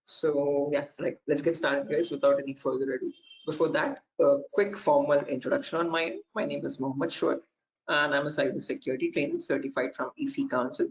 So yeah, right. Let's get started, guys, without any further ado. Before that, a quick formal introduction on my end. My name is Mohammed Shoaib, and I'm a cybersecurity trainer certified from EC Council.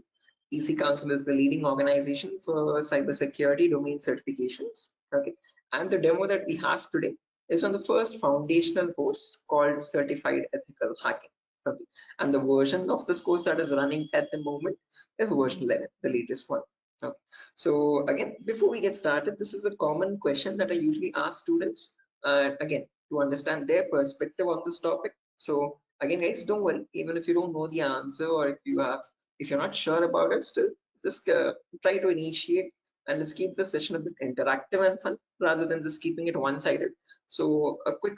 EC Council is the leading organization for cybersecurity domain certifications. Okay, and the demo that we have today is on the first foundational course called Certified Ethical Hacking. Okay, and the version of this course that is running at the moment is version 11, the latest one. Okay. So again, before we get started, this is a common question that I usually ask students, again, to understand their perspective on this topic. So again, guys, don't worry, even if you don't know the answer, or if you're not sure about it, still just try to initiate, and let's keep the session a bit interactive and fun rather than just keeping it one-sided. So a quick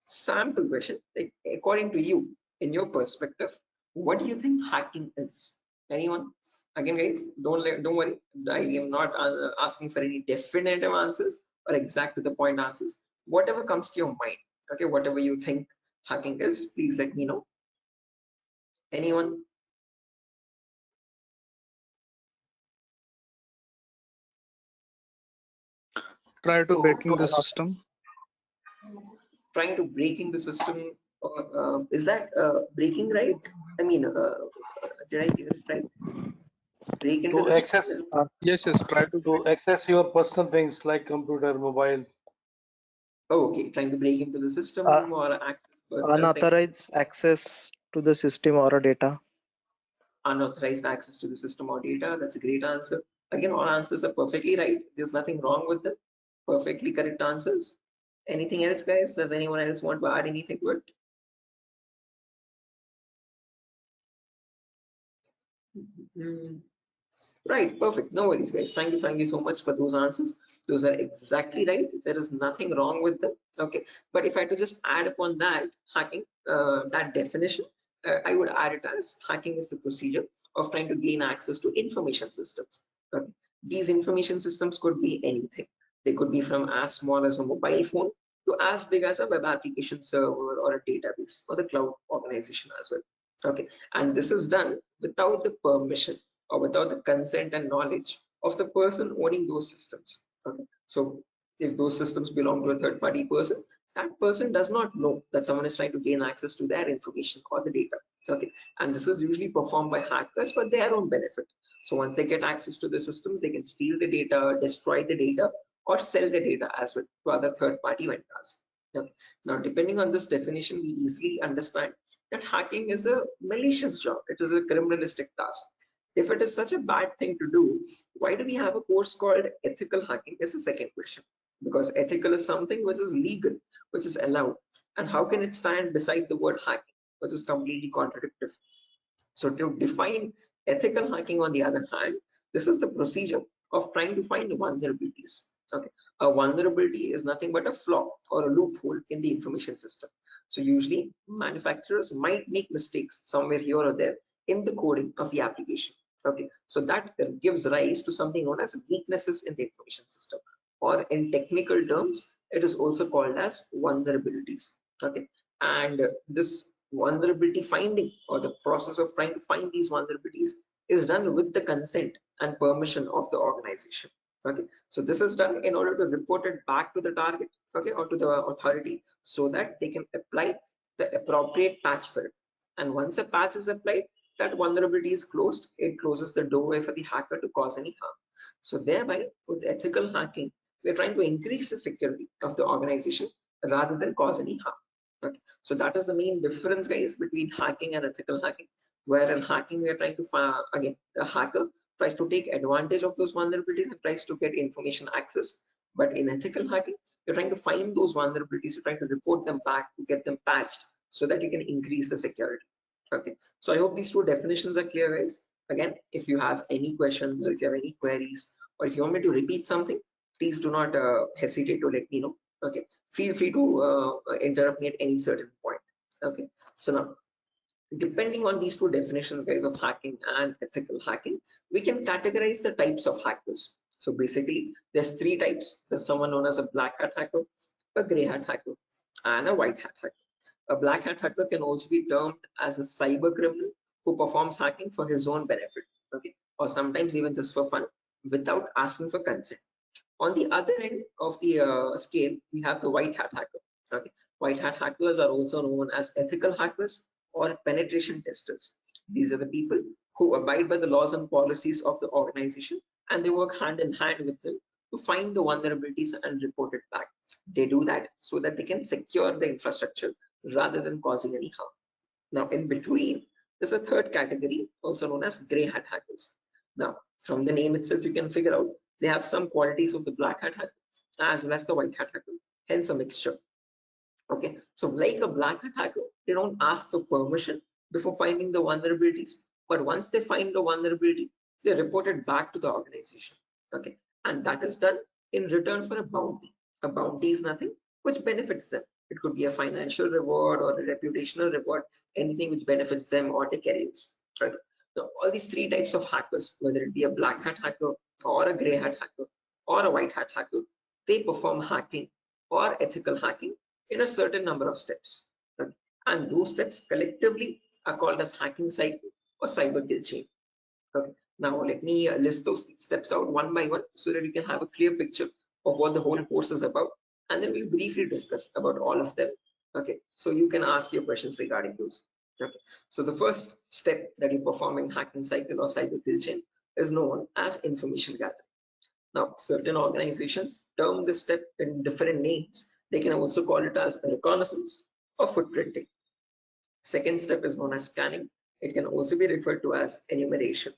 sample question, like, according to you, in your perspective, what do you think hacking is? Anyone? Again, guys, don't worry, I am not asking for any definitive answers or exact to the point answers. Whatever comes to your mind, okay, whatever you think hacking is, please let me know. Anyone? Try to breaking the system. Trying to breaking the system, is that breaking, right? I mean, did I get it right? Break into To the system access is, Yes, try to to access your personal things like computer, mobile. oh, okay, trying to break into the Uh, system or access personal things. Unauthorized access to the system or a data. Unauthorized access to the system or data. That's a great answer. Again, all answers are perfectly right. There's nothing wrong with them. Perfectly correct answers. Anything else, guys? Does anyone else want to add anything to it? Right, perfect. No worries, guys. Thank you so much for those answers. Those are exactly right. There is nothing wrong with them. Okay, but if I had to just add upon that hacking, that definition, I would add it as hacking is the procedure of trying to gain access to information systems. Okay, these information systems could be anything. They could be from as small as a mobile phone to as big as a web application server or a database or the cloud organization as well. Okay, and this is done without the permission or without the consent and knowledge of the person owning those systems. Okay, so if those systems belong to a third party person, that person does not know that someone is trying to gain access to their information or the data. Okay, and this is usually performed by hackers for their own benefit. So once they get access to the systems, they can steal the data, destroy the data, or sell the data as well to other third party vendors. Okay. Now, depending on this definition, we easily understand that hacking is a malicious job. It is a criminalistic task. If it is such a bad thing to do, why do we have a course called ethical hacking? Is the second question. Because ethical is something which is legal, which is allowed. And how can it stand beside the word hacking, which is completely contradictory? So to define ethical hacking, on the other hand, this is the procedure of trying to find vulnerabilities. Okay, a vulnerability is nothing but a flaw or a loophole in the information system. So usually manufacturers might make mistakes somewhere here or there in the coding of the application. Okay, so that gives rise to something known as weaknesses in the information system, or in technical terms, it is also called as vulnerabilities. Okay, and this vulnerability finding, or the process of trying to find these vulnerabilities, is done with the consent and permission of the organization. Okay, so this is done in order to report it back to the target, okay, or to the authority, so that they can apply the appropriate patch for it. And once a patch is applied, that vulnerability is closed. It closes the doorway for the hacker to cause any harm. So thereby, with ethical hacking, we're trying to increase the security of the organization rather than cause any harm. Okay, so that is the main difference, guys, between hacking and ethical hacking. Where in hacking, we are trying to find, again, the hacker tries to take advantage of those vulnerabilities and tries to get information access. But in ethical hacking, you're trying to find those vulnerabilities, you're trying to report them back to get them patched so that you can increase the security. Okay, so I hope these two definitions are clear, guys. Again, if you have any questions, or if you have any queries, or if you want me to repeat something, please do not hesitate to let me know. Okay, feel free to interrupt me at any certain point. Okay, so now, depending on these two definitions, guys, of hacking and ethical hacking, we can categorize the types of hackers. So basically, there's three types. There's someone known as a black hat hacker, a gray hat hacker, and a white hat hacker. A black hat hacker can also be termed as a cyber criminal who performs hacking for his own benefit, okay, or sometimes even just for fun, without asking for consent. On the other end of the scale, we have the white hat hacker. Okay, white hat hackers are also known as ethical hackers or penetration testers. These are the people who abide by the laws and policies of the organization, and they work hand in hand with them to find the vulnerabilities and report it back. They do that so that they can secure the infrastructure rather than causing any harm. Now, in between, there's a third category, also known as gray hat hackers. Now, from the name itself, you can figure out they have some qualities of the black hat hacker as well as the white hat hacker, hence a mixture. Okay, so like a black hat hacker, they don't ask for permission before finding the vulnerabilities, but once they find the vulnerability, they report it back to the organization. Okay, and that is done in return for a bounty. A bounty is nothing which benefits them. It could be a financial reward or a reputational reward, anything which benefits them or their careers. Right. Now, all these three types of hackers, whether it be a black hat hacker or a gray hat hacker or a white hat hacker, they perform hacking or ethical hacking in a certain number of steps. Okay. And those steps collectively are called as hacking cycle or cyber kill chain. Okay. Now let me list those steps out one by one so that we can have a clear picture of what the whole course is about, and then we'll briefly discuss about all of them. Okay, so you can ask your questions regarding those. Okay, so the first step that you perform in hacking cycle or cyber kill chain is known as information gathering. Now, certain organizations term this step in different names. They can also call it as reconnaissance or footprinting. Second step is known as scanning. It can also be referred to as enumeration.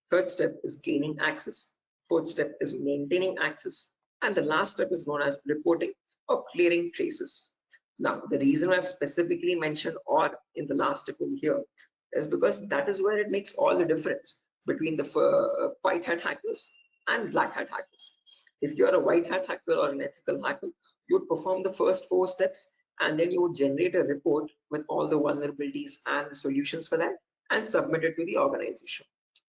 Third step is gaining access. Fourth step is maintaining access. And the last step is known as reporting or clearing traces. Now, the reason I've specifically mentioned "or" in the last step over here is because that is where it makes all the difference between the white hat hackers and black hat hackers. If you're a white hat hacker or an ethical hacker, you'd perform the first 4 steps and then you would generate a report with all the vulnerabilities and the solutions for that and submit it to the organization.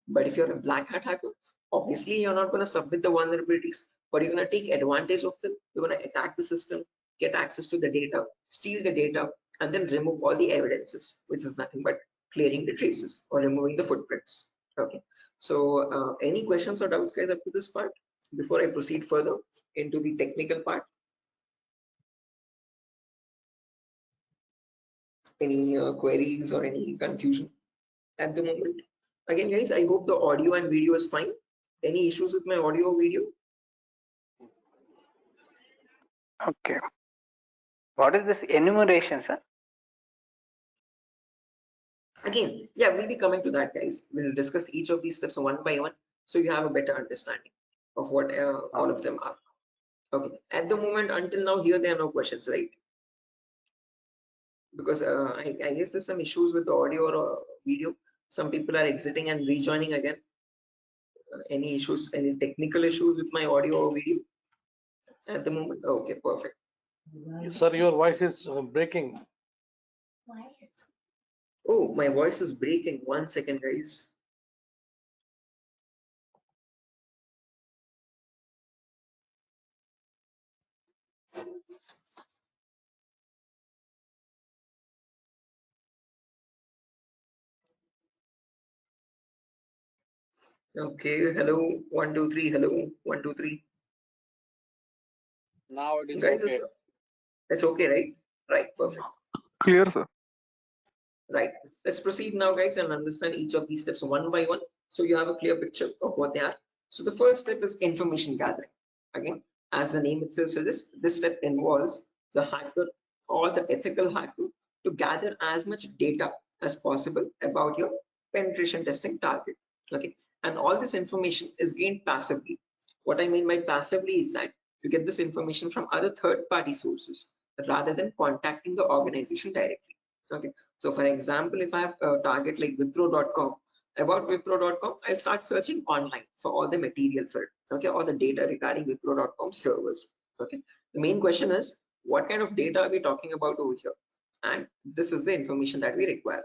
But if you're a black hat hacker, obviously you're not going to submit the vulnerabilities, but you're going to take advantage of them. You're going to attack the system, get access to the data, steal the data, and then remove all the evidences, which is nothing but clearing the traces or removing the footprints. Okay. So any questions or doubts, guys, up to this part before I proceed further into the technical part? Any queries or any confusion at the moment? Again, guys, I hope the audio and video is fine. Any issues with my audio or video? Okay. What is this enumeration, sir? Again, yeah, we'll be coming to that, guys. We'll discuss each of these steps one by one so you have a better understanding of what all of them are. Okay. At the moment, until now, here there are no questions, right? Because I guess there's some issues with the audio or video. Some people are exiting and rejoining again. Any issues, any technical issues with my audio or video at the moment? Okay, perfect. Sir, your voice is breaking. Oh, my voice is breaking. 1 second, guys. Okay, hello, 1 2 3, hello, 1 2 3. Now it is Guys, okay. it's okay, right? Right, perfect. Clear, sir. Right, let's proceed now, guys, and understand each of these steps one by one so you have a clear picture of what they are. So the first step is information gathering. Again, as the name itself suggests, this step involves the hacker or the ethical hacker to gather as much data as possible about your penetration testing target. Okay, and all this information is gained passively. What I mean by passively is that you get this information from other third-party sources rather than contacting the organization directly. Okay, so for example, if I have a target like Wipro.com, about Wipro.com, I'll start searching online for all the material for it, okay, all the data regarding Wipro.com servers. Okay, the main question is, what kind of data are we talking about over here? And this is the information that we require.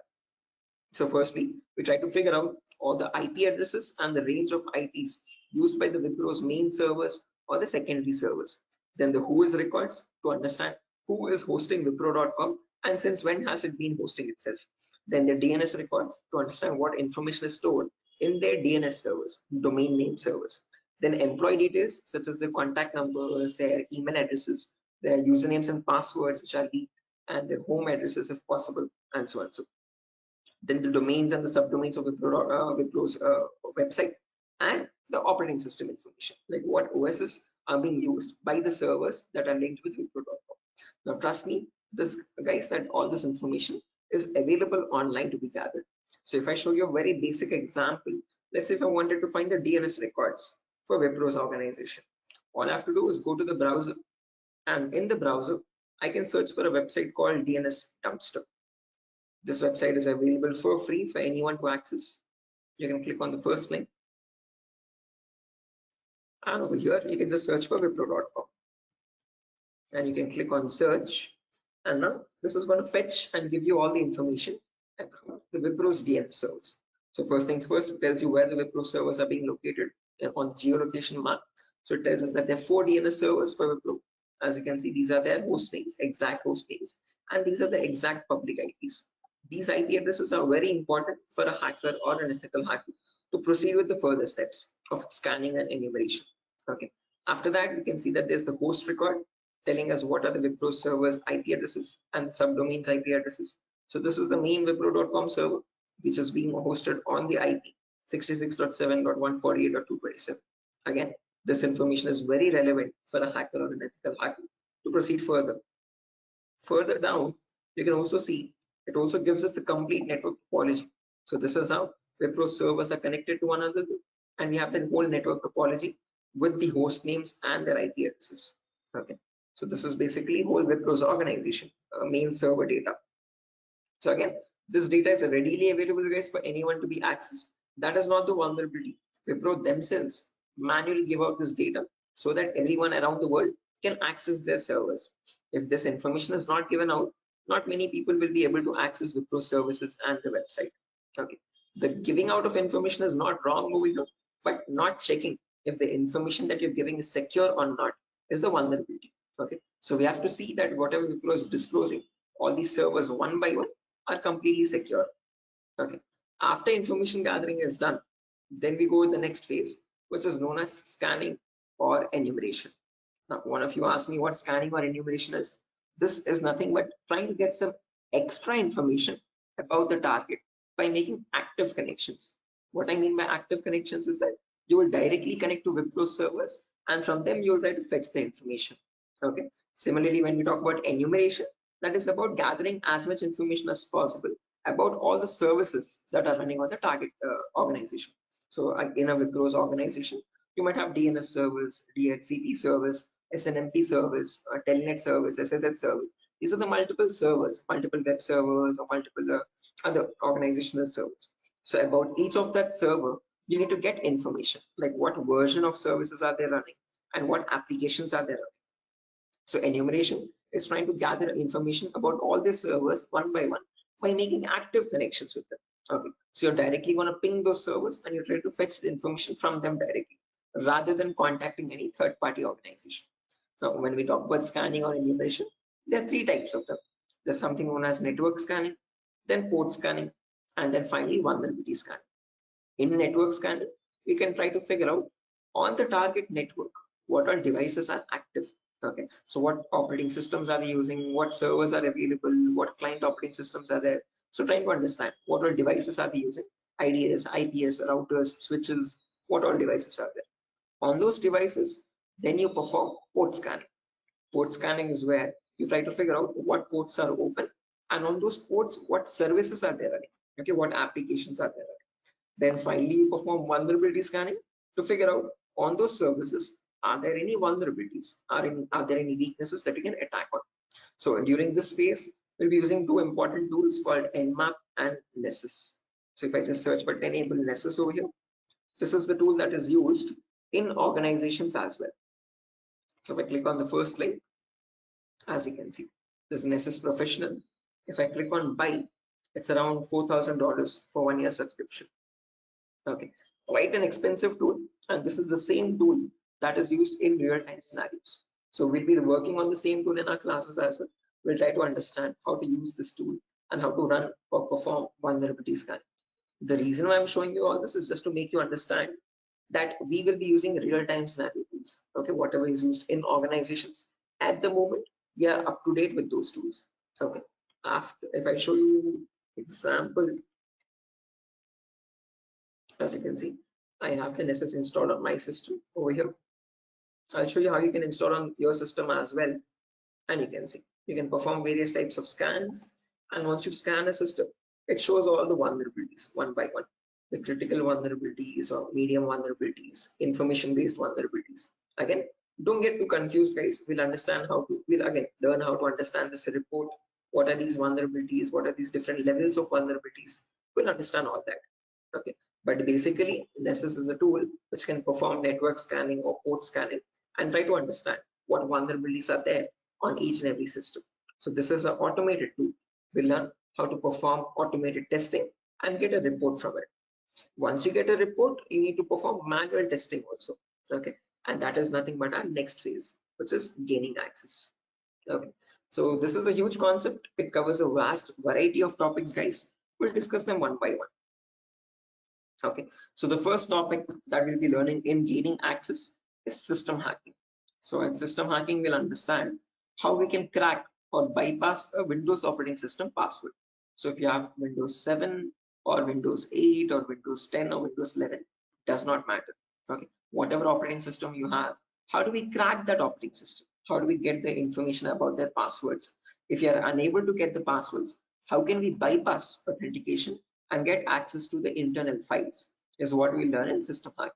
So firstly, we try to figure out all the IP addresses and the range of IPs used by the Wipro's main servers or the secondary servers. Then the who is records to understand who is hosting Wipro.com and since when has it been hosting itself. Then the DNS records to understand what information is stored in their DNS servers, domain name servers. Then employee details such as their contact numbers, their email addresses, their usernames and passwords which are leaked, and their home addresses if possible, and so on. So then the domains and the subdomains of Wipro's website, and the operating system information, like what OSs are being used by the servers that are linked with Wipro.com. Now trust me, this guys, that all this information is available online to be gathered. So if I show you a very basic example, let's say if I wanted to find the DNS records for Wipro's organization, all I have to do is go to the browser, and in the browser I can search for a website called DNS Dumpster. This website is available for free for anyone to access. You can click on the first link, and over here you can just search for Wipro.com, and you can click on search, and now this is going to fetch and give you all the information about the Wipro's DNS servers. So first things first, it tells you where the Wipro servers are being located on the geolocation map. So it tells us that there are 4 DNS servers for Wipro. As you can see, these are their host names, exact host names, and these are the exact public IPs. These IP addresses are very important for a hacker or an ethical hacker to proceed with the further steps of scanning and enumeration. Okay. After that, we can see that there's the host record telling us what are the Wipro servers IP addresses and the subdomains IP addresses. So this is the main Wipro.com server, which is being hosted on the IP 66.7.148.227. Again, this information is very relevant for a hacker or an ethical hacker to proceed further. Further down, you can also see it also gives us the complete network topology. So this is how Wipro servers are connected to one another, and we have the whole network topology with the host names and their IP addresses. Okay, so this is basically whole Wipro's organization main server data. So again, this data is readily available, guys, for anyone to be accessed. That is not the vulnerability. Wipro themselves manually give out this data so that everyone around the world can access their servers. If this information is not given out, not many people will be able to access Wipro services and the website. Okay, the giving out of information is not wrong over here, but not checking if the information that you're giving is secure or not is the vulnerability. Okay, so we have to see that whatever Wipro is disclosing, all these servers one by one are completely secure. Okay, after information gathering is done, then we go to the next phase, which is known as scanning or enumeration. Now, one of you asked me what scanning or enumeration is. This is nothing but trying to get some extra information about the target by making active connections. What I mean by active connections is that you will directly connect to Wipro servers, and from them you will try to fetch the information. Okay. Similarly, when we talk about enumeration, that is about gathering as much information as possible about all the services that are running on the target organization. So in a Wipro's organization, you might have DNS servers, DHCP servers, SNMP servers, Telnet servers, SSH servers. These are the multiple servers, multiple web servers, or multiple other organizational servers. So about each of that server, you need to get information, like what version of services are they running and what applications are they running. So enumeration is trying to gather information about all these servers one by one by making active connections with them. Okay, so you're directly going to ping those servers and you try to fetch the information from them directly rather than contacting any third-party organization. Now, when we talk about scanning or enumeration, there are 3 types of them. There's something known as network scanning, then port scanning, and then finally vulnerability scanning. In network scanning, we can try to figure out on the target network what all devices are active. Okay, so what operating systems are they using, what servers are available, what client operating systems are there. So trying to understand what all devices are they using, IDS, IPS, routers, switches, what all devices are there. On those devices, then you perform port scanning. Port scanning is where you try to figure out what ports are open, and on those ports, what services are there running. Okay, what applications are there running. Then finally, you perform vulnerability scanning to figure out on those services, are there any vulnerabilities? Are there any weaknesses that you can attack on? So during this phase, we'll be using 2 important tools called Nmap and Nessus. So if I just search for enable Nessus over here, this is the tool that is used in organizations as well. So if I click on the first link, as you can see, this is Nessus Professional. If I click on buy, it's around $4,000 for 1 year subscription. Okay, quite an expensive tool, and this is the same tool that is used in real-time scenarios. So we'll be working on the same tool in our classes as well. We'll try to understand how to use this tool and how to run or perform vulnerability scanning. The reason why I'm showing you all this is just to make you understand that we will be using real-time scenario tools. Okay, whatever is used in organizations at the moment, we are up to date with those tools. Okay, after if I show you example, as you can see, I have the Nessus installed on my system over here. I'll show you how you can install on your system as well, and you can see you can perform various types of scans, and once you scan a system, it shows all the vulnerabilities one by one, the critical vulnerabilities or medium vulnerabilities, information based vulnerabilities. Again, don't get too confused, guys. We'll again learn how to understand this report. What are these vulnerabilities? What are these different levels of vulnerabilities? We'll understand all that. Okay, but basically Nessus is a tool which can perform network scanning or port scanning and try to understand what vulnerabilities are there on each and every system. So this is an automated tool. We learn how to perform automated testing and get a report from it. Once you get a report, you need to perform manual testing also. Okay, and that is nothing but our next phase, which is gaining access. Okay, so this is a huge concept. It covers a vast variety of topics, guys. We'll discuss them one by one. Okay, so the first topic that we'll be learning in gaining access is system hacking. So in system hacking, we'll understand how we can crack or bypass a Windows operating system password. So if you have Windows 7 or Windows 8 or Windows 10 or Windows 11, does not matter. Okay, whatever operating system you have, how do we crack that operating system? How do we get the information about their passwords? If you are unable to get the passwords, how can we bypass authentication and get access to the internal files is what we learn in system hacking.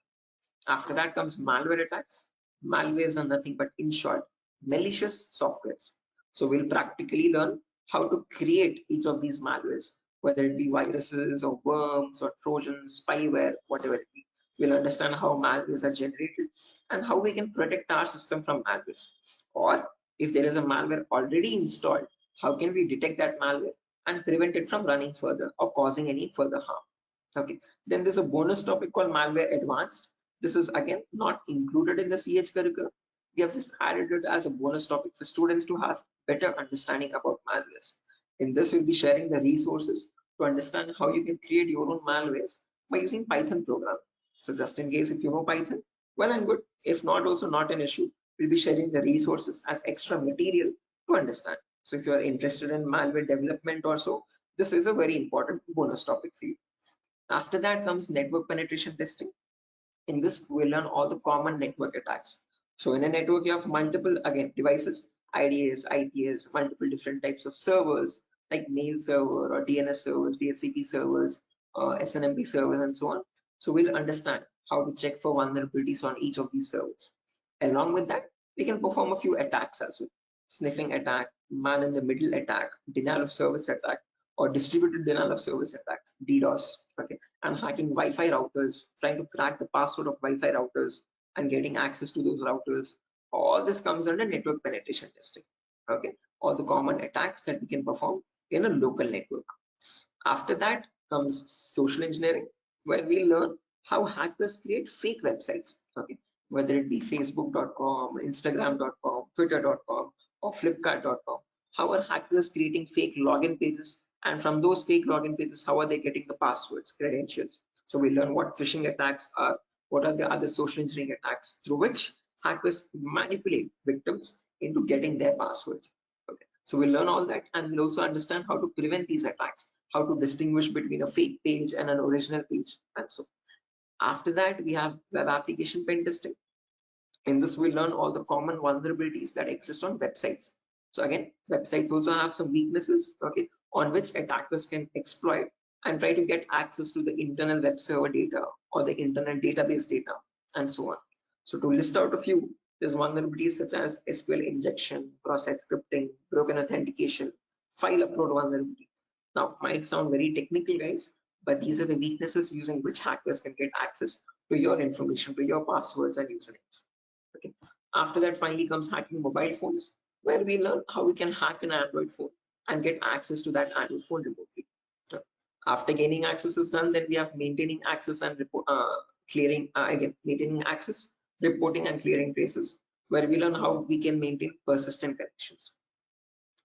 After that comes malware attacks. Malwares are nothing but, in short, malicious softwares. So we'll practically learn how to create each of these malwares, whether it be viruses or worms or trojans, spyware, whatever it be. We'll understand how malwares are generated and how we can protect our system from malwares. Or if there is a malware already installed, how can we detect that malware and prevent it from running further or causing any further harm. Okay, then there's a bonus topic called malware advanced. This is again not included in the CH curriculum. We have just added it as a bonus topic for students to have better understanding about malwares. In this, we'll be sharing the resources to understand how you can create your own malwares by using Python program. So just in case if you know Python, well and good. If not, also not an issue. We'll be sharing the resources as extra material to understand. So if you are interested in malware development or so, this is a very important bonus topic for you. After that comes network penetration testing. In this, we'll learn all the common network attacks. So in a network, you have multiple, again, devices, IDS, IPS, multiple different types of servers like mail server or DNS servers, DHCP servers, SNMP servers, and so on. So we'll understand how to check for vulnerabilities on each of these servers. Along with that, we can perform a few attacks as well. Sniffing attack, man in the middle attack, denial of service attack, or distributed denial of service attacks, DDoS, okay, and hacking Wi-Fi routers, trying to crack the password of Wi-Fi routers and getting access to those routers. All this comes under network penetration testing, okay, all the common attacks that we can perform in a local network. After that comes social engineering, where we learn how hackers create fake websites, okay, whether it be facebook.com, instagram.com, twitter.com, or flipkart.com. How are hackers creating fake login pages, and from those fake login pages, how are they getting the passwords, credentials? So we learn what phishing attacks are, what are the other social engineering attacks through which hackers manipulate victims into getting their passwords. Okay, so we learn all that, and we'll also understand how to prevent these attacks, how to distinguish between a fake page and an original page, and so. After that, we have web application pen testing. In this, we learn all the common vulnerabilities that exist on websites. So again, websites also have some weaknesses, okay, on which attackers can exploit and try to get access to the internal web server data or the internal database data, and so on. So to list out a few, there's vulnerabilities such as SQL injection, cross-site scripting, broken authentication, file upload vulnerability. Now, might sound very technical, guys, but these are the weaknesses using which hackers can get access to your information, to your passwords and usernames. Okay. After that, finally comes hacking mobile phones, where we learn how we can hack an Android phone and get access to that Android phone remotely. After gaining access is done, then we have maintaining access and maintaining access, reporting and clearing traces, where we learn how we can maintain persistent connections.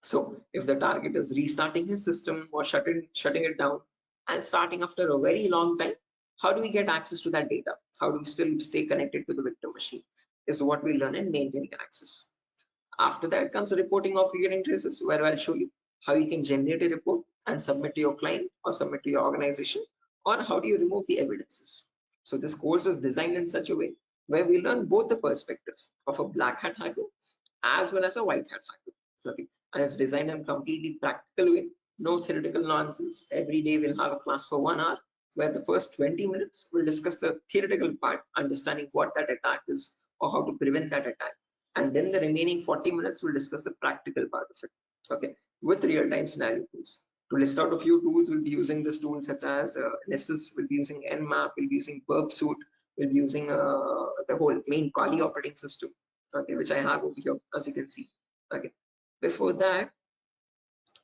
So if the target is restarting his system or shutting it down and starting after a very long time, How do we get access to that data? How do we still stay connected to the victim machine? Is what we learn in maintaining access. After that comes the reporting of recurring traces, where I'll show you how you can generate a report and submit to your client or submit to your organization, or how do you remove the evidences. So this course is designed in such a way where we learn both the perspectives of a black hat hacker as well as a white hat hacker. Okay. And it's designed in a completely practical way, no theoretical nonsense. Every day we'll have a class for 1 hour where the first 20 minutes we'll discuss the theoretical part, understanding what that attack is or how to prevent that attack. And then the remaining 40 minutes we'll discuss the practical part of it, okay, with real-time scenario tools. To list out a few tools, we'll be using this tool such as Nessus, we'll be using Nmap, we'll be using Burpsuit, we'll be using the whole main Kali operating system, okay, which I have over here, as you can see. Okay. Before that,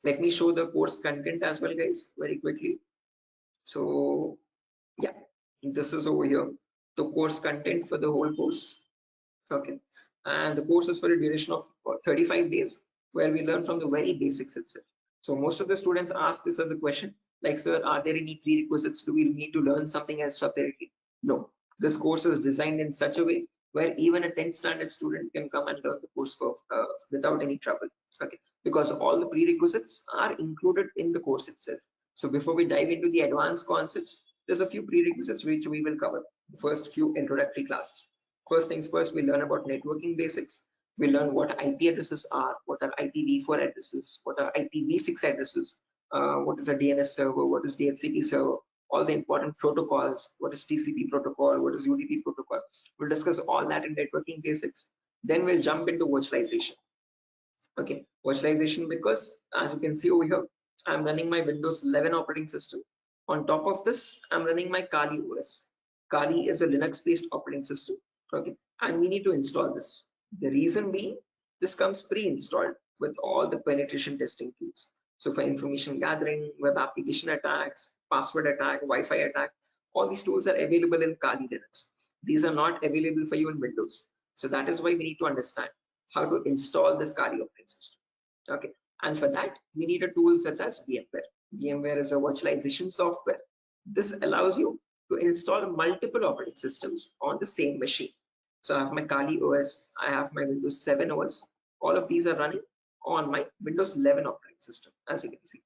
let me show the course content as well, guys, very quickly. So yeah, this is over here, the course content for the whole course. Okay, and the course is for a duration of 35 days, where we learn from the very basics itself. So most of the students ask this as a question, like, sir, are there any prerequisites? Do we need to learn something else separately? No, this course is designed in such a way where even a 10th standard student can come and learn the course for without any trouble. Okay, because all the prerequisites are included in the course itself. So before we dive into the advanced concepts, there's a few prerequisites which we will cover. The first few introductory classes. First things first, we learn about networking basics. We learn what IP addresses are, what are IPv4 addresses, what are IPv6 addresses, what is a DNS server, what is DHCP server, all the important protocols, what is TCP protocol, what is UDP protocol. We'll discuss all that in networking basics. Then we'll jump into virtualization. Okay, virtualization, because as you can see over here, I'm running my Windows 11 operating system. On top of this, I'm running my Kali OS. Kali is a Linux-based operating system. Okay, and we need to install this. The reason being, this comes pre-installed with all the penetration testing tools. So for information gathering, web application attacks, password attack, Wi-Fi attack, all these tools are available in Kali Linux. These are not available for you in Windows. So that is why we need to understand how to install this Kali operating system. Okay, and for that we need a tool such as VMware. VMware is a virtualization software. This allows you to install multiple operating systems on the same machine. So I have my Kali OS, I have my Windows 7 OS. All of these are running on my Windows 11 operating system, as you can see.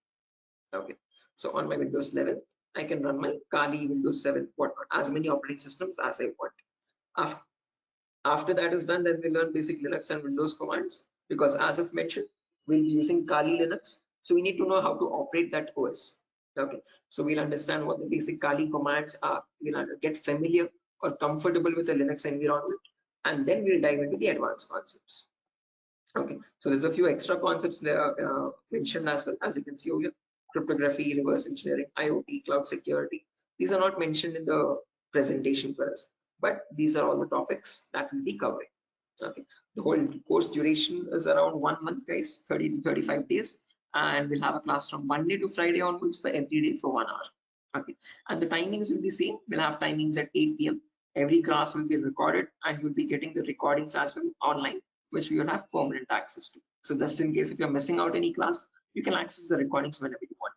Okay, so on my Windows 11, I can run my Kali, Windows 7, whatnot, as many operating systems as I want. After that is done, then we learn basic Linux and Windows commands, because as I've mentioned, we'll be using Kali Linux. So we need to know how to operate that OS. Okay, so we'll understand what the basic Kali commands are. We'll get familiar or comfortable with the Linux environment, and then we'll dive into the advanced concepts. Okay, so there's a few extra concepts there mentioned as well, as you can see over here: cryptography, reverse engineering, IoT, cloud security. These are not mentioned in the presentation for us, but these are all the topics that we'll be covering. Okay, the whole course duration is around 1 month, guys, 30 to 35 days, and we'll have a class from Monday to Friday onwards for every day for 1 hour. Okay, and the timings will be same. We'll have timings at 8 p.m. Every class will be recorded, and you'll be getting the recordings as well online, which we will have permanent access to. So just in case if you're missing out any class, you can access the recordings whenever you want.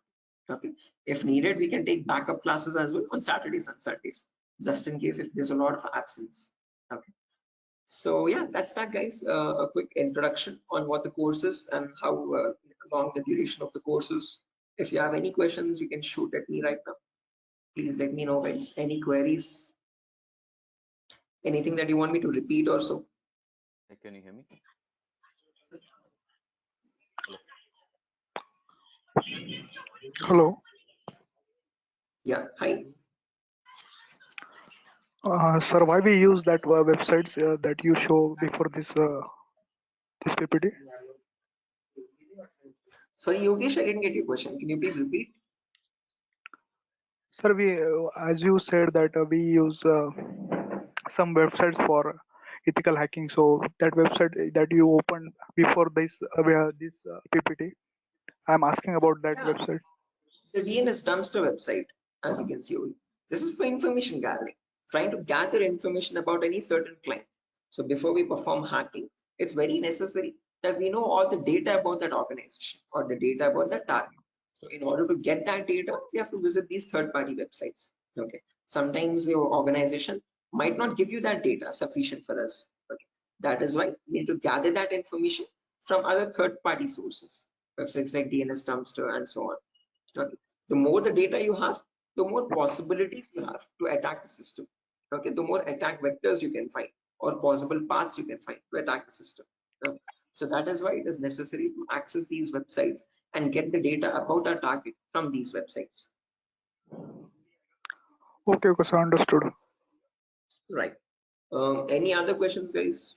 Okay, if needed, we can take backup classes as well on Saturdays and Sundays, just in case if there's a lot of absence. Okay, so yeah, that's that, guys. A quick introduction on what the course is and how long the duration of the course is. If you have any questions, you can shoot at me right now. Please let me know, guys. Any queries, anything that you want me to repeat or so. Can you hear me? Hello. Yeah, hi. Sir, why we use that websites that you show before this PPT? Sorry, Yogesh, I didn't get your question. Can you please repeat? Sir, we as you said that we use some websites for ethical hacking. So that website that you opened before this PPT, I'm asking about that Yeah, website. the DNS dumpster website, as you can see over here. This is for information gathering, trying to gather information about any certain client. So before we perform hacking, it's very necessary that we know all the data about that organization or the data about that target. So in order to get that data, we have to visit these third-party websites. Okay, Sometimes your organization might not give you that data sufficient for us. Okay. That is why we need to gather that information from other third-party sources, websites like DNS Dumpster and so on. Okay. The more the data you have, the more possibilities you have to attack the system. Okay. The more attack vectors you can find or possible paths you can find to attack the system. Okay. So that is why it is necessary to access these websites and get the data about our target from these websites. Okay, okay, so understood. Right. Any other questions, guys?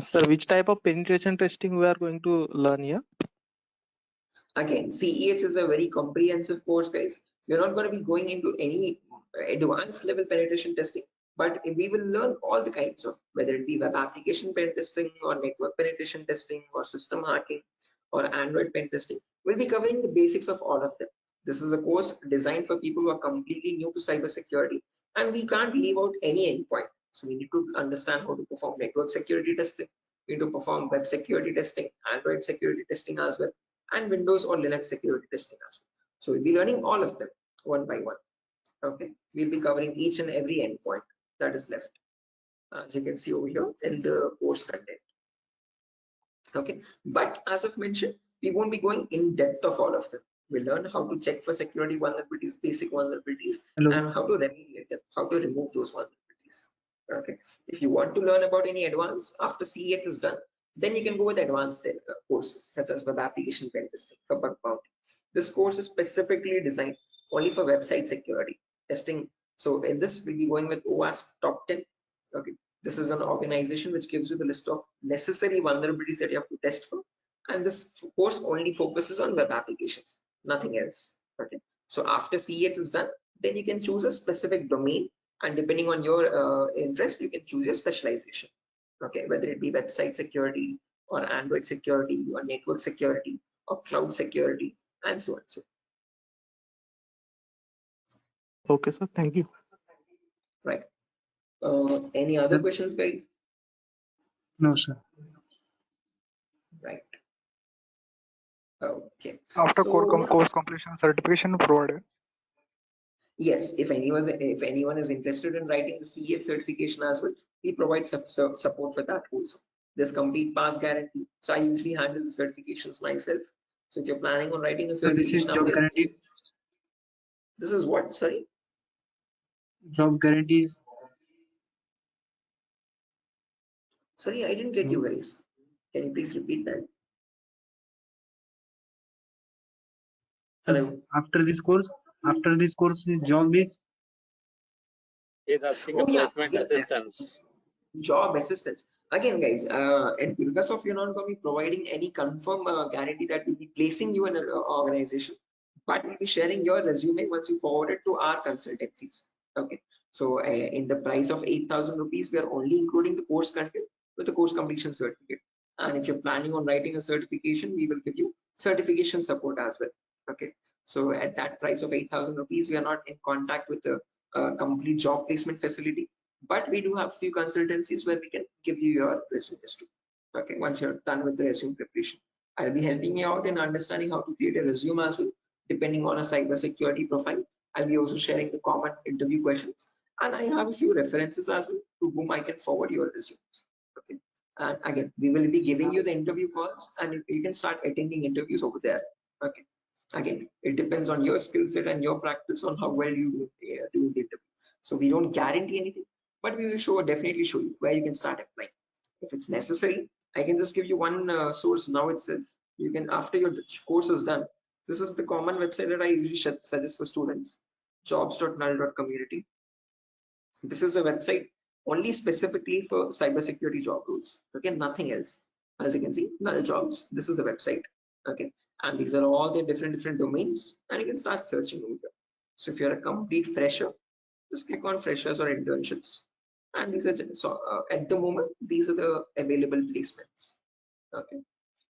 Sir, which type of penetration testing we are going to learn here? Again, CEH is a very comprehensive course, guys. We're not going to be going into any advanced level penetration testing, but we will learn all the kinds of, whether it be web application pen testing or network penetration testing or system hacking or Android pen testing. We'll be covering the basics of all of them. This is a course designed for people who are completely new to cybersecurity, and we can't leave out any endpoint. So we need to understand how to perform network security testing. We need to perform web security testing, Android security testing as well, and Windows or Linux security testing as well. So we'll be learning all of them one by one. Okay, we'll be covering each and every endpoint that is left, as you can see over here in the course content. Okay, but as I've mentioned, we won't be going in depth of all of them. We'll learn how to check for security vulnerabilities, basic vulnerabilities, and how to remediate them, how to remove those vulnerabilities. Okay, if you want to learn about any advanced after CEH is done, then you can go with advanced courses such as web application pen testing for bug bounty. This course is specifically designed only for website security testing. So in this, we'll be going with OWASP Top 10. Okay, this is an organization which gives you the list of necessary vulnerabilities that you have to test for, and this course only focuses on web applications, nothing else. Okay, so after CEH is done, then you can choose a specific domain, and depending on your interest, you can choose your specialization. Okay, whether it be website security or Android security or network security or cloud security and so on. So Okay, sir. Thank you. right. Any other questions, guys? No, sir. Right. Okay. After So course completion, certification provided. yes, if anyone is interested in writing the CEH certification as well, we provide support for that also. There's complete pass guarantee. So I usually handle the certifications myself. So if you're planning on writing a So this is certification, job guarantee. this is what? Sorry. Job guarantees. Sorry, I didn't get you guys. Can you please repeat that? Hello. After this course, his job is. He's asking Oh a yeah, placement assistance. job assistance. Again, guys, at Durga, you're not going to be providing any confirm guarantee that we'll be placing you in an organization, but we'll be sharing your resume once you forward it to our consultancies. Okay, so in the price of 8,000 rupees, we are only including the course content with the course completion certificate. And if you're planning on writing a certification, we will give you certification support as well. Okay, so at that price of 8,000 rupees, we are not in contact with the complete job placement facility, but we do have few consultancies where we can give you your resumes too. Okay, once you're done with the resume preparation, I'll be helping you out in understanding how to create a resume as well, depending on a cybersecurity profile. I'll be also sharing the common interview questions, and I have a few references as well to whom I can forward your resumes. Okay, and again, we will be giving you the interview calls, and you can start attending interviews over there. Okay, again, it depends on your skill set and your practice on how well you do the interview. So we don't guarantee anything, but we will definitely show you where you can start applying. If it's necessary, I can just give you one source now itself. You can, after your course is done, this is the common website that I usually suggest for students, jobs.null.community. This is a website only specifically for cybersecurity job roles. Okay, nothing else. As you can see, null jobs. This is the website. Okay, and these are all the different domains, and you can start searching over here. So if you're a complete fresher, just click on freshers or internships, and these are at the moment these are the available placements. Okay,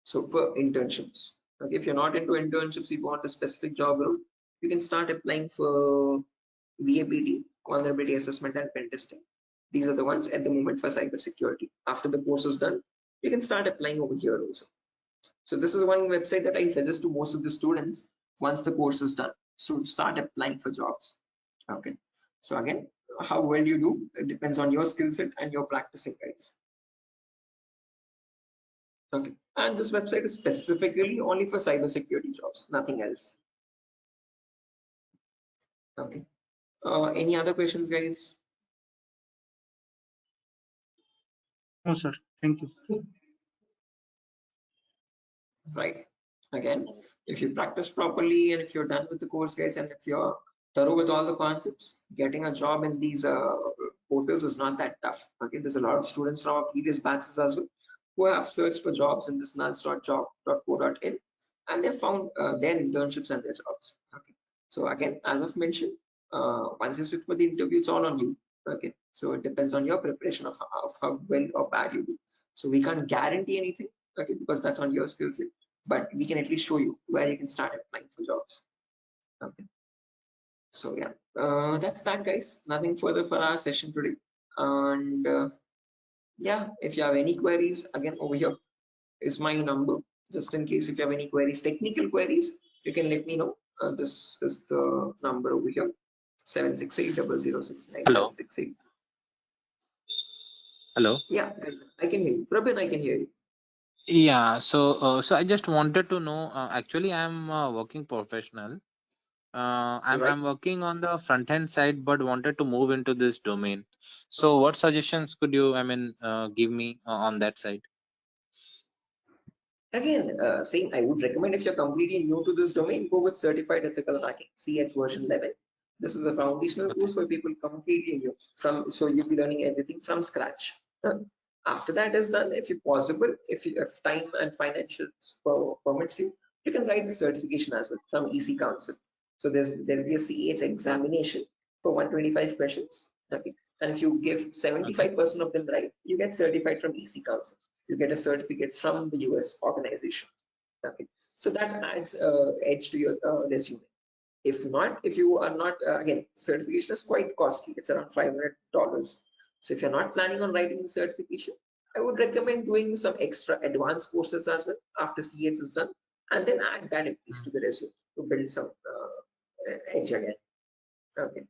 so for internships, okay, if you're not into internships, you want a specific job role, you can start applying for VAPT, vulnerability assessment and pen testing. These are the ones at the moment for cybersecurity. After the course is done, you can start applying over here also. So this is one website that I suggest to most of the students once the course is done, so start applying for jobs. Okay, so again, how well you do, it depends on your skill set and your practicing, guys. Okay, and this website is specifically only for cybersecurity jobs, nothing else. Okay, any other questions, guys? No, sir. Thank you. Right, again, if you practice properly and if you're done with the course, guys, and if you're thorough with all the concepts, getting a job in these portals is not that tough. Okay, there's a lot of students from our previous batches as well who have searched for jobs in this nuns.job.co.in, and they found their internships and their jobs. Okay, so again, as I've mentioned, once you sit for the interview, it's all on you. Okay, so it depends on your preparation of how well or bad you do. So we can't guarantee anything, okay, because that's on your skill set, but we can at least show you where you can start applying for jobs. Okay, so yeah, that's that, guys. Nothing further for our session today. And yeah, if you have any queries, again, over here is my number, just in case if you have any queries, technical queries, you can let me know. This is the number over here, 768-006-9768. Hello. Hello. Yeah, I can hear you. Prabin, I can hear you. Yeah. So I just wanted to know. Actually, I'm a working professional. I'm Right. I'm working on the front end side, but wanted to move into this domain. So, what suggestions could you, give me on that side? Again, same, I would recommend if you're completely new to this domain, go with Certified Ethical Hacking, CH version 11. This is a foundational Okay. course for people completely new, so you'll be learning everything from scratch. After that is done, if you possible, if you have time and financial permits you, you can write the certification as well from EC Council. So there'll be a CH examination for 125 questions. Okay, and if you give 75% of them right, you get certified from EC Council. You get a certificate from the US organization. Okay, so that adds edge to your resume. If not, if you are not, again, certification is quite costly. It's around $500. So if you're not planning on writing the certification, I would recommend doing some extra advanced courses as well after CH is done, and then add that at least to the resume to build some edge again. Okay.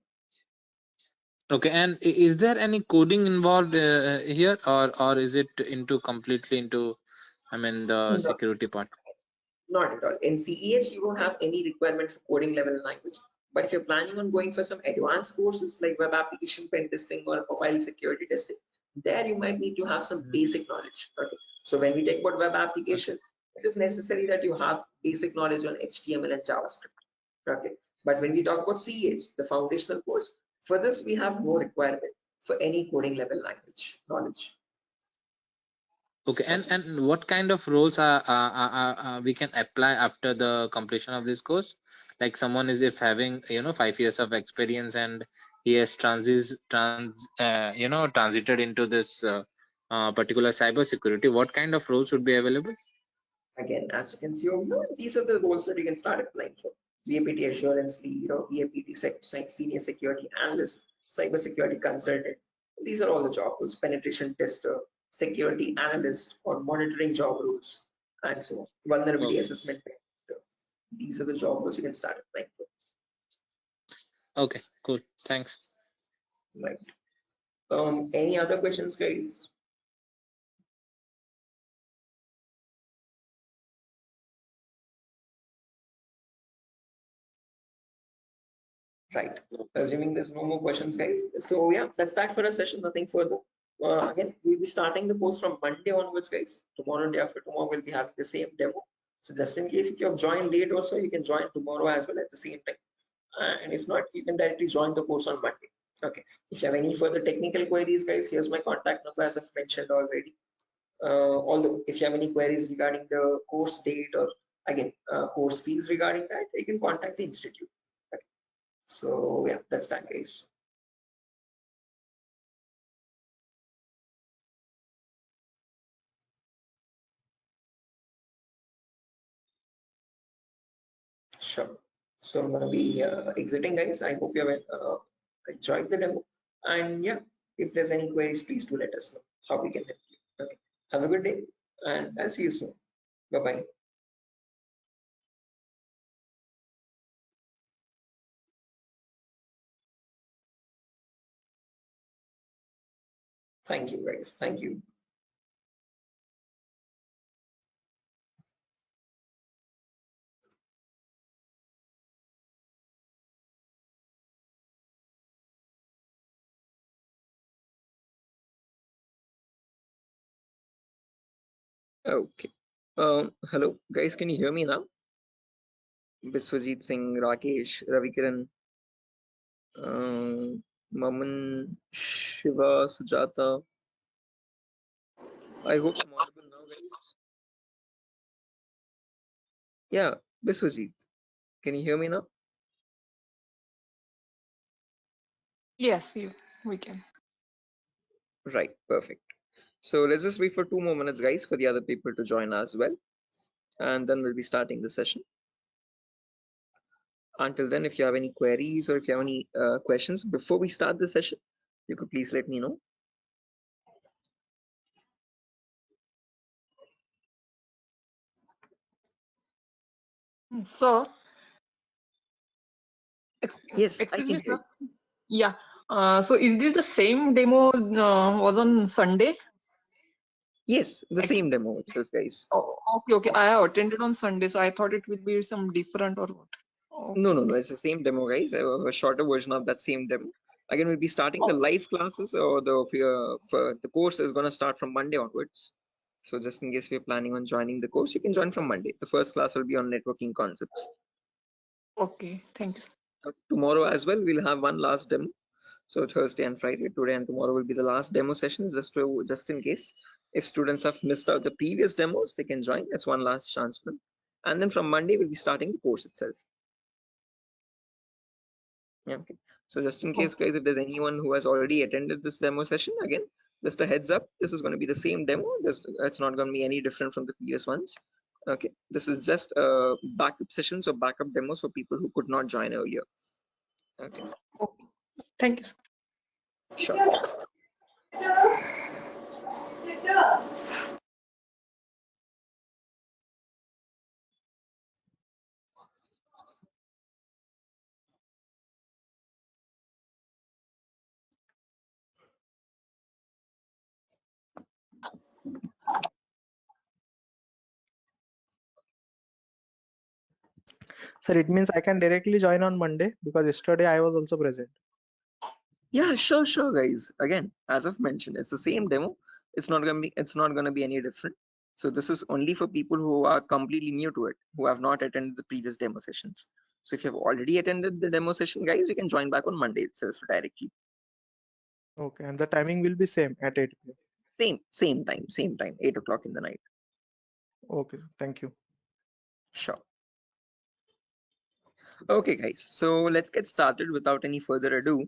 Okay. And is there any coding involved here, or is it into completely into, the No, security part? not at all. In CEH, you don't have any requirement for coding level language. But if you're planning on going for some advanced courses like web application pen testing or mobile security testing, there you might need to have some basic knowledge. Okay. So when we talk about web application, it is necessary that you have basic knowledge on HTML and JavaScript. Okay. But when we talk about CEH, the foundational course, for this we have no requirement for any coding level language knowledge. Okay. And what kind of roles we can apply after the completion of this course? Like someone is if having 5 years of experience and he has transited into this particular cyber security, what kind of roles would be available? Again, as you can see over here, these are the roles that you can start applying for. VAPT assurance lead or VAPT senior security analyst, cyber security consultant. These are all the job roles, penetration tester, security analyst, or monitoring job roles, and so on. Vulnerability Okay. assessment tester. These are the job roles you can start applying for. Okay, cool. Thanks. Right. Any other questions, guys? Right. Assuming there's no more questions, guys. So yeah, that's that for a session. Nothing further. Again, we'll be starting the course from Monday onwards, guys. Tomorrow and day after tomorrow, we'll be having the same demo. So just in case if you have joined late also, you can join tomorrow as well at the same time. And if not, you can directly join the course on Monday. Okay. If you have any further technical queries, guys, here's my contact number as I've mentioned already. Although if you have any queries regarding the course date or again course fees regarding that, you can contact the institute. Okay. So yeah, that's that, guys. Sure. So I'm gonna be exiting, guys. I hope you have enjoyed the demo. And yeah, if there's any queries, please do let us know how we can help you. Okay. Have a good day, and I'll see you soon. Bye bye. Thank you, guys. Thank you. Okay. Hello, guys. Can you hear me now? Biswajit Singh, Rakesh, Ravikiran, Maman, Shiva, Sujata. I hope I'm audible now, guys. Yeah, Biswajit. Can you hear me now? Yes, we can. Right, perfect. So let's just wait for 2 more minutes, guys, for the other people to join as well. And then we'll be starting the session. Until then, if you have any queries or if you have any questions before we start the session, you could please let me know. So, Yes, I excuse can me, hear sir. you. Yeah. So is this the same demo was on Sunday? Yes, the same demo itself, guys. Oh, okay. I have attended on Sunday, so I thought it would be some different or what. No, it's the same demo, guys. A shorter version of that same demo. Again, we'll be starting the live classes, or the course is going to start from Monday onwards. So just in case we're planning on joining the course, you can join from Monday. The first class will be on networking concepts. Okay, thank you, sir. Tomorrow as well, we'll have one last demo. So Thursday and Friday, today and tomorrow will be the last demo sessions, just in case if students have missed out the previous demos, they can join. It's one last chance for them. And then from Monday, we'll be starting the course itself. Yeah, okay. So just in case, guys, if there's anyone who has already attended this demo session, again, just a heads up, this is going to be the same demo. It's not going to be any different from the previous ones. Okay, this is just backup sessions or backup demos for people who could not join earlier. Okay. Okay. Thank you, sir. Sure. Sir, it means I can directly join on Monday because yesterday I was also present. Yeah, sure, guys. Again, as I've mentioned, it's the same demo. It's not gonna be any different. So this is only for people who are completely new to it, who have not attended the previous demo sessions. So if you have already attended the demo session, guys, you can join back on Monday itself directly. Okay, and the timing will be same at 8 p.m. Same time, 8 o'clock in the night. Okay, sir. Thank you. Sure. Okay, guys, so let's get started without any further ado.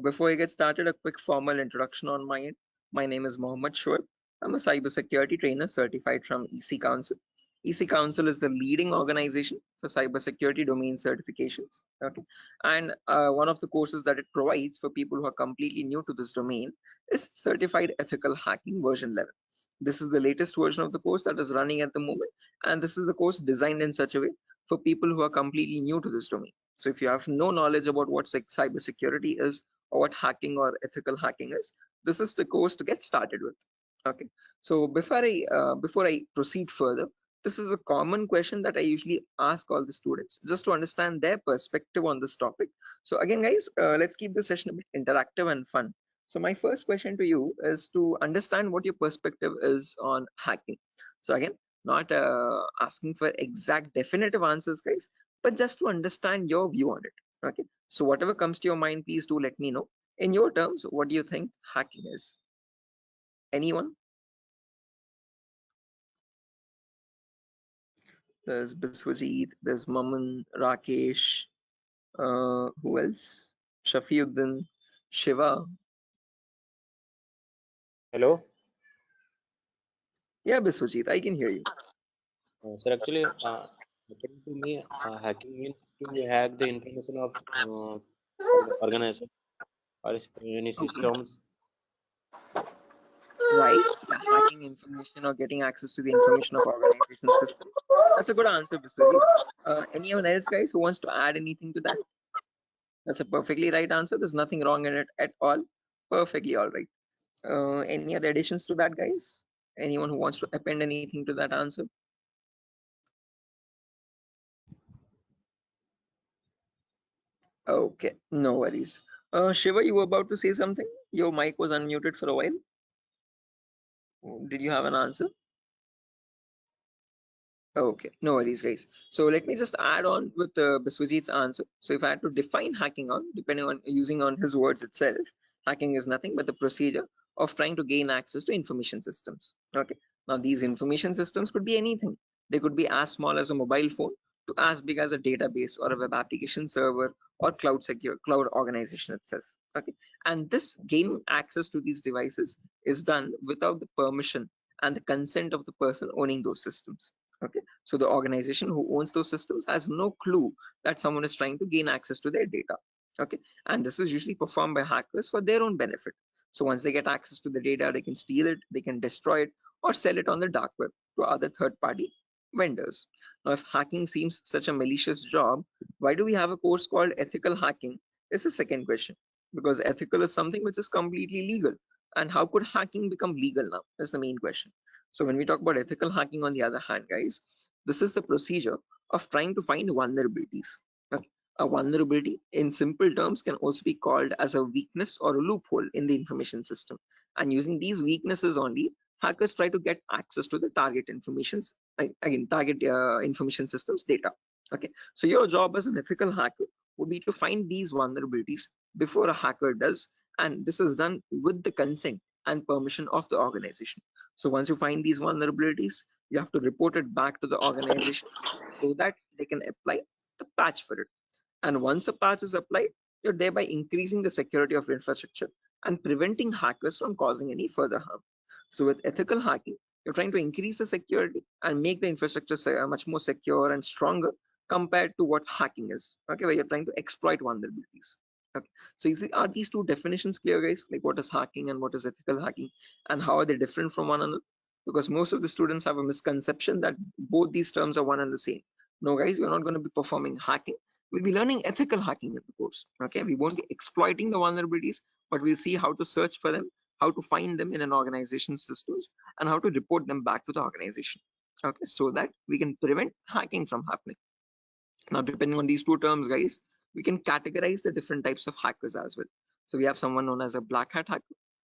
Before I get started, a quick formal introduction on my end. My name is Mohammed Shoaib. I'm a cybersecurity trainer certified from EC Council. EC Council is the leading organization for cybersecurity domain certifications. Okay, and one of the courses that it provides for people who are completely new to this domain is Certified Ethical Hacking version 11. This is the latest version of the course that is running at the moment, and this is a course designed in such a way for people who are completely new to this domain. So if you have no knowledge about what cybersecurity is or what hacking or ethical hacking is, this is the course to get started with. Okay. So before I proceed further, this is a common question that I usually ask all the students just to understand their perspective on this topic. So again, guys, let's keep this session a bit interactive and fun. So my first question to you is to understand what your perspective is on hacking. So again, not asking for exact definitive answers, guys, but just to understand your view on it. Okay, so whatever comes to your mind, please do let me know. In your terms, what do you think hacking is? Anyone? There's Biswajit, there's Maman, Rakesh, who else? Shafiuddin, Shiva. Hello, Yeah, Biswajit, I can hear you. sir. Actually, according to me, hacking means to hack the information of organization or any Okay. systems. Right, yeah, hacking information or getting access to the information of organization systems. That's a good answer, Biswajit. Anyone else, guys, who wants to add anything to that? That's a perfectly right answer. There's nothing wrong in it at all. Perfectly all right. Any other additions to that, guys? Anyone who wants to append anything to that answer? Okay, no worries. Shiva, you were about to say something? Your mic was unmuted for a while. Did you have an answer? Okay, no worries, guys. So let me just add on with Biswajit's answer. So if I had to define hacking on, depending on using on his words itself, hacking is nothing but the procedure of trying to gain access to information systems. Okay, now these information systems could be anything. They could be as small as a mobile phone to as big as a database or a web application server or cloud organization itself. Okay, and this gaining access to these devices is done without the permission and the consent of the person owning those systems. Okay, so the organization who owns those systems has no clue that someone is trying to gain access to their data. Okay, and this is usually performed by hackers for their own benefit. So once they get access to the data, they can steal it, they can destroy it, or sell it on the dark web to other third-party vendors. Now, if hacking seems such a malicious job, why do we have a course called ethical hacking? Is the second question. Because ethical is something which is completely legal. And how could hacking become legal now? That's the main question. So when we talk about ethical hacking, on the other hand, guys, this is the procedure of trying to find vulnerabilities. Okay. A vulnerability in simple terms can also be called as a weakness or a loophole in the information system. And using these weaknesses only, hackers try to get access to the target information systems data. Okay, so your job as an ethical hacker would be to find these vulnerabilities before a hacker does, and this is done with the consent and permission of the organization. So once you find these vulnerabilities, you have to report it back to the organization so that they can apply the patch for it. And once a patch is applied, you're thereby increasing the security of infrastructure and preventing hackers from causing any further harm. So with ethical hacking, you're trying to increase the security and make the infrastructure much more secure and stronger compared to what hacking is. Okay, where you're trying to exploit vulnerabilities. Okay, so are these two definitions clear, guys? Like what is hacking and what is ethical hacking, and how are they different from one another? Because most of the students have a misconception that both these terms are one and the same. No, guys, you're not going to be performing hacking. We'll be learning ethical hacking in the course. Okay, we won't be exploiting the vulnerabilities, but we'll see how to search for them, how to find them in an organization's systems, and how to report them back to the organization. Okay, so that we can prevent hacking from happening. Now, depending on these two terms, guys, we can categorize the different types of hackers as well. So we have someone known as a black hat hacker,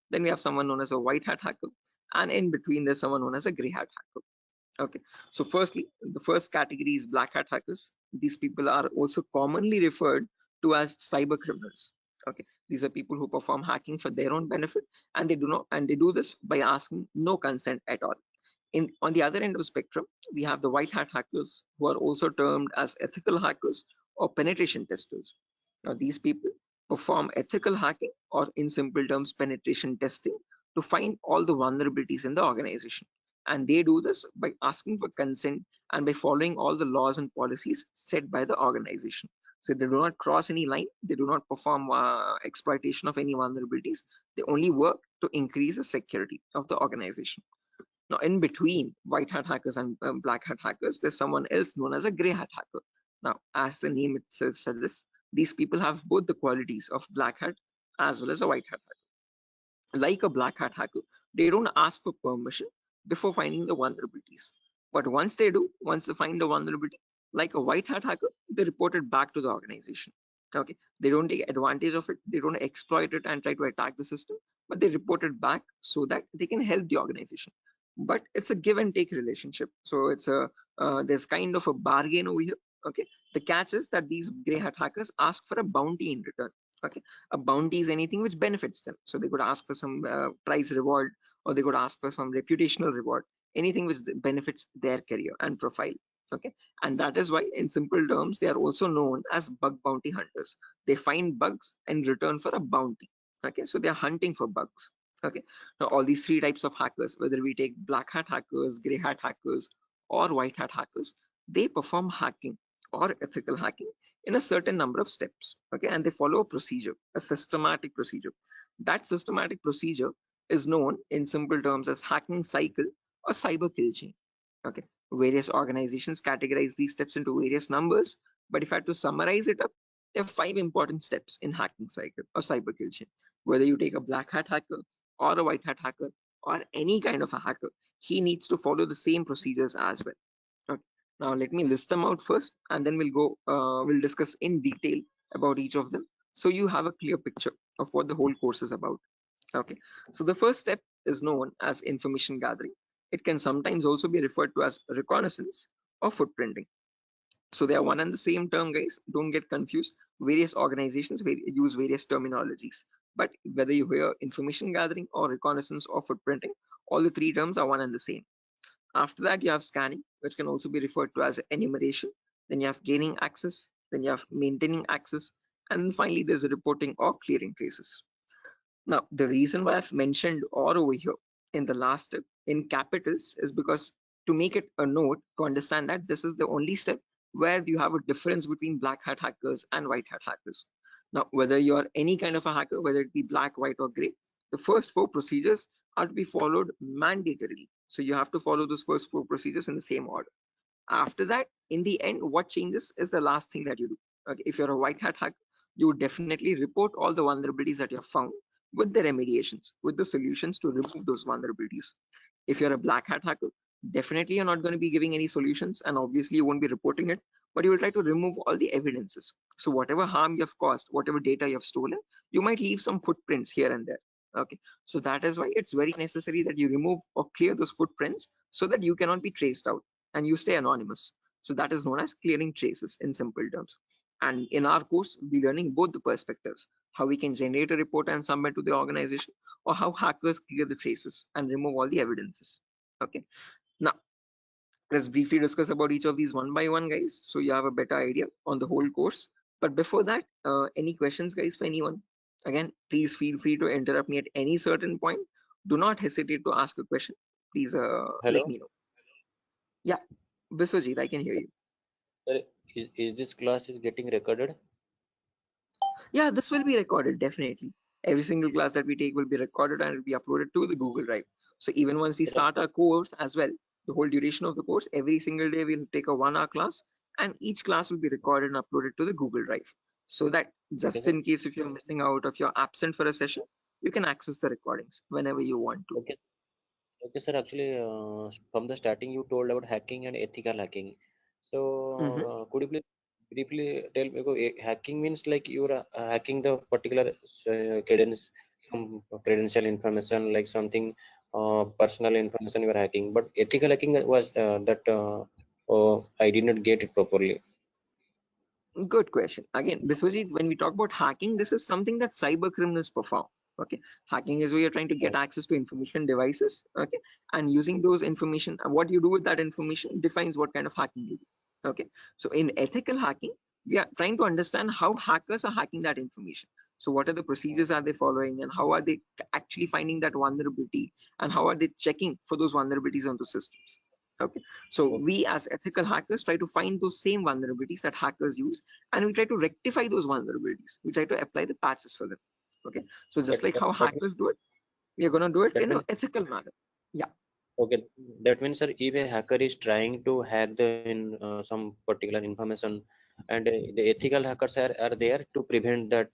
then we have someone known as a white hat hacker, and in between there's someone known as a gray hat hacker. Okay, so firstly, the first category is black hat hackers. These people are also commonly referred to as cyber criminals. Okay, these are people who perform hacking for their own benefit, and they do this by asking no consent at all. On the other end of the spectrum, we have the white hat hackers, who are also termed as ethical hackers or penetration testers. Now, these people perform ethical hacking, or in simple terms, penetration testing, to find all the vulnerabilities in the organization. And they do this by asking for consent and by following all the laws and policies set by the organization. So they do not cross any line, they do not perform exploitation of any vulnerabilities, they only work to increase the security of the organization. Now, in between white hat hackers and black hat hackers, there's someone else known as a gray hat hacker. Now, as the name itself suggests, these people have both the qualities of black hat as well as a white hat hacker. Like a black hat hacker, they don't ask for permission before finding the vulnerabilities. But once they do, once they find the vulnerability, like a white hat hacker, they report it back to the organization. Okay, they don't take advantage of it, they don't exploit it and try to attack the system, but they report it back so that they can help the organization. But it's a give and take relationship, so it's a there's kind of a bargain over here. Okay, the catch is that these gray hat hackers ask for a bounty in return. Okay, a bounty is anything which benefits them, so they could ask for some prize reward, or they could ask for some reputational reward, anything which benefits their career and profile. Okay, and that is why in simple terms they are also known as bug bounty hunters. They find bugs in return for a bounty. Okay, so they're hunting for bugs. Okay, now all these three types of hackers, whether we take black hat hackers, gray hat hackers, or white hat hackers, they perform hacking or ethical hacking in a certain number of steps. Okay, and they follow a procedure, a systematic procedure. That systematic procedure is known in simple terms as hacking cycle or cyber kill chain. Okay, various organizations categorize these steps into various numbers, but if I had to summarize it up, there are 5 important steps in hacking cycle or cyber kill chain. Whether you take a black hat hacker or a white hat hacker or any kind of a hacker, he needs to follow the same procedures as well. Okay. Now let me list them out first, and then we'll discuss in detail about each of them, so you have a clear picture of what the whole course is about. Okay. So the first step is known as information gathering. It can sometimes also be referred to as reconnaissance or footprinting. So they are one and the same term, guys. Don't get confused. Various organizations use various terminologies, but whether you hear information gathering or reconnaissance or footprinting, all the three terms are one and the same. After that, you have scanning, which can also be referred to as enumeration. Then you have gaining access. Then you have maintaining access. And finally, there's reporting or clearing traces. Now, the reason why I've mentioned or over here in the last step in capitals is because to make it a note to understand that this is the only step where you have a difference between black hat hackers and white hat hackers. Now, whether you're any kind of a hacker, whether it be black, white, or gray, the first four procedures are to be followed mandatorily. So you have to follow those first four procedures in the same order. After that, in the end, what changes is the last thing that you do. Okay, if you're a white hat hacker, you would definitely report all the vulnerabilities that you have found with the remediations, with the solutions to remove those vulnerabilities. If you're a black hat hacker, definitely you're not going to be giving any solutions, and obviously you won't be reporting it, but you will try to remove all the evidences. So whatever harm you have caused, whatever data you have stolen, you might leave some footprints here and there. Okay, so that is why it's very necessary that you remove or clear those footprints so that you cannot be traced out and you stay anonymous. So that is known as clearing traces in simple terms. And in our course, we're learning both the perspectives, how we can generate a report and submit to the organization, or how hackers clear the traces and remove all the evidences. Okay. Now, let's briefly discuss about each of these one by one, guys, so you have a better idea on the whole course. But before that, any questions, guys, for anyone? Again, please feel free to interrupt me at any certain point. Do not hesitate to ask a question. Please let Hello, me know. Yeah, Biswajit, I can hear you. sir. Is this class is getting recorded? Yeah, this will be recorded, definitely. Every single class that we take will be recorded and it will be uploaded to the Google Drive. So even once we start our course as well, the whole duration of the course, every single day we'll take a 1 hour class, and each class will be recorded and uploaded to the Google Drive. So that Okay, just sir. in case if you're missing out, if you're absent for a session, you can access the recordings whenever you want to. Okay, okay, sir. Actually, from the starting, you told about hacking and ethical hacking. So, Mhm. could you please briefly tell me? Hacking means like you're hacking the particular credence, some credential information, like something personal information you are hacking. But ethical hacking was that I did not get it properly. Good question. Again, Biswajit, when we talk about hacking, this is something that cyber criminals perform. Okay, hacking is where you're trying to get access to information devices. Okay, and using those information, what you do with that information defines what kind of hacking you do. Okay, so in ethical hacking, we are trying to understand how hackers are hacking that information. So what are the procedures are they following, and how are they actually finding that vulnerability, and how are they checking for those vulnerabilities on the systems? Okay, so we as ethical hackers try to find those same vulnerabilities that hackers use, and we try to rectify those vulnerabilities. We try to apply the patches for them. Okay, so just like how That hackers do it, we are going to do it that in an means ethical manner. Yeah, okay. That means, sir, if a hacker is trying to hack some particular information, and the ethical hackers are there to prevent that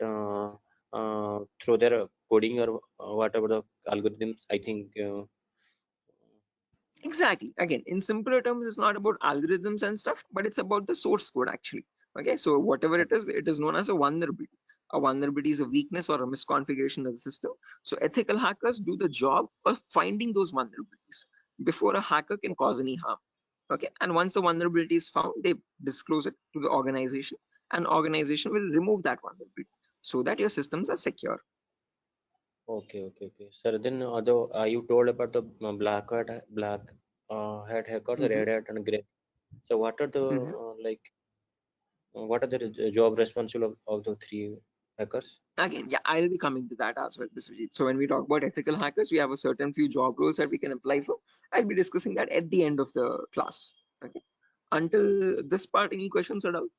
through their coding or whatever the algorithms. I think. exactly. Again, in simpler terms, it's not about algorithms and stuff, but it's about the source code actually. Okay, so whatever it is known as a vulnerability. A vulnerability is a weakness or a misconfiguration of the system. So ethical hackers do the job of finding those vulnerabilities before a hacker can cause any harm. Okay, and once the vulnerability is found, they disclose it to the organization, and organization will remove that vulnerability so that your systems are secure. Okay. Sir, then although you told about the black hat hackers, Mhm. red hat, and gray. So what are the Mhm. what are the job responsible of the three hackers? Again, yeah, I'll be coming to that as well, Biswajit. So when we talk about ethical hackers, we have a certain few job roles that we can apply for. I'll be discussing that at the end of the class. Okay. Until this part, any questions or doubts?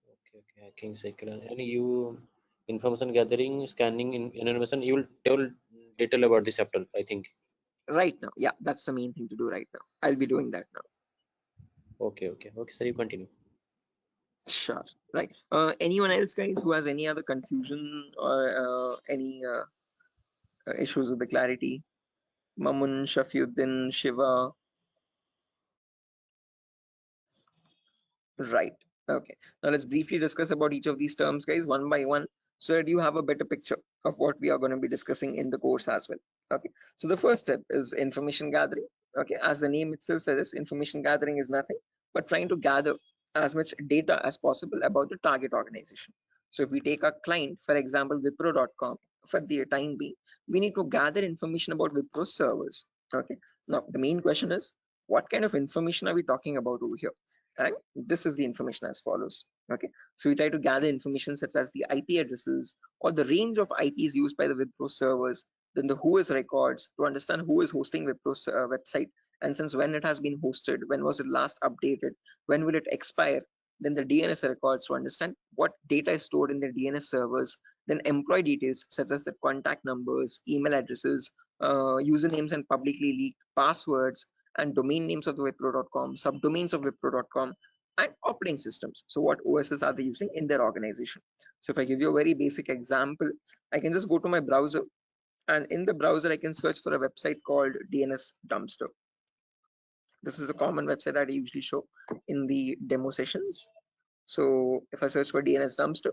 Okay, hacking cycle. And you information gathering, scanning, in information. You will tell detail about this chapter, I think. Right now, yeah, that's the main thing to do right now. I'll be doing that now. Okay. Sir, you continue. Sure. Right. Anyone else, guys, who has any other confusion or any issues with the clarity? Mamun, Shafiuddin, Shiva. Right. Okay. Now let's briefly discuss about each of these terms, guys, one by one, so that you have a better picture of what we are going to be discussing in the course as well. Okay. So the first step is information gathering. Okay. As the name itself says, information gathering is nothing but trying to gather as much data as possible about the target organization. So if we take a client, for example, Wipro.com, for the time being, we need to gather information about Wipro servers. Okay. Now the main question is, what kind of information are we talking about over here? And this is the information as follows. Okay, so we try to gather information such as the IP addresses or the range of IPs used by the Wipro servers, then the whois records to understand who is hosting Wipro's website, and since when it has been hosted, when was it last updated, when will it expire, then the DNS records to understand what data is stored in the DNS servers, then employee details such as the contact numbers, email addresses, usernames and publicly leaked passwords, and domain names of the Wipro.com, subdomains of Wipro.com, and operating systems. So what OSs are they using in their organization? So if I give you a very basic example, I can just go to my browser, and in the browser I can search for a website called DNS Dumpster. This is a common website that I usually show in the demo sessions. So if I search for DNS Dumpster,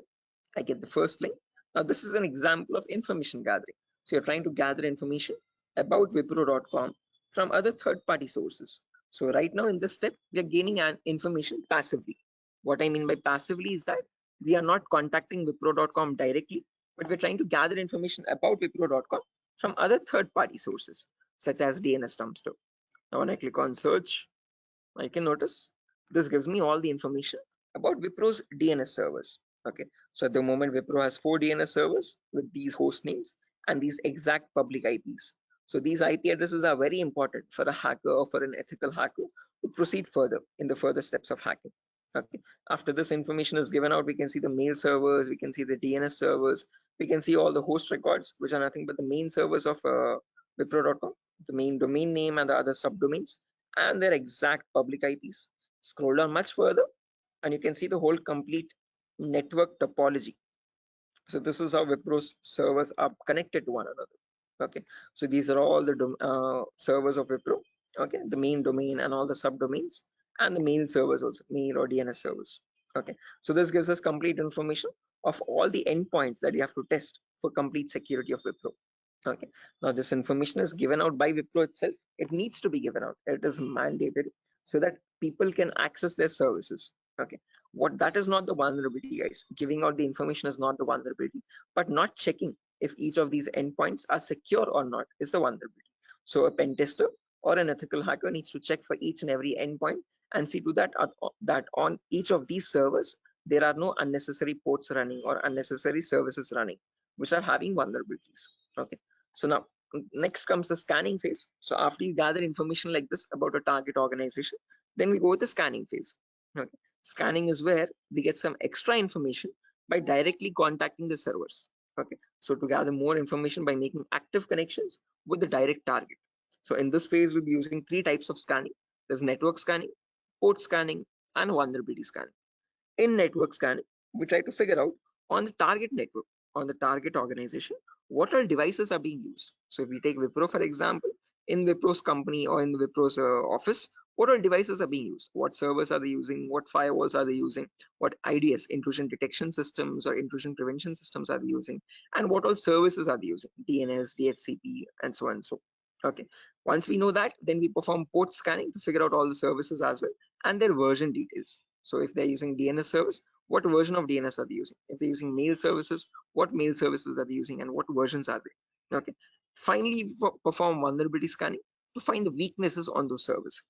I get the first link. Now this is an example of information gathering. So you're trying to gather information about Wipro.com from other third-party sources. So right now in this step, we are gaining information passively. What I mean by passively is that we are not contacting Wipro.com directly, but we're trying to gather information about Wipro.com from other third-party sources, such as DNS Dumpster. Now when I click on search, I can notice this gives me all the information about Wipro's DNS servers. Okay, so at the moment Wipro has 4 DNS servers with these host names and these exact public IPs. So these IP addresses are very important for a hacker or for an ethical hacker to proceed further in the further steps of hacking. Okay, after this information is given out, we can see the mail servers, we can see the DNS servers, we can see all the host records, which are nothing but the main servers of Wipro.com, the main domain name and the other subdomains, and their exact public IPs. Scroll down much further and you can see the whole complete network topology. So this is how Wipro's servers are connected to one another. Okay, so these are all the servers of Wipro. Okay, the main domain and all the subdomains, and the mail servers also, mail or DNS servers. Okay, so this gives us complete information of all the endpoints that you have to test for complete security of Wipro. Okay, now this information is given out by Wipro itself. It needs to be given out. It is mandated so that people can access their services. Okay, what that is not the vulnerability, guys. Giving out the information is not the vulnerability, but not checking if each of these endpoints are secure or not is the vulnerability. So a pen tester or an ethical hacker needs to check for each and every endpoint and see to that that on each of these servers there are no unnecessary ports running or unnecessary services running which are having vulnerabilities. Okay, so now next comes the scanning phase. So after you gather information like this about a target organization, then we go with the scanning phase. Okay, scanning is where we get some extra information by directly contacting the servers. Okay, so to gather more information by making active connections with the direct target. So in this phase, we'll be using 3 types of scanning. There's network scanning, port scanning, and vulnerability scanning. In network scanning, we try to figure out on the target network, on the target organization, what all devices are being used. So if we take Wipro, for example, in Wipro's company or in the Wipro's office, what all devices are being used? What servers are they using? What firewalls are they using? What IDS, intrusion detection systems or intrusion prevention systems are they using? And what all services are they using? DNS, DHCP, and so on and so. Okay, once we know that, then we perform port scanning to figure out all the services as well and their version details. So if they're using DNS service, what version of DNS are they using? If they're using mail services, what mail services are they using and what versions are they? Okay. Finally, perform vulnerability scanning to find the weaknesses on those servers.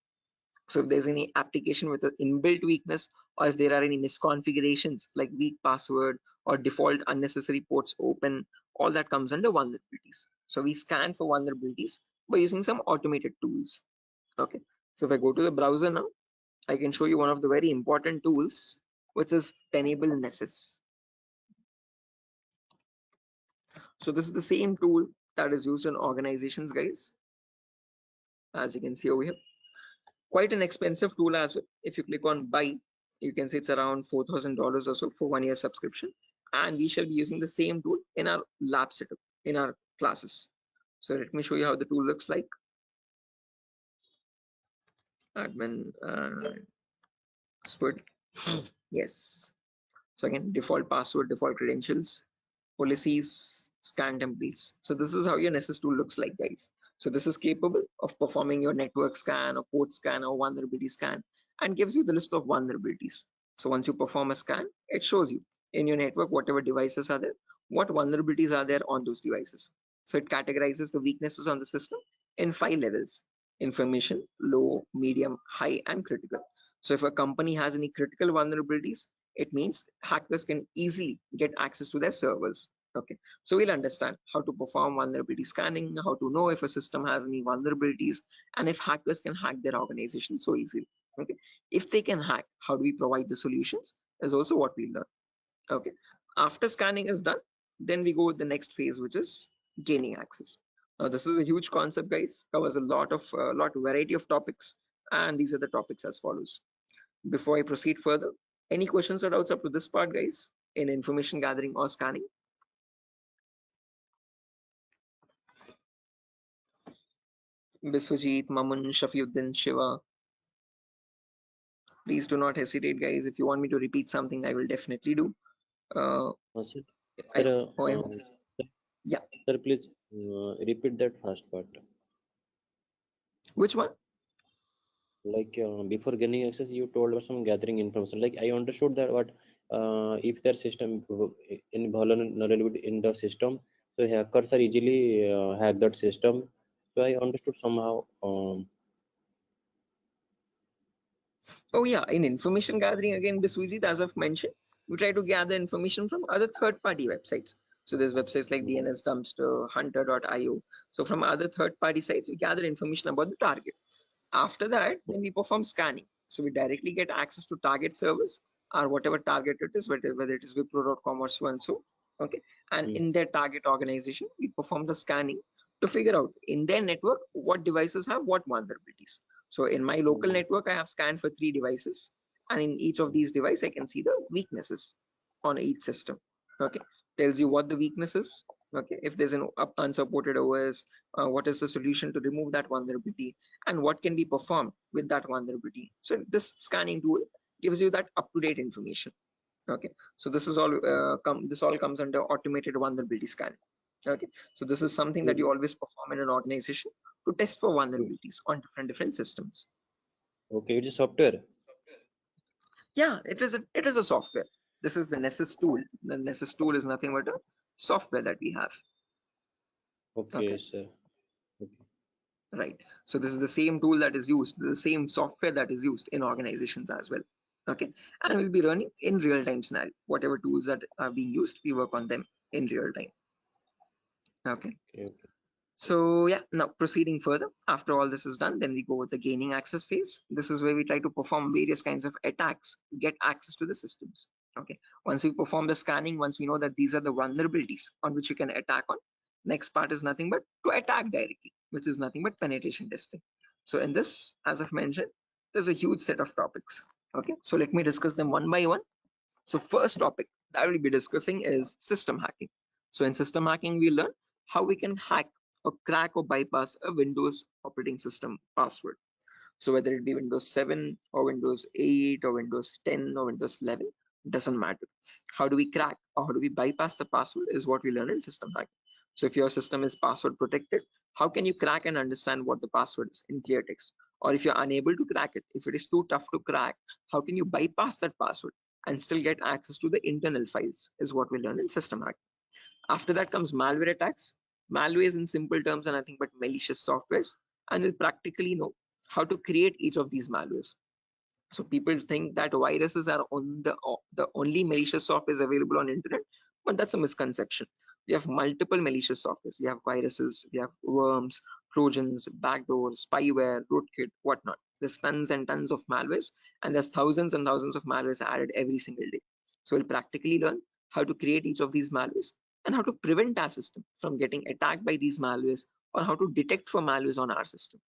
So if there's any application with an inbuilt weakness, or if there are any misconfigurations like weak password or default unnecessary ports open, all that comes under vulnerabilities. So we scan for vulnerabilities by using some automated tools. Okay. So if I go to the browser now, I can show you one of the very important tools, which is Tenable Nessus. So this is the same tool that is used in organizations, guys. As you can see over here, quite an expensive tool as well. If you click on buy, You can say it's around $4,000 or so for 1 year subscription, and we shall be using the same tool in our lab setup in our classes. So let me show you how the tool looks like. Admin password. Yes. So again, default password, default credentials, policies, scan templates. So this is how your Nessus tool looks like, guys. So this is capable of performing your network scan or port scan or vulnerability scan, and gives you the list of vulnerabilities. So once you perform a scan, it shows you in your network whatever devices are there, what vulnerabilities are there on those devices. So it categorizes the weaknesses on the system in 5 levels: information, low, medium, high, and critical. So if a company has any critical vulnerabilities, it means hackers can easily get access to their servers. Okay, so we'll understand how to perform vulnerability scanning, how to know if a system has any vulnerabilities, and if hackers can hack their organization so easily. Okay, if they can hack, how do we provide the solutions is also what we learn. Okay, after scanning is done, then we go with the next phase, which is gaining access. Now this is a huge concept, guys, covers a lot of variety of topics, and these are the topics as follows. Before I proceed further, any questions or doubts up to this part, guys, in information gathering or scanning? Biswajit, Mamun, Shafiuddin, Shiva, please do not hesitate, guys. If you want me to repeat something, I will definitely do. Sir, Yeah. Sir, please repeat that first part. Which one? Like before gaining access, you told us some gathering information. Like I understood that what if their system in vulnerability in the system, so hackers are easily hack that system. So I understood somehow. Oh yeah, in information gathering again, Biswajit, as I've mentioned, we try to gather information from other third-party websites. So there's websites like DNS Dumpster, Hunter.io. So from other third-party sites, we gather information about the target. After that, then we perform scanning. So we directly get access to target servers or whatever target it is, whether it is Wipro.com or so and so. Okay. And in their target organization, we perform the scanning to figure out in their network what devices have what vulnerabilities. So in my local network, I have scanned for 3 devices, and in each of these devices, I can see the weaknesses on each system. Okay. Tells you what the weakness is. Okay. If there's an unsupported OS, what is the solution to remove that vulnerability, and what can be performed with that vulnerability. So this scanning tool gives you that up-to-date information. Okay, so this is all this all comes under automated vulnerability scanning. Okay, so this is something that you always perform in an organization to test for vulnerabilities on different systems. Okay, it is software. Yeah, it is a software. This is the Nessus tool. The Nessus tool is nothing but a software that we have. Okay, sir. Okay. Right, so this is the same tool that is used, the same software that is used in organizations as well. Okay, and we'll be running in real-time scenario. Whatever tools that are being used, we work on them in real time. Okay. So yeah, now proceeding further, after all this is done, then we go with the gaining access phase. This is where we try to perform various kinds of attacks to get access to the systems. Okay, once we perform the scanning, once we know that these are the vulnerabilities on which you can attack on, next part is nothing but to attack directly, which is nothing but penetration testing. So in this, as I've mentioned, there's a huge set of topics. Okay, so let me discuss them one by one. So first topic that I will be discussing is system hacking. So in system hacking, we learn how we can hack or crack or bypass a Windows operating system password. So whether it be Windows 7 or Windows 8 or Windows 10 or Windows 11, doesn't matter. How do we crack or how do we bypass the password is what we learn in system hacking. So if your system is password protected, how can you crack and understand what the password is in clear text? Or if you're unable to crack it, if it is too tough to crack, how can you bypass that password and still get access to the internal files is what we learn in system hacking. After that comes malware attacks. Malware is in simple terms are nothing but malicious softwares, and we'll practically know how to create each of these malwares. So people think that viruses are on the only malicious software available on internet, but that's a misconception. We have multiple malicious softwares. We have viruses, we have worms, trojans, backdoors, spyware, rootkit, whatnot. There's tons and tons of malwares, and there's thousands and thousands of malwares added every single day. So we'll practically learn how to create each of these malwares and how to prevent our system from getting attacked by these malwares, or how to detect for malwares on our system.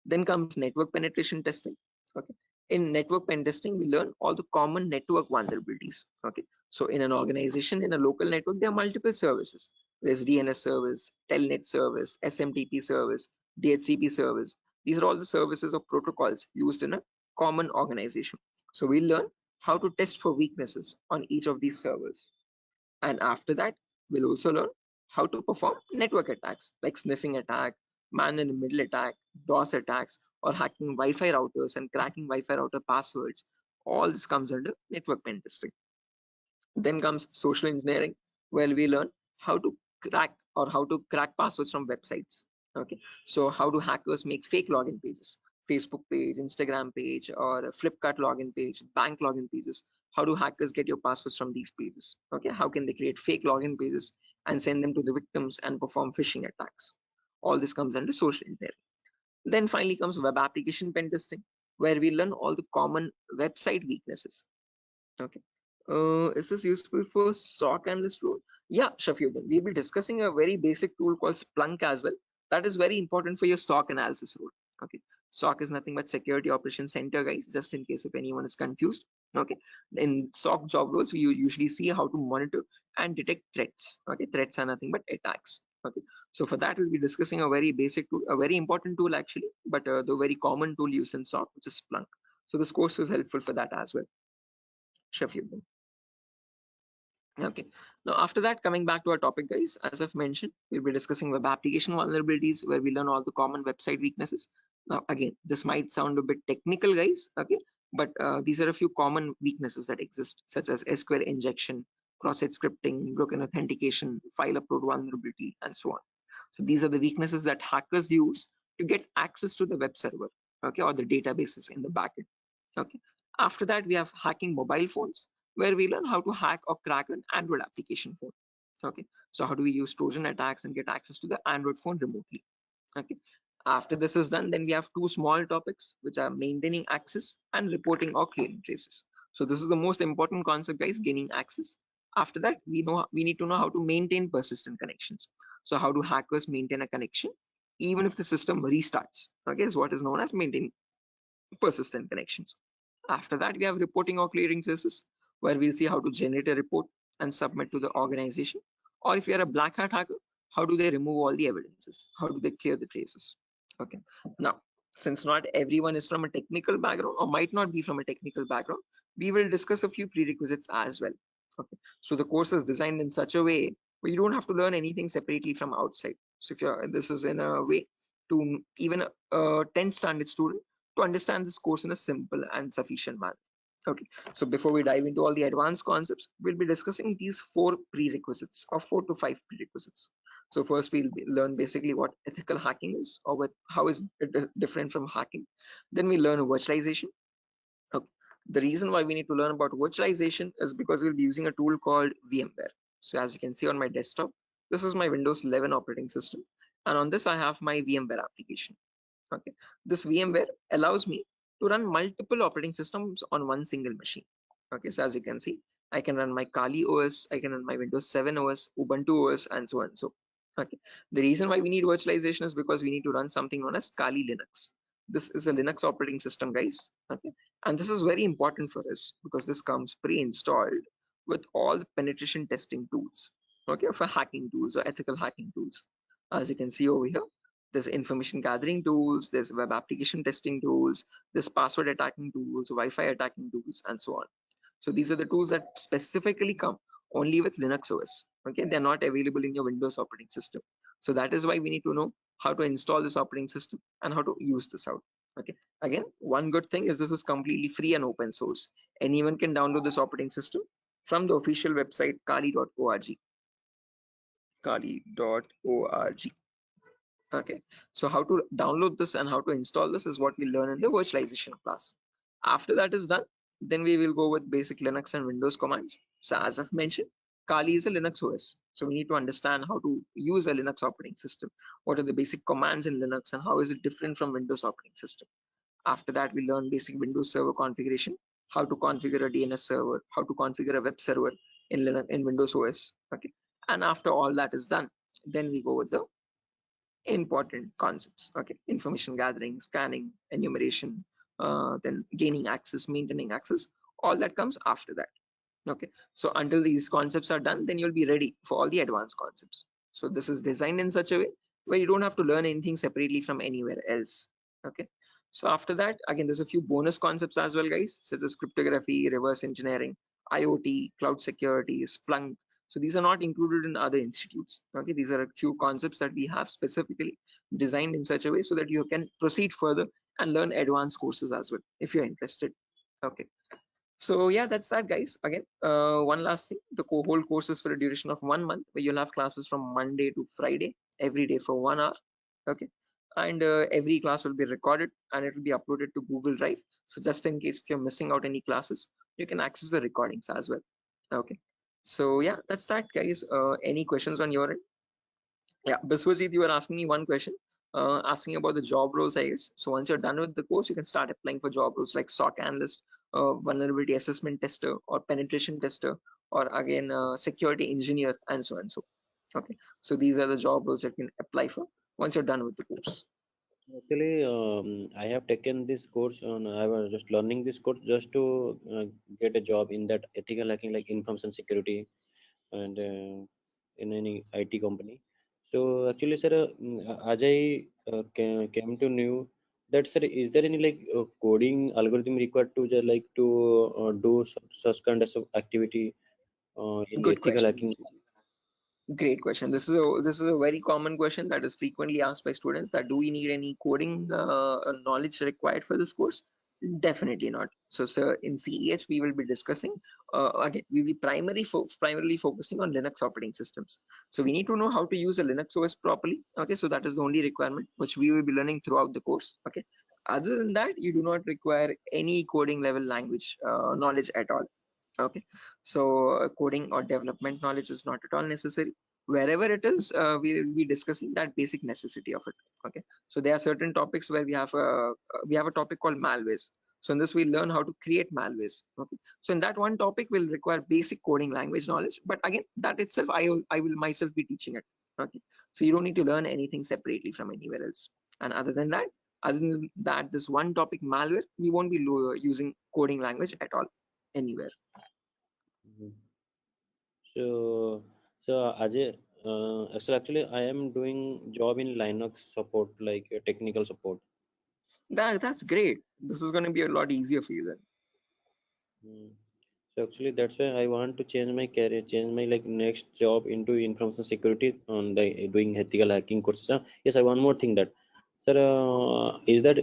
Then comes network penetration testing. Okay, In network pen testing, we learn all the common network vulnerabilities. Okay, so in an organization, in a local network, there are multiple services. There's DNS service, Telnet service, SMTP service, DHCP service. These are all the services or protocols used in a common organization. So we learn how to test for weaknesses on each of these servers. And after that, we'll also learn how to perform network attacks like sniffing attack, man in the middle attack, DOS attacks, or hacking Wi-Fi routers and cracking Wi-Fi router passwords. All this comes under network pen testing. Then comes social engineering, where we learn how to crack passwords from websites. Okay, so how do hackers make fake login pages, Facebook page, Instagram page, or a Flipkart login page, bank login pages? How do hackers get your passwords from these pages? Okay, how can they create fake login pages and send them to the victims and perform phishing attacks? All this comes under social engineering. Then finally comes web application pen testing, where we learn all the common website weaknesses. Okay. Is this useful for SOC analyst role? Yeah, Shafiuddin. We'll be discussing a very basic tool called Splunk as well. That is very important for your SOC analysis role. Okay. SOC is nothing but Security Operations Center, guys, just in case if anyone is confused. Okay. In SOC job roles, we usually see how to monitor and detect threats. Okay. Threats are nothing but attacks. Okay. So for that, we'll be discussing a very basic tool, a very important tool actually, but the very common tool used in SOC, which is Splunk. So this course is helpful for that as well. Shafiuddin. Okay, now after that, coming back to our topic, guys, as I've mentioned, we'll be discussing web application vulnerabilities, where we learn all the common website weaknesses. Now again, this might sound a bit technical, guys, okay, but these are a few common weaknesses that exist, such as SQL injection, cross-site scripting, broken authentication, file upload vulnerability, and so on. So these are the weaknesses that hackers use to get access to the web server, okay, or the databases in the backend. Okay, after that, we have hacking mobile phones, where we learn how to hack or crack an Android application phone. Okay, so how do we use Trojan attacks and get access to the Android phone remotely? Okay, after this is done, then we have two small topics, which are maintaining access and reporting or clearing traces. So this is the most important concept, guys, gaining access. After that, we need to know how to maintain persistent connections. So how do hackers maintain a connection even if the system restarts? Okay, is what is known as maintaining persistent connections. After that, we have reporting or clearing traces, where we'll see how to generate a report and submit to the organization. Or if you're a black hat hacker, how do they remove all the evidences? How do they clear the traces? Okay. Now, since not everyone is from a technical background or might not be from a technical background, we will discuss a few prerequisites as well. Okay. So the course is designed in such a way where you don't have to learn anything separately from outside. So if you're, this is in a way to even a 10th standard student to understand this course in a simple and sufficient manner. Okay, so before we dive into all the advanced concepts, we'll be discussing these 4 prerequisites or 4 to 5 prerequisites. So first we'll learn basically what ethical hacking is, or how is it different from hacking. Then we learn virtualization. Okay. The reason why we need to learn about virtualization is because we'll be using a tool called VMware. So as you can see on my desktop, this is my Windows 11 operating system, and on this I have my VMware application. Okay, this VMware allows me to run multiple operating systems on one single machine. Okay, so as you can see, I can run my Kali OS, I can run my Windows 7 OS, Ubuntu OS, and so on and so. Okay, the reason why we need virtualization is because we need to run something known as Kali Linux. This is a Linux operating system, guys. Okay, and this is very important for us because this comes pre-installed with all the penetration testing tools. Okay, for hacking tools or ethical hacking tools. As you can see over here, there's information gathering tools, there's web application testing tools, there's password attacking tools, Wi-Fi attacking tools, and so on. So these are the tools that specifically come only with Linux OS. Okay, they're not available in your Windows operating system. So that is why we need to know how to install this operating system and how to use this out. Okay, again, one good thing is this is completely free and open source. Anyone can download this operating system from the official website kali.org. Kali.org. Okay, so how to download this and how to install this is what we learn in the virtualization class. After that is done, then we will go with basic Linux and Windows commands. So as I've mentioned, Kali is a Linux OS. So we need to understand how to use a Linux operating system. What are the basic commands in Linux and how is it different from Windows operating system? After that, we learn basic Windows server configuration, how to configure a DNS server, how to configure a web server in Linux, in Windows OS. Okay, and after all that is done, then we go with the important concepts. Okay, information gathering, scanning, enumeration, then gaining access, maintaining access, all that comes after that. Okay, so until these concepts are done, then you'll be ready for all the advanced concepts. So this is designed in such a way where you don't have to learn anything separately from anywhere else. Okay, so after that, again, there's a few bonus concepts as well, guys, such as cryptography, reverse engineering, IoT, cloud security, Splunk. So these are not included in other institutes. Okay, these are a few concepts that we have specifically designed in such a way so that you can proceed further and learn advanced courses as well if you're interested. Okay, so yeah, that's that, guys. Again, one last thing, the whole course is for a duration of 1 month, where you'll have classes from Monday to Friday every day for 1 hour. Okay, and every class will be recorded and it will be uploaded to Google Drive. So just in case if you're missing out any classes, you can access the recordings as well. Okay, so yeah, that's that, guys. Any questions on your end? Yeah, Biswajit, you were asking me one question, asking about the job roles, I guess. So once you're done with the course, you can start applying for job roles like SOC analyst, vulnerability assessment tester, or penetration tester, or again, security engineer, and so on. So, okay. So these are the job roles that you can apply for once you're done with the course. Actually, I have taken this course on. I was just learning this course just to get a job in that ethical hacking, like information security, and in any IT company. So actually, sir, as I came to know that, sir, is there any like coding algorithm required to just like to do such kind of activity in Good ethical question. hacking? Great question. This is a very common question that is frequently asked by students, that do we need any coding knowledge required for this course? Definitely not. So, sir, in CEH we will be discussing again. We will be primarily focusing on Linux operating systems. So we need to know how to use a Linux OS properly. Okay, so that is the only requirement which we will be learning throughout the course. Okay. Other than that, you do not require any coding level language knowledge at all. Okay, so coding or development knowledge is not at all necessary. Wherever it is, we will be discussing that basic necessity of it. Okay, so there are certain topics where we have a topic called malwares. So in this we learn how to create malwares. Okay, so in that one topic will require basic coding language knowledge, but again, that itself I will myself be teaching it. Okay, so you don't need to learn anything separately from anywhere else. And other than that, this one topic malware, we won't be using coding language at all anywhere. Mhm. So Ajay, so actually I am doing job in Linux support, like technical support. That's great. This is going to be a lot easier for you then. Mm. So actually that's why I want to change my career, change my like next job into information security on the doing ethical hacking courses. Yes, I one more thing that, sir, is there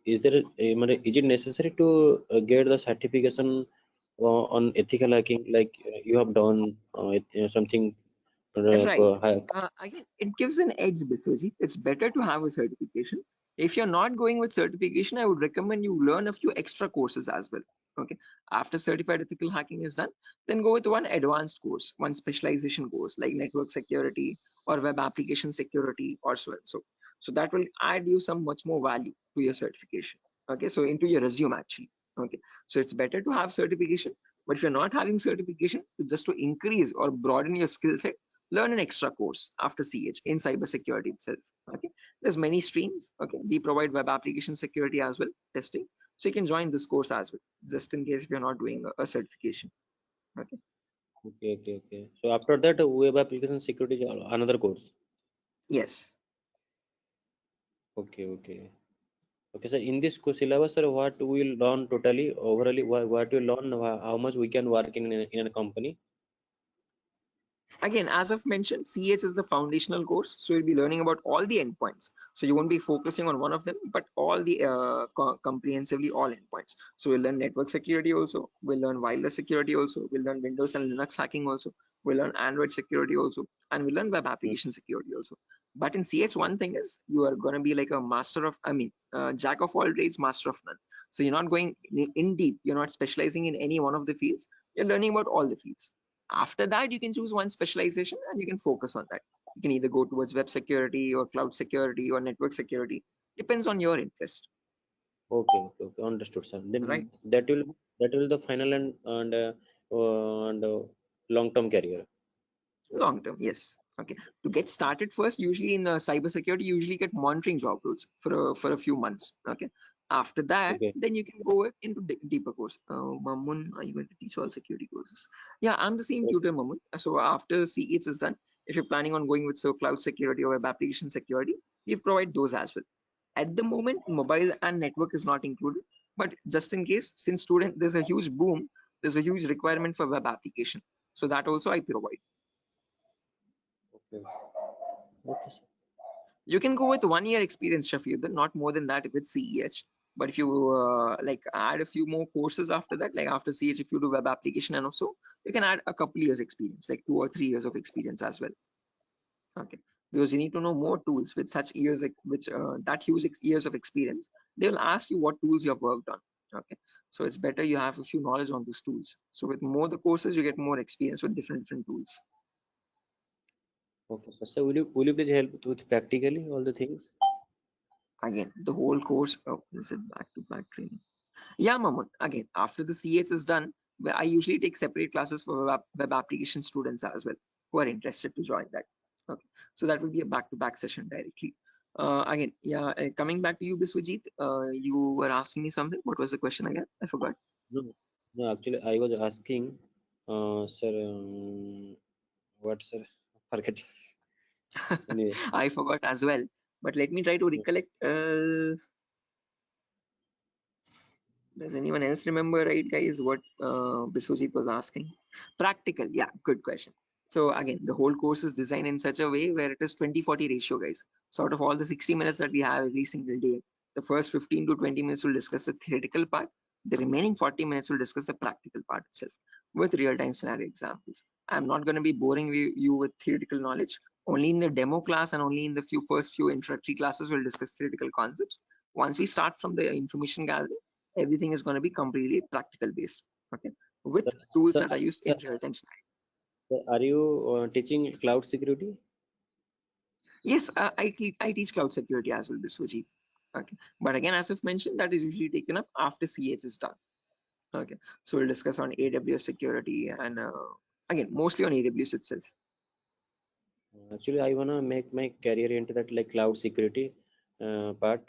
is it necessary to get the certification on ethical hacking, like you have done something Right. hack? Again, it gives an edge, Biswajit. It's better to have a certification. If you're not going with certification, I would recommend you learn a few extra courses as well. Okay. After certified ethical hacking is done, then go with one advanced course, one specialization course like network security or web application security or so and so. So that will add you some much more value to your certification. Okay. So into your resume actually. Okay. So it's better to have certification, but if you're not having certification, just to increase or broaden your skill set, learn an extra course after CH in cybersecurity itself. Okay, there's many streams. Okay, we provide web application security as well, testing. So you can join this course as well, just in case if you're not doing a certification. Okay. Okay. So after that, web application security is another course. Yes. Okay. Okay, sir. In this syllabus, sir, what we will learn totally, overally, what we learn, how much we can work in a company. Again, as I've mentioned, CH is the foundational course, so you'll be learning about all the endpoints. So you won't be focusing on one of them, but all the comprehensively all endpoints. So we'll learn network security also, we'll learn wireless security also, we'll learn Windows and Linux hacking also, we'll learn Android security also, and we'll learn web application security also. But in CH, one thing is you are going to be like a master of, jack of all trades, master of none. So you're not going in deep, you're not specializing in any one of the fields, you're learning about all the fields. After that, you can choose one specialization and you can focus on that. You can either go towards web security or cloud security or network security. Depends on your interest. Okay. Understood, sir. Then Right. that will the final and long-term career. Long term, yes. Okay. To get started first, usually in cybersecurity, you usually get monitoring job roles for a few months. Okay. After that, Okay. then you can go into deeper course. Mamun, are you going to teach all security courses? Yeah, I'm the same Okay. tutor, Mamun. So after CH is done, if you're planning on going with cloud security or web application security, we provide those as well. At the moment, mobile and network is not included, but just in case, since there's a huge boom, there's a huge requirement for web application. So that also I provide. Okay. Okay, sir. You can go with 1 year experience, Shafiq, not more than that with CEH. But if you like add a few more courses after that, like after CH, if you do web application and also, you can add a couple years experience, like 2 or 3 years of experience as well. Okay, because you need to know more tools with such years, that huge years of experience. They will ask you what tools you have worked on. Okay, so it's better you have a few knowledge on those tools. So with more the courses, you get more experience with different tools. Okay, sir. So will you please help with practically all the things? Again, the whole course. Oh, is it back-to-back training? Yeah, Mamun. Again, after the CH is done, I usually take separate classes for web application students as well who are interested to join that. Okay, so that will be a back-to-back session directly. Again, yeah, coming back to you, Biswajit, you were asking me something. What was the question again? I forgot. No, actually, I was asking, sir, what, sir? Forget. Anyway. I forgot as well. But let me try to recollect. Does anyone else remember, right, guys, what Biswajit was asking? Practical, yeah, good question. So again, the whole course is designed in such a way where it is 20-40 ratio, guys. So out of all the 60 minutes that we have every single day, the first 15 to 20 minutes will discuss the theoretical part. The remaining 40 minutes will discuss the practical part itself with real-time scenario examples. I'm not going to be boring you with theoretical knowledge. Only in the demo class and only in the first few introductory classes we'll discuss theoretical concepts. Once we start from the information gathering, everything is going to be completely practical based, okay, with tools that are used in real-time scenario. Are you teaching cloud security? Yes, I teach cloud security as well, Biswajit. Okay, but again, as I've mentioned, that is usually taken up after CH is done. Okay, so we'll discuss on AWS security and again, mostly on AWS itself. Actually, I wanna make my career into that like cloud security part.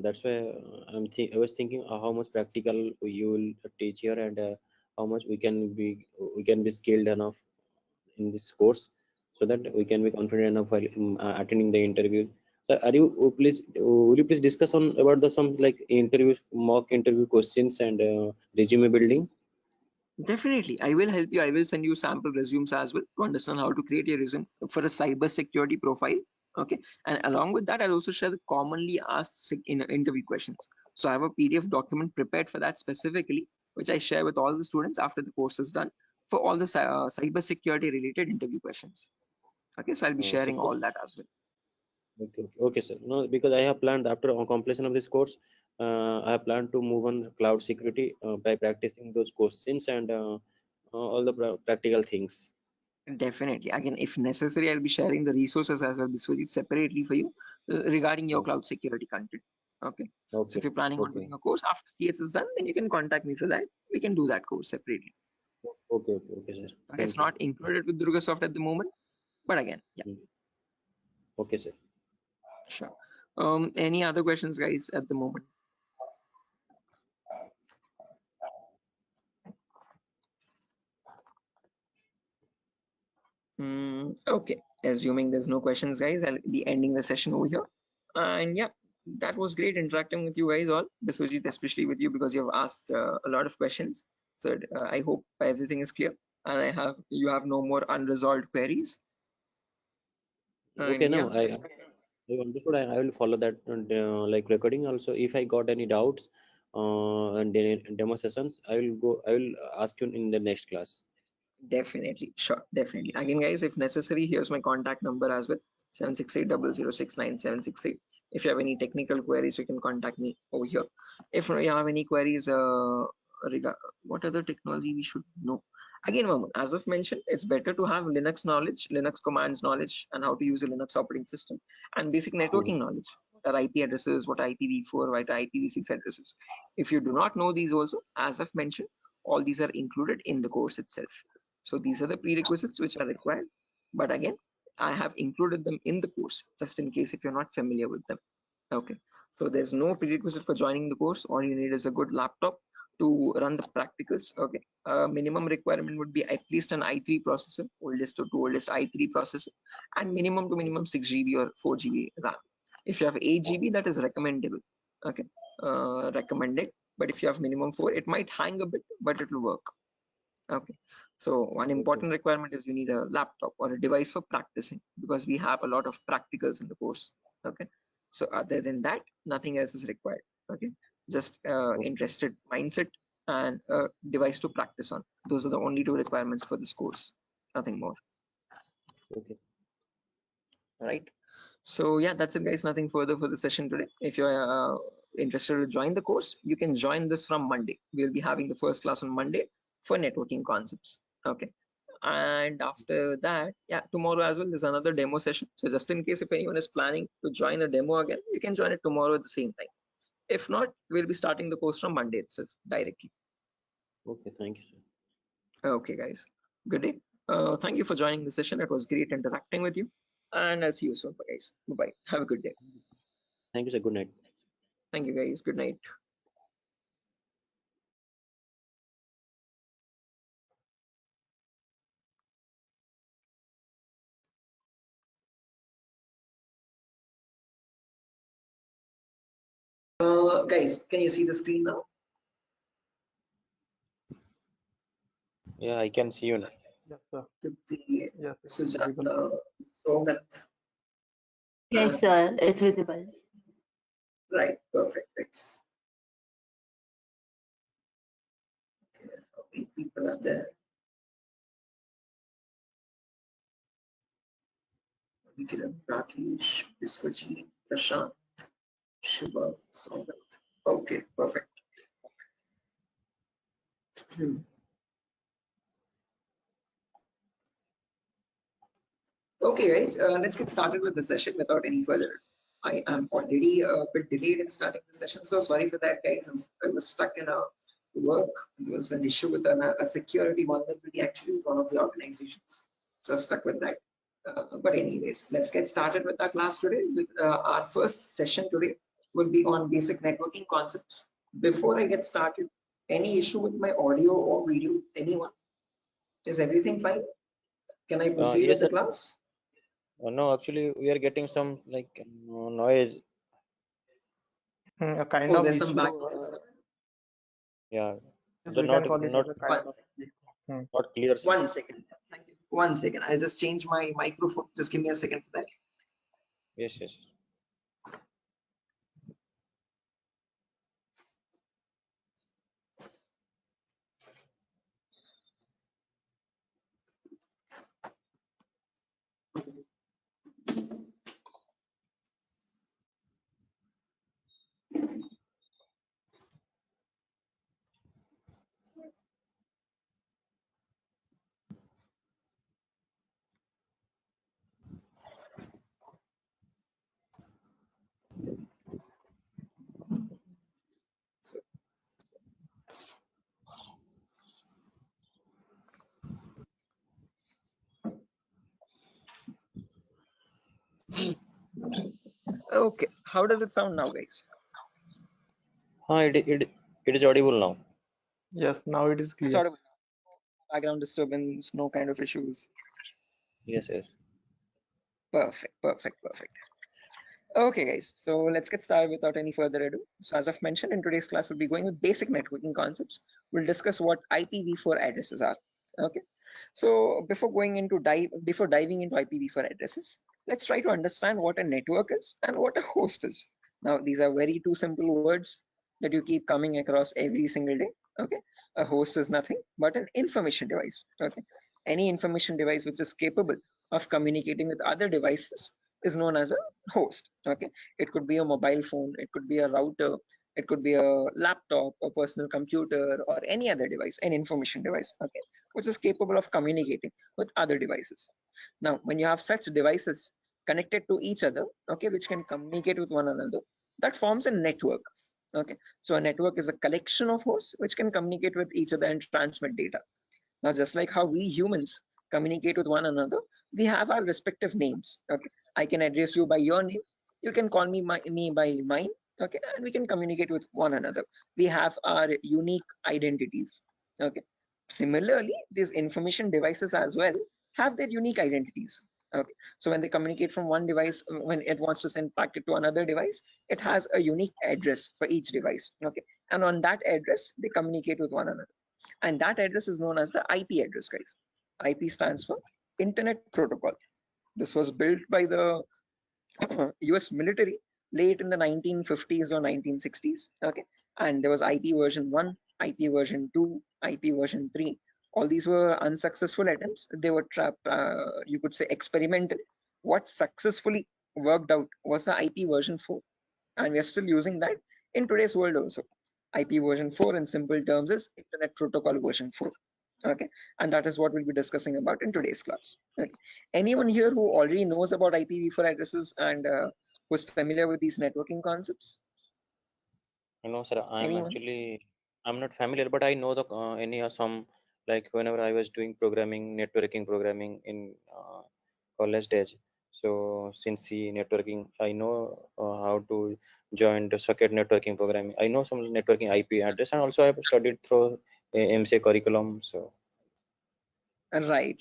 That's why I was thinking how much practical you will teach here and how much we can be skilled enough in this course, so that we can be confident enough while attending the interview. So, will you please discuss on about some like mock interview questions and resume building? Definitely, I will help you. I will send you sample resumes as well to understand how to create a resume for a cyber security profile. Okay, and along with that, I'll also share the commonly asked interview questions. So I have a PDF document prepared for that specifically, which I share with all the students after the course is done for all the cyber security related interview questions. Okay, so I'll be sharing all that as well. Okay, sir. No, because I have planned after completion of this course, I have planned to move on cloud security by practicing those questions and all the practical things. Definitely. Again, if necessary, I'll be sharing the resources as well, Biswajit, separately for you regarding your cloud security content. Okay. So if you're planning on doing a course after CS is done, then you can contact me for that. We can do that course separately. Okay, sir. Okay, it's not included with Durga Soft at the moment, but again, yeah. Okay, sir. Sure. Any other questions, guys, at the moment? Okay, assuming there's no questions, guys, I'll be ending the session over here. And yeah, that was great interacting with you guys all, Biswajit, especially with you because you have asked a lot of questions. So I hope everything is clear and you have no more unresolved queries. Okay, now I understood. I will follow that like recording also. If I got any doubts and demo sessions, I will ask you in the next class. Definitely, sure, definitely. Again, guys, if necessary, here's my contact number as well, 76800696768. If you have any technical queries, you can contact me over here. If you have any queries regarding what other technology we should know. Again, Mamun, as I've mentioned, it's better to have Linux knowledge, Linux commands knowledge, and how to use a Linux operating system, and basic networking knowledge. What are IP addresses, what are IPv4, what are IPv6 addresses. If you do not know these also, as I've mentioned, all these are included in the course itself. So these are the prerequisites which are required. But again, I have included them in the course just in case if you're not familiar with them. Okay. So there's no prerequisite for joining the course. All you need is a good laptop to run the practicals. Okay, minimum requirement would be at least an i3 processor, oldest to oldest i3 processor, and minimum to minimum 6 GB or 4 GB RAM. If you have 8 GB, that is recommendable. Okay, recommended. But if you have minimum 4, it might hang a bit, but it will work. Okay, so one important requirement is you need a laptop or a device for practicing, because we have a lot of practicals in the course. Okay, so other than that, nothing else is required. Okay, just interested mindset and a device to practice on. Those are the only two requirements for this course, nothing more. Okay. All right, so yeah, that's it guys, nothing further for the session today. If you're interested to join the course, you can join this from Monday. We'll be having the first class on Monday for networking concepts. Okay, and after that, yeah, tomorrow as well there's another demo session. So just in case if anyone is planning to join a demo again, you can join it tomorrow at the same time. If not, we'll be starting the course from Monday itself directly. Okay, thank you, sir. Okay guys, good day. Thank you for joining the session. It was great interacting with you, and I'll see you soon guys. Bye, have a good day. Thank you, sir. Good night. Thank you guys, good night. Guys, can you see the screen now? Yeah, I can see you now. Yes, sir. The Yes, it's visible. Sujata, Somat. Yes, sir, it's visible. Right, perfect. Thanks. Okay, how many people are there? Vikiran, Rakesh, Biswajit, Prashant, Shiva, Somat. Okay, perfect. Okay, guys, let's get started with the session without any further. I am already a bit delayed in starting the session, so sorry for that, guys. I was stuck in a work. There was an issue with a security vulnerability actually with one of the organizations, so I was stuck with that. But anyways, let's get started with our class today. With our first session today will be on basic networking concepts. Before I get started, any issue with my audio or video? Anyone? Is everything fine? Can I proceed with Yes, the sir. class? No, actually, we are getting some like noise. A kind Oh, of there's some issue. background. Yeah, Yes, the we can call it as a kind One, of issue. not clear, sir. 1 second. Thank you. 1 second. I'll just change my microphone. Just give me a second for that. Yes, yes. Okay. How does it sound now, guys? It is audible now. Yes, now it is It's clear. audible. Background disturbance, no kind of issues. Yes, yes. Perfect, perfect, perfect. Okay, guys. So let's get started without any further ado. So as I've mentioned, in today's class, we'll be going with basic networking concepts. We'll discuss what IPv4 addresses are. Okay. So before diving into IPv4 addresses, let's try to understand what a network is and what a host is. Now, these are very two simple words that you keep coming across every single day. Okay. A host is nothing but an information device. Okay. Any information device which is capable of communicating with other devices is known as a host. Okay. It could be a mobile phone, it could be a router, it could be a laptop, a personal computer, or any other device, an information device. Okay, which is capable of communicating with other devices. Now, when you have such devices connected to each other, okay, which can communicate with one another, that forms a network. Okay, so a network is a collection of hosts which can communicate with each other and transmit data. Now, just like how we humans communicate with one another, we have our respective names. Okay, I can address you by your name. You can call me by mine, okay, and we can communicate with one another. We have our unique identities, okay. Similarly, these information devices as well have their unique identities, okay. So when they communicate from one device, when it wants to send packet to another device, it has a unique address for each device, okay, and on that address they communicate with one another, and that address is known as the IP address, guys. IP stands for Internet Protocol. This was built by the US military late in the 1950s or 1960s, okay, and there was IP version 1, IP version 2, IP version 3. All these were unsuccessful attempts. They were you could say experimental. What successfully worked out was the IP version 4, and we are still using that in today's world also. IP version 4 in simple terms is Internet Protocol version 4, okay, and that is what we'll be discussing about in today's class, okay. Anyone here who already knows about IPv4 addresses and who's familiar with these networking concepts? No, sir. Anyone? I'm not familiar, but I know the any some, like whenever I was doing programming, networking programming in college days. So since the networking, I know how to join the socket networking programming. I know some networking IP address, and also I've studied through MCA curriculum. So Right.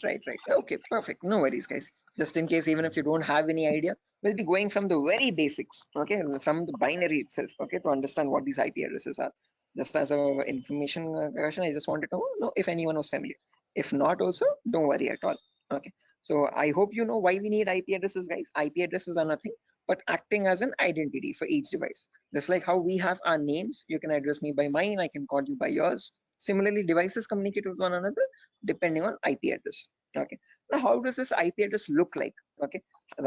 Okay, perfect. No worries, guys. Just in case, even if you don't have any idea, we'll be going from the very basics, okay, from the binary itself, okay, to understand what these IP addresses are. Just as a information question, I just wanted to know if anyone was familiar. If not, also don't worry at all. Okay. So I hope you know why we need IP addresses, guys. IP addresses are nothing but acting as an identity for each device. Just like how we have our names, you can address me by mine, I can call you by yours. Similarly, devices communicate with one another depending on IP address. Okay. Now, how does this IP address look like? Okay.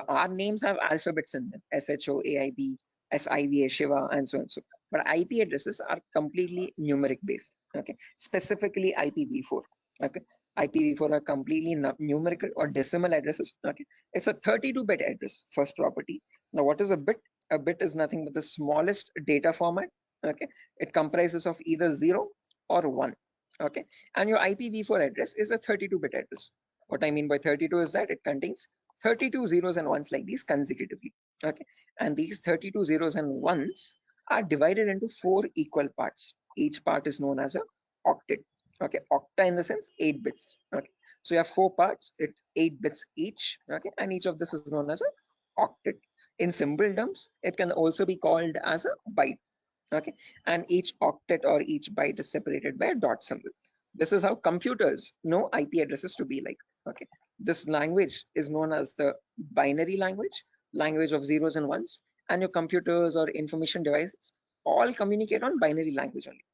Our names have alphabets in them: SHOAIB, SIVA, Shiva, and so and so. But IP addresses are completely numeric based. Okay. Specifically IPv4. Okay. IPv4 are completely numerical or decimal addresses. Okay. It's a 32-bit address, first property. Now, what is a bit? A bit is nothing but the smallest data format. Okay. It comprises of either 0 or 1. Okay, and your IPv4 address is a 32-bit address. What I mean by 32 is that it contains 32 zeros and ones like these consecutively. Okay, and these 32 zeros and ones are divided into 4 equal parts. Each part is known as a octet. Okay, octa in the sense 8 bits. Okay, so you have 4 parts, it's 8 bits each. Okay, and each of this is known as a octet. In simple terms, it can also be called as a byte. Okay, and each octet or each byte is separated by a dot symbol. This is how computers know IP addresses to be like. Okay, this language is known as the binary language of zeros and ones, and your computers or information devices all communicate on binary language only.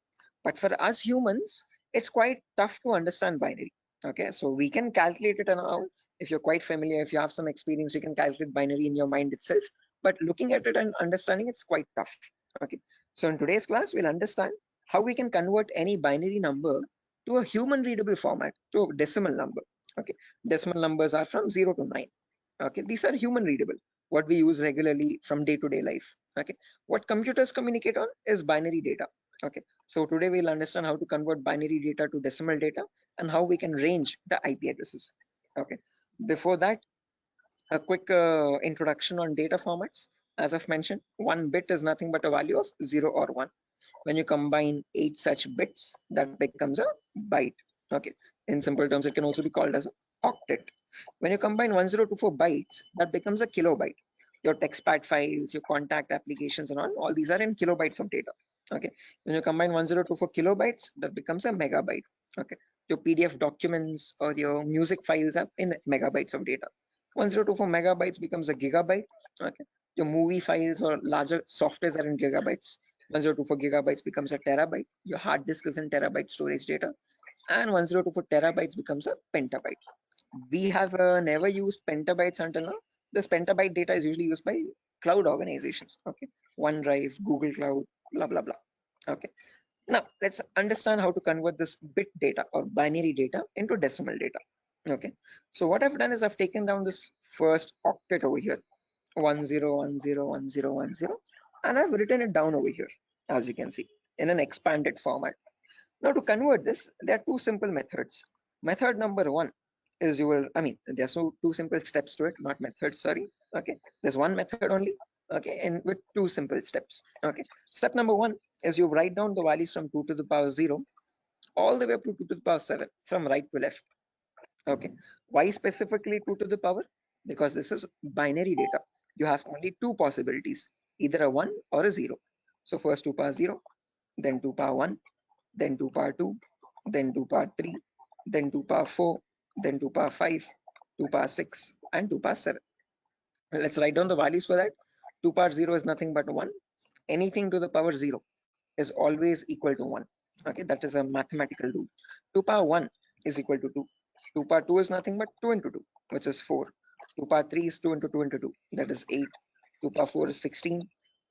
But for us humans, it's quite tough to understand binary. Okay, so we can calculate it now. If you're quite familiar, if you have some experience, you can calculate binary in your mind itself. But looking at it and understanding it's quite tough. Okay, so in today's class, we'll understand how we can convert any binary number to a human readable format, to a decimal number. Okay, decimal numbers are from 0 to 9. Okay, these are human readable, what we use regularly from day-to-day life. Okay, what computers communicate on is binary data. Okay, so today we'll understand how to convert binary data to decimal data and how we can range the IP addresses. Okay, before that, a quick introduction on data formats. As I've mentioned, 1 bit is nothing but a value of 0 or 1. When you combine 8 such bits, that becomes a byte. Okay, in simple terms, it can also be called as an octet. When you combine 1024 bytes, that becomes a kilobyte. Your textpad files, your contact applications, and all these are in kilobytes of data. Okay, when you combine 1024 kilobytes, that becomes a megabyte. Okay, your PDF documents or your music files are in megabytes of data. 1024 megabytes becomes a gigabyte. Okay, your movie files or larger softwares are in gigabytes. 1024 gigabytes becomes a terabyte. Your hard disk is in terabyte storage data, and 1024 terabytes becomes a petabyte. We have never used petabytes until now. This petabyte data is usually used by cloud organizations. Okay, OneDrive, Google Cloud, blah blah blah. Okay, now let's understand how to convert this bit data or binary data into decimal data. Okay, so what I've done is I've taken down this first octet over here, 10101010, and I've written it down over here, as you can see, in an expanded format. Now to convert this, there are 2 simple methods. Method number 1 is there's two simple steps to it, not methods, sorry. Okay, there's one method only. okay, and with two simple steps. Okay, step number one is you write down the values from 2 to the power 0 all the way up to 2 to the power 7 from right to left. Okay, why specifically 2 to the power? Because this is binary data. You have only two possibilities, either a 1 or a 0. So first 2 power 0, then 2 power 1, then 2 power 2, then 2 power 3, then 2 power 4, then 2 power 5, 2 power 6, and 2 power 7. Let's write down the values for that. 2 power 0 is nothing but 1. Anything to the power 0 is always equal to 1. Okay, that is a mathematical rule. 2 power 1 is equal to 2. 2 power 2 is nothing but 2 into 2, which is 4. 2 power 3 is 2 into 2 into 2, that is 8. 2 power 4 is 16.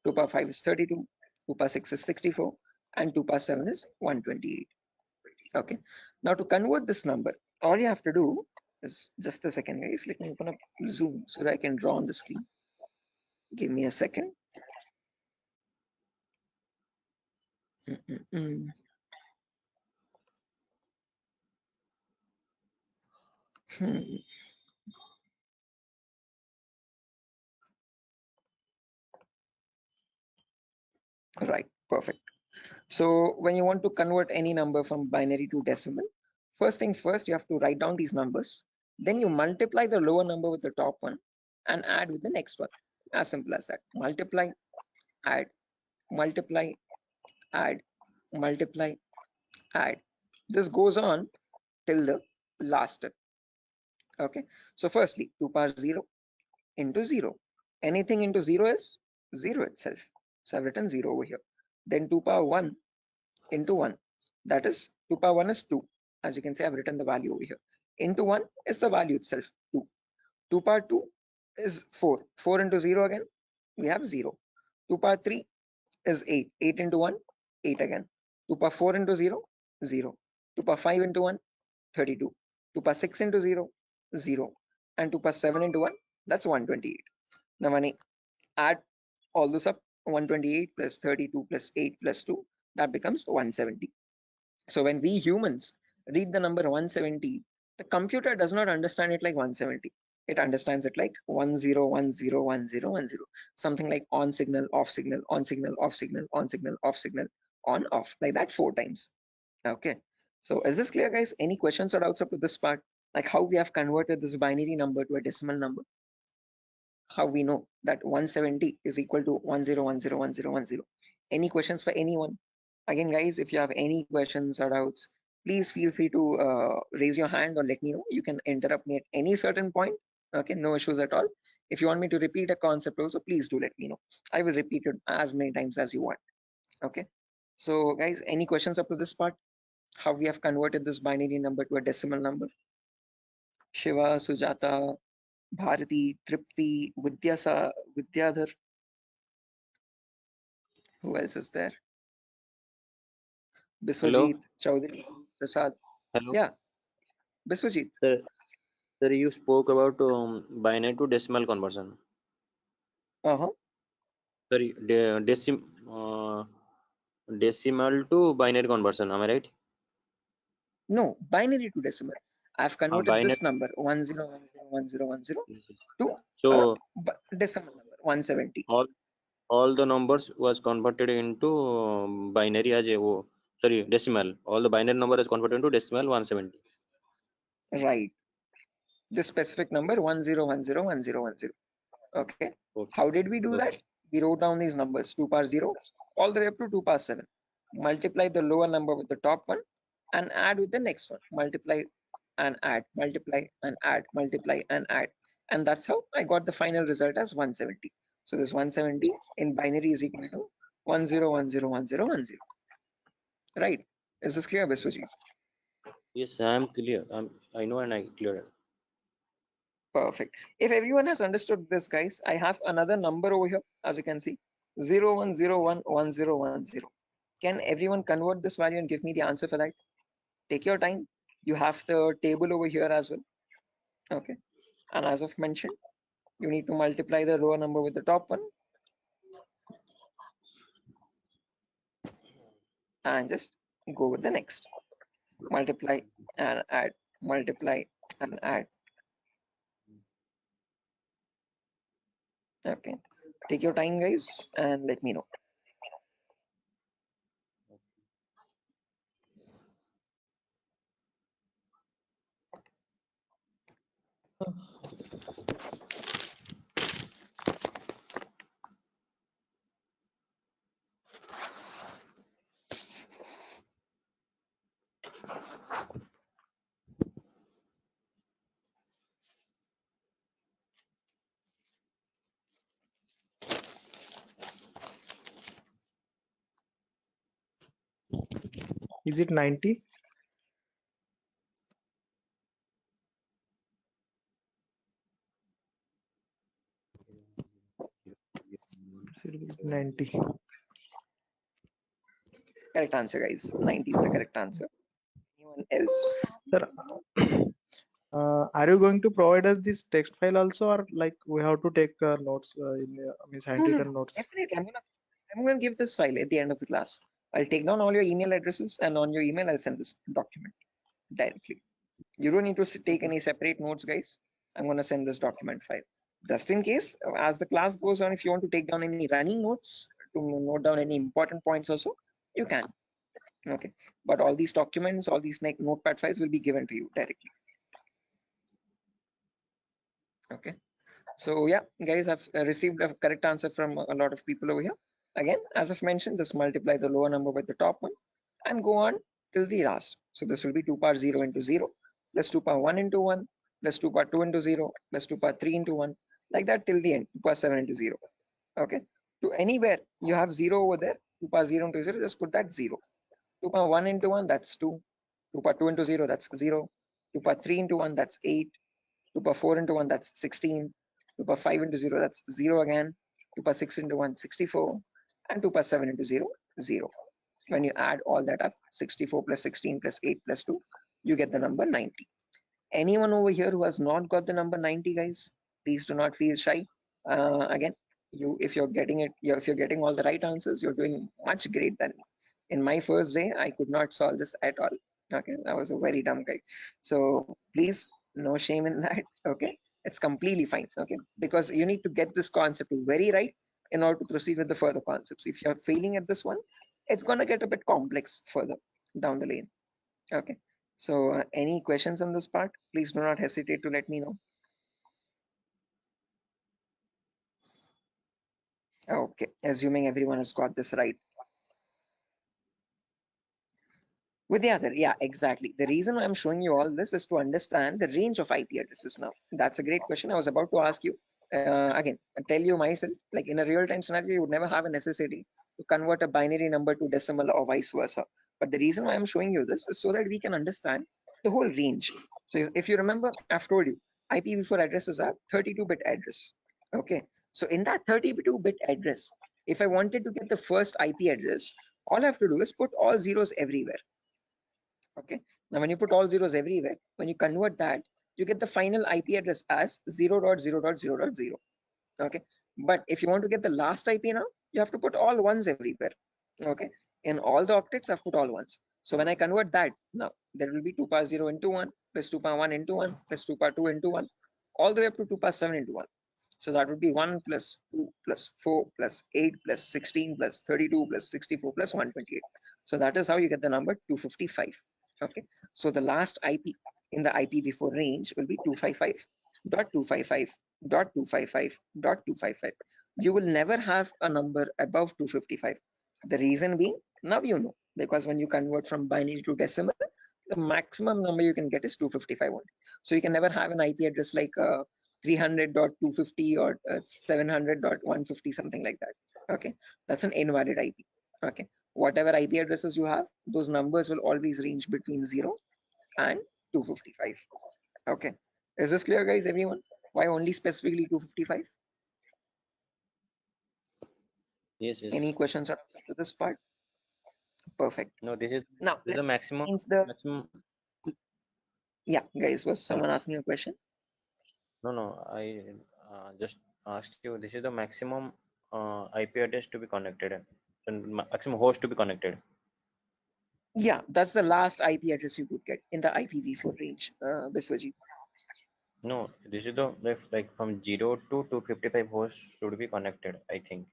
2 power 5 is 32. 2 power 6 is 64. And 2 power 7 is 128. Okay, now to convert this number, all you have to do is, just a second guys, let me open up Zoom so that I can draw on the screen. Give me a second. Right, perfect. So when you want to convert any number from binary to decimal, first things first, you have to write down these numbers. Then you multiply the lower number with the top one and add with the next one. As simple as that. Multiply, add, multiply, add, multiply, add. This goes on till the last step. Okay. So firstly, 2 power 0 into 0. Anything into 0 is 0 itself. So I've written 0 over here. Then 2 power 1 into 1. That is 2 power 1 is 2. As you can see, I've written the value over here. Into 1 is the value itself, 2. 2 power 2 is 4. 4 into 0 again, we have 0. 2 power 3 is 8. 8 into 1, 8 again. 2 power 4 into 0, 0. 2 power 5 into 1, 32. 2 power 6 into 0, 0. And 2 power 7 into 1, that's 128. Now when I add all this up, 128 plus 32 plus 8 plus 2, that becomes 170. So when we humans read the number 170, the computer does not understand it like 170. It understands it like 10101010, something like on signal, off signal, on signal, off signal, on signal, off signal, on, off, like that 4 times. Okay. So is this clear, guys? Any questions or doubts up to this part? Like how we have converted this binary number to a decimal number? How we know that 170 is equal to 10101010? Any questions for anyone? Again, guys, if you have any questions or doubts, please feel free to raise your hand or let me know. You can interrupt me at any certain point. Okay, no issues at all. If you want me to repeat a concept also, please do let me know. I will repeat it as many times as you want. Okay. So guys, any questions up to this part? How we have converted this binary number to a decimal number? Shiva, Sujata, Bharati, Tripti, Vidyadhar. Who else is there? Hello. Biswajit, Chaudhary, Prasad. Hello. Yeah, Biswajit. Sir, you spoke about binary to decimal conversion. Sorry, decimal to binary conversion. Am I right? No, binary to decimal. I've converted Binary. this number 10101010 to So decimal number 170. all the numbers was converted into binary as a decimal. All the binary number is converted into decimal 170. Right. This specific number 10101010. Okay. How did we do that? We wrote down these numbers 2 power 0 all the way up to 2 power 7. Multiply the lower number with the top one and add with the next one. Multiply and add, multiply and add, multiply and add. And that's how I got the final result as 170. So this 170 in binary is equal to 10101010. Right. Is this clear, Biswajit? Yes, I am clear. I know and I clear. Perfect. If everyone has understood this, guys, I have another number over here, as you can see, 01011010. Can everyone convert this value and give me the answer for that? Take your time. You have the table over here as well. Okay. And as I've mentioned, you need to multiply the lower number with the top one. And just go with the next. Multiply and add, multiply and add. Okay. Take your time, guys, and let me know. Is it 90? Should be 90. Correct answer, guys. 90 is the correct answer. Anyone else? Sir, are you going to provide us this text file also, or like we have to take notes in means No, handwritten notes? definitely. I'm gonna give this file at the end of the class. I'll take down all your email addresses, and on your email, I'll send this document directly. You don't need to take any separate notes, guys. I'm gonna send this document file. Just in case, as the class goes on, if you want to take down any running notes to note down any important points also, you can. Okay. But all these documents, all these notepad files will be given to you directly. Okay. So yeah, guys, I've received a correct answer from a lot of people over here. Again, as I've mentioned, just multiply the lower number with the top one and go on till the last. So this will be 2 power 0 into 0 plus 2 power 1 into 1 plus 2 power 2 into 0 plus 2 power 3 into 1, like that till the end, 2 power 7 into 0. Okay. To anywhere you have 0 over there, 2 power 0 into 0, just put that 0. 2 power 1 into 1, that's 2. 2 power 2 into 0, that's 0. 2 power 3 into 1, that's 8. 2 power 4 into 1, that's 16. 2 power 5 into 0, that's 0 again. 2 power 6 into 1, 64. And 2 power 7 into 0, 0. When you add all that up, 64 plus 16 plus 8 plus 2, you get the number 90. Anyone over here who has not got the number 90, guys, please do not feel shy. Again, if you're getting all the right answers, you're doing much great than me. In my first day, I could not solve this at all. Okay, I was a very dumb guy. So please, no shame in that. Okay, it's completely fine. Okay, because you need to get this concept very right in order to proceed with the further concepts. If you're failing at this one, it's gonna get a bit complex further down the lane. Okay, so any questions on this part, please do not hesitate to let me know. Okay, assuming everyone has got this right. With the other, yeah, exactly. The reason I'm showing you all this is to understand the range of IP addresses now. That's a great question. I was about to ask you. Again, I tell you myself, like in a real-time scenario, you would never have a necessity to convert a binary number to decimal or vice versa. But the reason why I'm showing you this is so that we can understand the whole range. So if you remember, I've told you, IPv4 addresses are 32-bit address. Okay, so in that 32-bit address, if I wanted to get the first IP address, all I have to do is put all zeros everywhere. Okay, now when you put all zeros everywhere, when you convert that, you get the final IP address as 0.0.0.0. Okay, but if you want to get the last IP now, you have to put all ones everywhere. Okay, in all the octets I've put all ones. So when I convert that, now there will be 2 power 0 into 1 plus 2 power 1 into 1 plus 2 power 2 into 1 all the way up to 2 power 7 into 1. So that would be 1 plus 2 plus 4 plus 8 plus 16 plus 32 plus 64 plus 128. So that is how you get the number 255. Okay, so the last IP in the IPv4 range will be 255.255.255.255. You will never have a number above 255. The reason being, now you know, because when you convert from binary to decimal, the maximum number you can get is 255 only. So you can never have an IP address like 300.250 or 700.150, something like that. Okay, that's an invalid IP. Okay, whatever IP addresses you have, those numbers will always range between 0 and 255. Okay, is this clear, guys? Everyone, why only specifically 255? Yes, yes. Any questions up to this part? Perfect. No, this is Now the maximum. Maximum. Yeah, guys, was someone asking a question? No, I just asked you. This is the maximum IP address to be connected and maximum host to be connected. Yeah, that's the last IP address you could get in the IPv4 range, Biswajit. No, this is the like from 0 to 255 hosts should be connected, I think.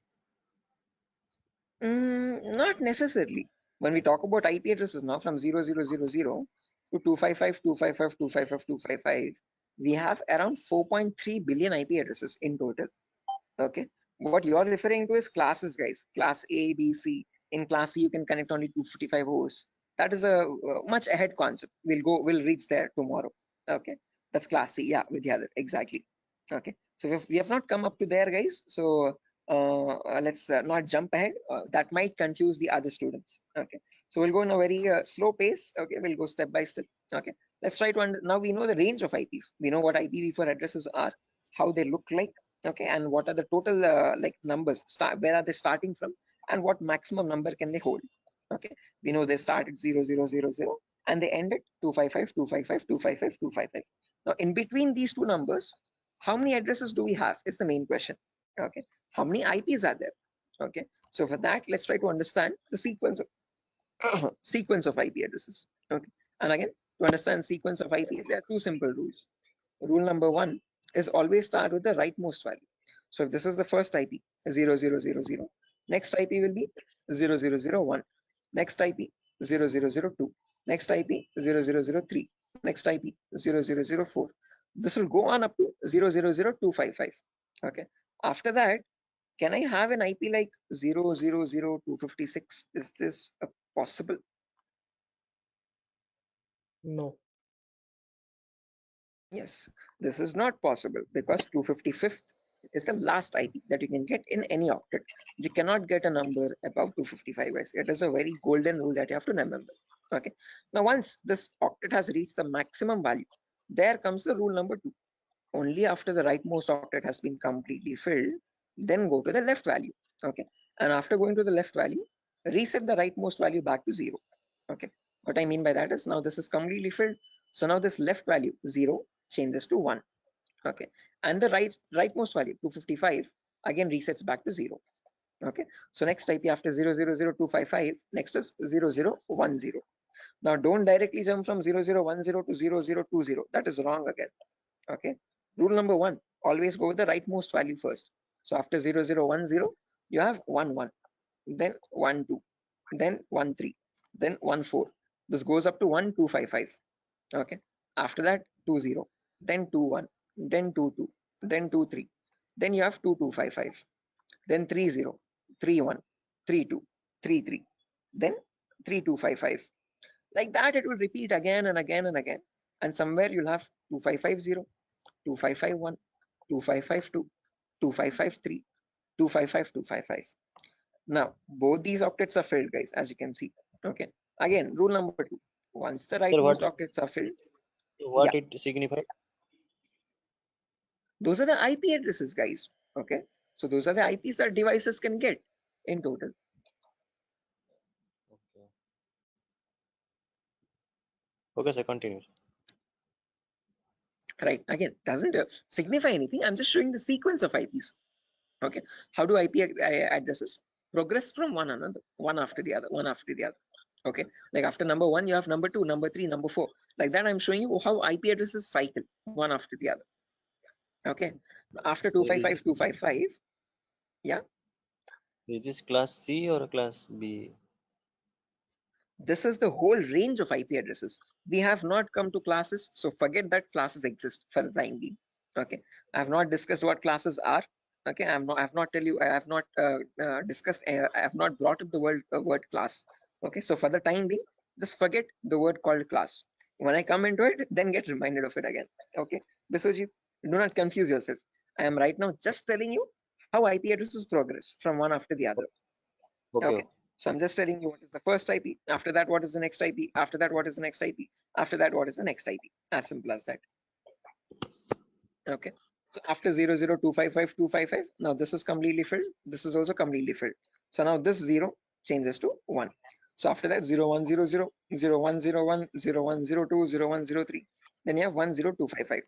Not necessarily. When we talk about IP addresses now from 0000 to 255, 255, 255, 255, we have around 4.3 billion IP addresses in total. Okay. What you're referring to is classes, guys. Class A, B, C. In class C, you can connect only 255 hosts. That is a much ahead concept. We'll reach there tomorrow. Okay. That's class C. Yeah, Vidyadhar. Exactly. Okay. So we have not come up to there, guys. So let's not jump ahead. That might confuse the other students. Okay. So we'll go in a very slow pace. Okay. We'll go step by step. Okay. Let's try to now we know the range of IPs. We know what IPv4 addresses are, how they look like. Okay, and what are the total like numbers, where are they starting from, and what maximum number can they hold. Okay, we know they start at 0000 and they end at 255, 255, 255, 255. Now in between these two numbers, how many addresses do we have is the main question. Okay, how many IPs are there? Okay, so for that, let's try to understand the sequence of sequence of IP addresses. Okay, and again, to understand sequence of IP, there are two simple rules. Rule number one is always start with the rightmost value. So if this is the first IP, 0000, next IP will be 0001, next IP 0002, next IP 0003, next IP 0004. This will go on up to 000255. Okay. After that, can I have an IP like 000256? Is this possible? No. Yes, this is not possible because 255th is the last IP that you can get in any octet. You cannot get a number above 255, guys. It is a very golden rule that you have to remember. Okay. Now, once this octet has reached the maximum value, there comes the rule number two. Only after the rightmost octet has been completely filled, then go to the left value. Okay. And after going to the left value, reset the rightmost value back to 0. Okay. What I mean by that is now this is completely filled. So now this left value 0 changes to 1. Okay. And the rightmost value 255 again resets back to 0. Okay. So next IP after 000255, next is 0010. Now don't directly jump from 0010 to 0020. That is wrong again. Okay. Rule number one, always go with the rightmost value first. So after 0010, you have 11, then 12, then 13, then 14. This goes up to 1255. Okay. After that, 20, then 21, then 22, then 23. Then you have 2255, then 30, 31, 32, 33, then 3255. Like that, it will repeat again and again and again. And somewhere you'll have 2550, 2551, 2552, 2553, 255, 255. Now, both these octets are filled, guys, as you can see. Okay. Again, rule number two. Once the Sir, rightmost octets are filled, what yeah, it signifies? those are the IP addresses, guys. Okay. So those are the IPs that devices can get in total. Okay. Okay, sir, continue. Right. Again, doesn't signify anything. I'm just showing the sequence of IPs. Okay. How do IP addresses progress from one another, one after the other, one after the other? Okay. Like after number one, you have number two, number three, number four. Like that, I'm showing you how IP addresses cycle one after the other. Okay. After 255, 255. Yeah. Is this class C or class B? This is the whole range of IP addresses. We have not come to classes, so forget that classes exist for the time being. Okay, I have not discussed what classes are. Okay, I have not discussed. I have not brought up the word class. Okay, so for the time being, just forget the word called class. When I come into it, then get reminded of it again. Okay, Biswajit, do not confuse yourself. I am right now just telling you how IP addresses progress from one after the other. Okay. So I'm just telling you what is the first IP. After that, what is the next IP? After that, what is the next IP? After that, what is the next IP? As simple as that. Okay. So after 00255, now this is completely filled. This is also completely filled. So now this 0 changes to 1. So after that, 0100, 0101, 0102, 0103. Then you have 10255.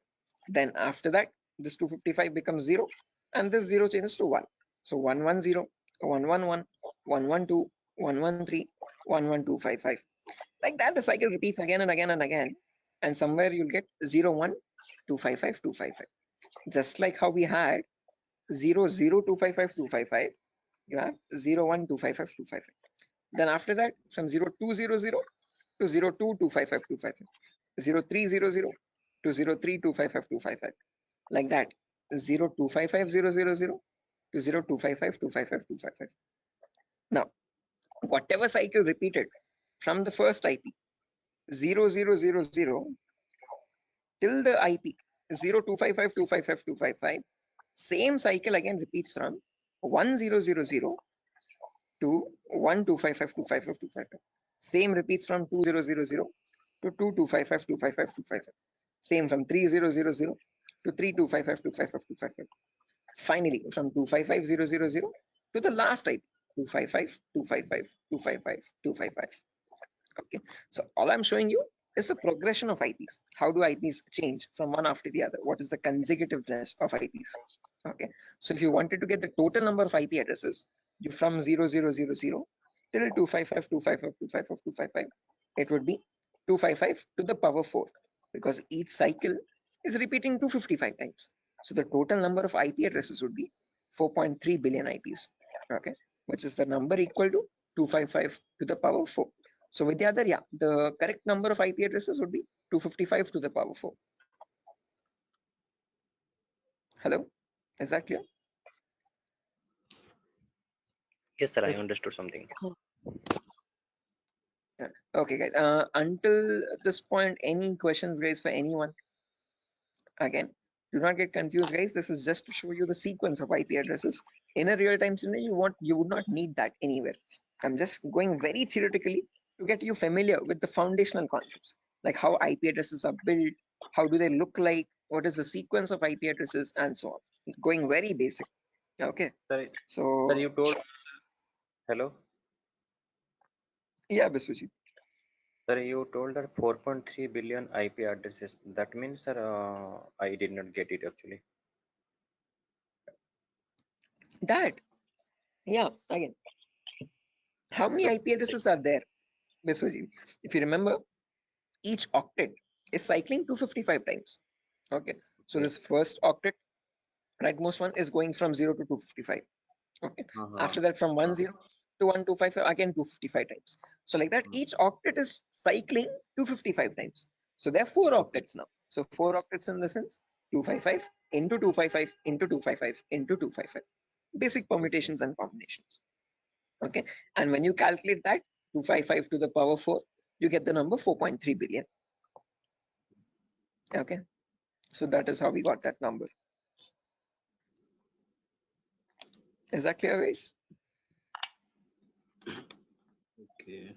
Then after that, this 255 becomes 0 and this 0 changes to 1. So 110, 111, 112, 113, 11255. Like that, the cycle repeats again and again and again. And somewhere you'll get 01 255, just like how we had 00255, you have 01255. Then after that, from 0200 to 02255, 0300 to 03255, like that, 0255000 to 0255255. Now, whatever cycle repeated from the first IP 0000 till the IP 0255255, same cycle again repeats from 1000 to 12552555. Same repeats from 2000 to 22552555. Same from 3000 to 32552555. Finally, from 255000 to the last IP 255. Okay, so all I'm showing you is the progression of IPs. How do IPs change from one after the other? What is the consecutiveness of IPs? Okay, so if you wanted to get the total number of IP addresses, you from 0000 till 255, it would be 255 to the power 4, because each cycle is repeating 255 times. So the total number of IP addresses would be 4.3 billion IPs. Okay, which is the number equal to 255 to the power 4. So with the other, yeah, the correct number of IP addresses would be 255 to the power 4. Hello, is that clear? Yes, sir. I understood something. Yeah. Okay, guys. Until this point, any questions, guys, for anyone? Again, do not get confused, guys. This is just to show you the sequence of IP addresses. In a real-time scenario, you would not need that anywhere. I'm just going very theoretically to get you familiar with the foundational concepts, like how IP addresses are built, how do they look like, what is the sequence of IP addresses, and so on. Going very basic. Okay. Sir, So you told. Hello. Yeah, Biswajit. Sir, you told that 4.3 billion IP addresses. That means, sir, I did not get it actually. That, yeah, again, how many IP addresses are there, Biswajit? If you remember, each octet is cycling 255 times. Okay, so this first octet, rightmost one, is going from 0 to 255. Okay, after that from 10 to 1255, again 255 times. So like that, each octet is cycling 255 times. So there are 4 octets now. So 4 octets in the sense 255 into 255 into 255 into 255. Basic permutations and combinations. Okay, and when you calculate that 255 to the power 4, you get the number 4.3 billion. Okay, so that is how we got that number. Is that clear, guys? Okay.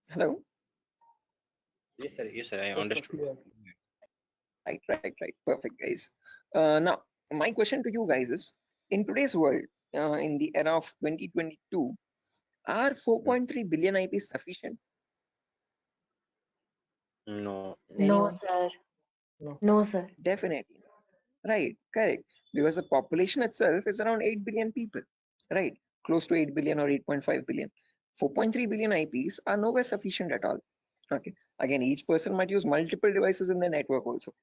Hello? Yes, sir. Yes, sir. I understood. Right. Perfect, guys. Now, my question to you guys is, in today's world, in the era of 2022, are 4.3 billion IPs sufficient? No. No, sir. No, sir. Definitely. Right, correct. Because the population itself is around 8 billion people, right? Close to 8 billion or 8.5 billion. 4.3 billion IPs are nowhere sufficient at all. Okay. Again, each person might use multiple devices in the network also.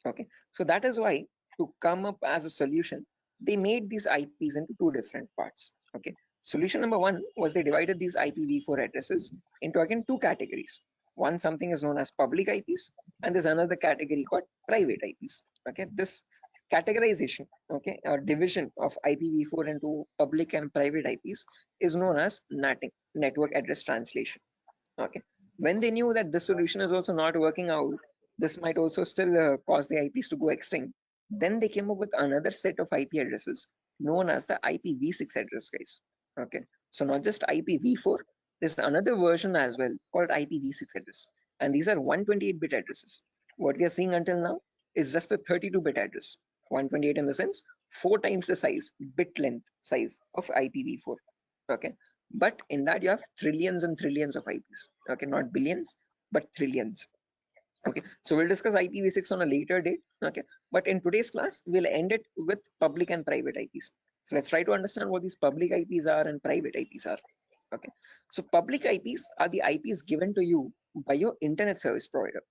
Okay. So that is why, to come up as a solution, they made these IPs into 2 different parts. Okay. Solution number 1 was they divided these IPv4 addresses into again 2 categories. One, something is known as public IPs, and there's another category called private IPs. Okay. This categorization, okay, or division of IPv4 into public and private IPs is known as NATing, network address translation. Okay, when they knew that this solution is also not working out, this might also still cause the IPs to go extinct, then they came up with another set of IP addresses known as the IPv6 address, guys. Okay, so not just IPv4, there's another version as well called IPv6 address, and these are 128-bit addresses. What we are seeing until now is just the 32-bit address. 128 in the sense 4 times the size, bit length size of IPv4. Okay, but in that you have trillions and trillions of IPs. Okay, not billions, but trillions. Okay, so we'll discuss IPv6 on a later date. Okay, but in today's class, we'll end it with public and private IPs. So let's try to understand what these public IPs are and private IPs are. Okay, so public IPs are the IPs given to you by your internet service provider.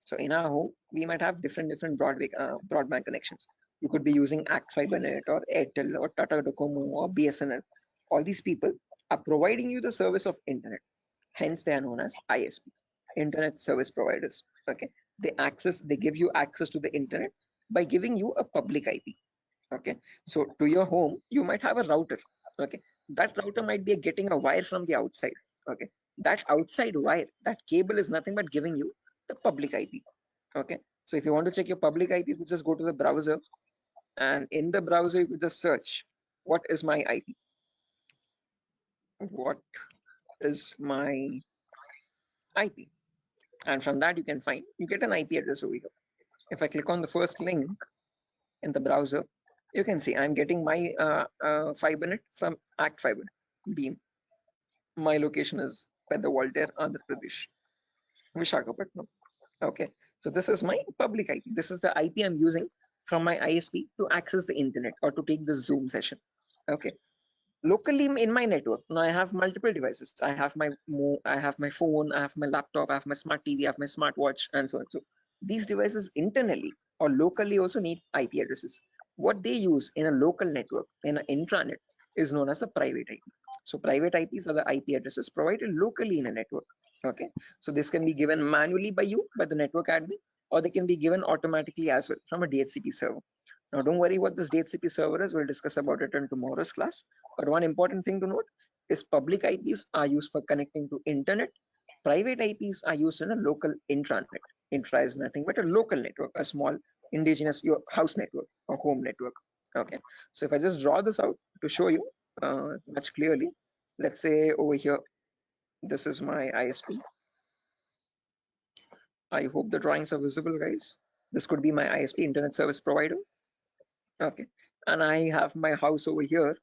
So in our home, we might have different broadband connections. You could be using Act FiberNet or Airtel or Tata Docomo or BSNL. All these people are providing you the service of internet. Hence, they are known as ISP, internet service providers. Okay, they give you access to the internet by giving you a public IP. Okay, so to your home, you might have a router. Okay, that router might be getting a wire from the outside. Okay, that outside wire, that cable is nothing but giving you the public IP. Okay, so if you want to check your public IP, you could just go to the browser, and in the browser you could just search what is my IP. What is my IP? And from that you can find, you get an IP address over here. If I click on the first link in the browser, you can see I'm getting my FiberNet from Act Fiber Beam. My location is Pedawalter, Andhra Pradesh, Vishakhapatnam. Okay, so this is my public IP. This is the IP I'm using from my ISP to access the internet or to take the Zoom session. Okay, locally in my network, now I have multiple devices. I have my phone, I have my laptop, I have my smart TV, I have my smartwatch, and so on. So these devices internally or locally also need IP addresses. What they use in a local network, in an intranet, is known as a private IP. So private IPs are the IP addresses provided locally in a network. Okay, so this can be given manually by you, by the network admin, or they can be given automatically as well from a DHCP server. Now, don't worry what this DHCP server is. We'll discuss about it in tomorrow's class. But one important thing to note is public IPs are used for connecting to internet. Private IPs are used in a local intranet. Intra is nothing but a local network, a small indigenous your house network or home network. Okay. So if I just draw this out to show you much clearly, let's say over here, this is my ISP. I hope the drawings are visible, guys. This could be my ISP, internet service provider. Okay, and I have my house over here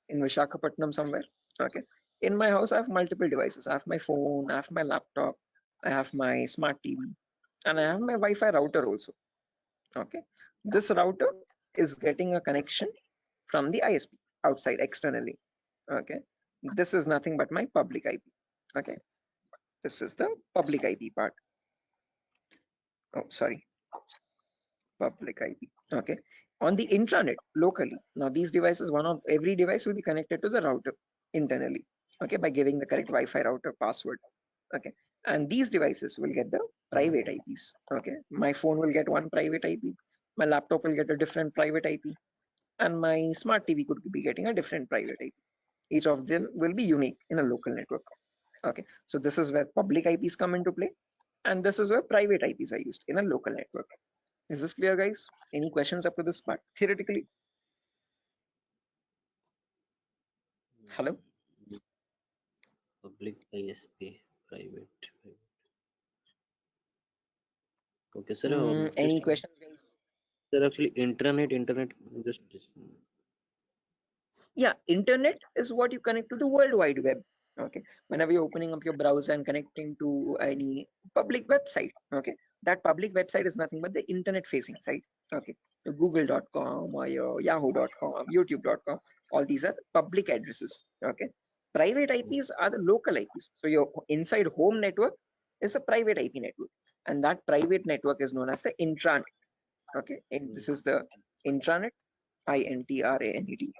in Vishakhapatnam somewhere. Okay, in my house I have multiple devices. I have my phone, I have my laptop, I have my smart TV, and I have my Wi-Fi router also. Okay, this router is getting a connection from the ISP outside externally. Okay, this is nothing but my public IP. Okay, this is the public IP part. Oh, sorry, public IP. Okay, on the intranet locally. Now these devices, every device will be connected to the router internally. Okay, by giving the correct Wi-Fi router password. Okay, and these devices will get the private IPs. Okay, my phone will get one private IP, my laptop will get a different private IP, and my smart TV could be getting a different private IP. Each of them will be unique in a local network. Okay, so this is where public IPs come into play, and this is where private IPs are used in a local network. Is this clear, guys? Any questions up to this part theoretically? Hello? Public ISP, private. Okay, sir. Any questions, guys? Sir, actually, internet, just. Yeah, internet is what you connect to the World Wide Web. Okay, whenever you're opening up your browser and connecting to any public website, okay, that public website is nothing but the internet facing site. Okay, your google.com or your yahoo.com, youtube.com, all these are the public addresses. Okay, private IPs are the local IPs. So your inside home network is a private IP network, and that private network is known as the intranet. Okay, and this is the intranet, INTRANET.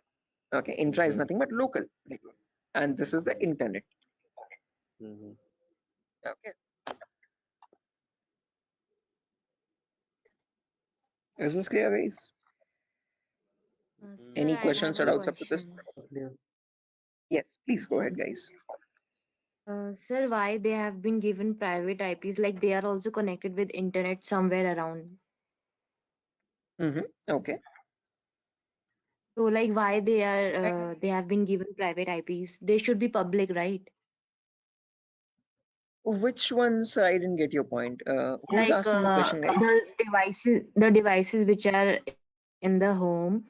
Okay, intra is nothing but local network, and this is the internet. Okay, is this clear, guys? Sir, Any I questions have or a doubts up to this? question. Yes, please go ahead, guys. Sir, why they have been given private IPs? Like they are also connected with internet somewhere around. Okay. So like why they have been given private IPs? They should be public, right? Which ones? I didn't get your point. Who's Like asking the question, guys? the devices which are in the home,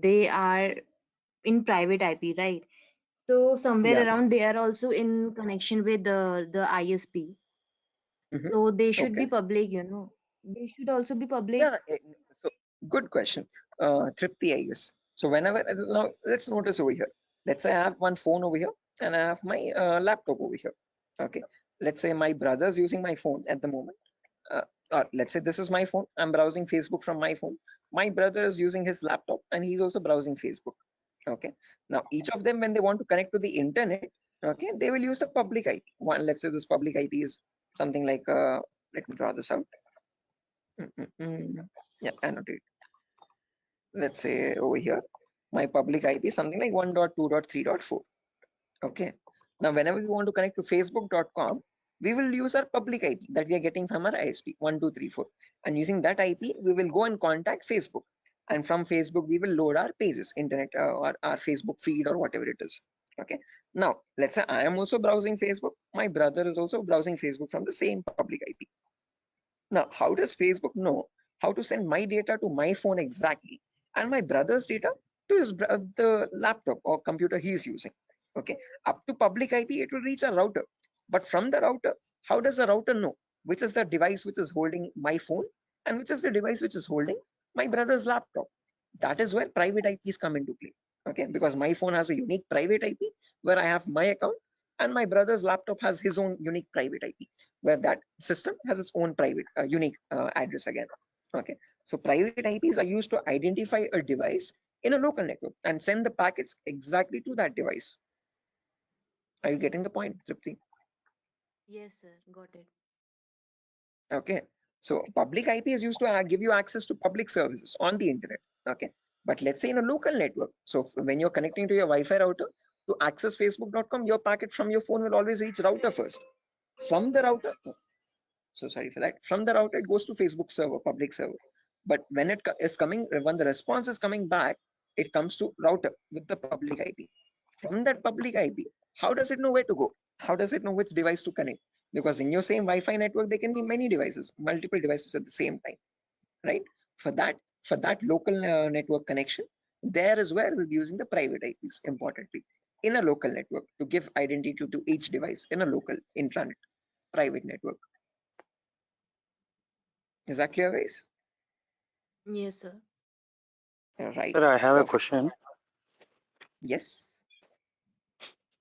they are in private IP, right? So somewhere Yeah. around they are also in connection with the ISP. So they should be Okay. public, They should also be public. Yeah. So good question, Tripti, I guess. So whenever now let's notice over here. Let's say I have one phone over here and I have my laptop over here. Okay, let's say my brother's using my phone at the moment. Or let's say this is my phone. I'm browsing Facebook from my phone. My brother is using his laptop and he's also browsing Facebook. Okay. Now each of them, when they want to connect to the internet, okay, they will use the public IP. One, let's say this public IP is something like let me draw this out. Yeah, annotate. Let's say over here, my public IP is something like 1.2.3.4. Okay. Now, whenever we want to connect to facebook.com, we will use our public IP that we are getting from our ISP 1234. And using that IP, we will go and contact Facebook. And from Facebook, we will load our pages, internet or our Facebook feed or whatever it is. Okay. Now, let's say I am also browsing Facebook. My brother is also browsing Facebook from the same public IP. Now, how does Facebook know how to send my data to my phone exactly and my brother's data to the laptop or computer he is using? Okay, up to public IP, it will reach a router. But from the router, how does the router know which is the device which is holding my phone and which is the device which is holding my brother's laptop? That is where private IPs come into play. Okay, because my phone has a unique private IP where I have my account and my brother's laptop has his own unique private IP where that system has its own private unique address again. Okay, so private IPs are used to identify a device in a local network and send the packets exactly to that device. Are you getting the point, Tripti? Yes, sir. Got it. Okay, so public IP is used to give you access to public services on the internet. Okay, but let's say in a local network, so when you're connecting to your Wi-Fi router to access facebook.com, your packet from your phone will always reach router first. From the router, so sorry for that, from the router it goes to Facebook server, public server. But when it is coming, when the response is coming back, it comes to router with the public IP. From that public IP, how does it know where to go? How does it know which device to connect? Because in your same Wi-Fi network, there can be many devices, multiple devices at the same time, right? For that local network connection, there is where we'll be using the private IPs, importantly, in a local network to give identity to each device in a local intranet private network. Is that clear, guys? Yes, sir. Right. Sir, I have a Perfect. question. Yes.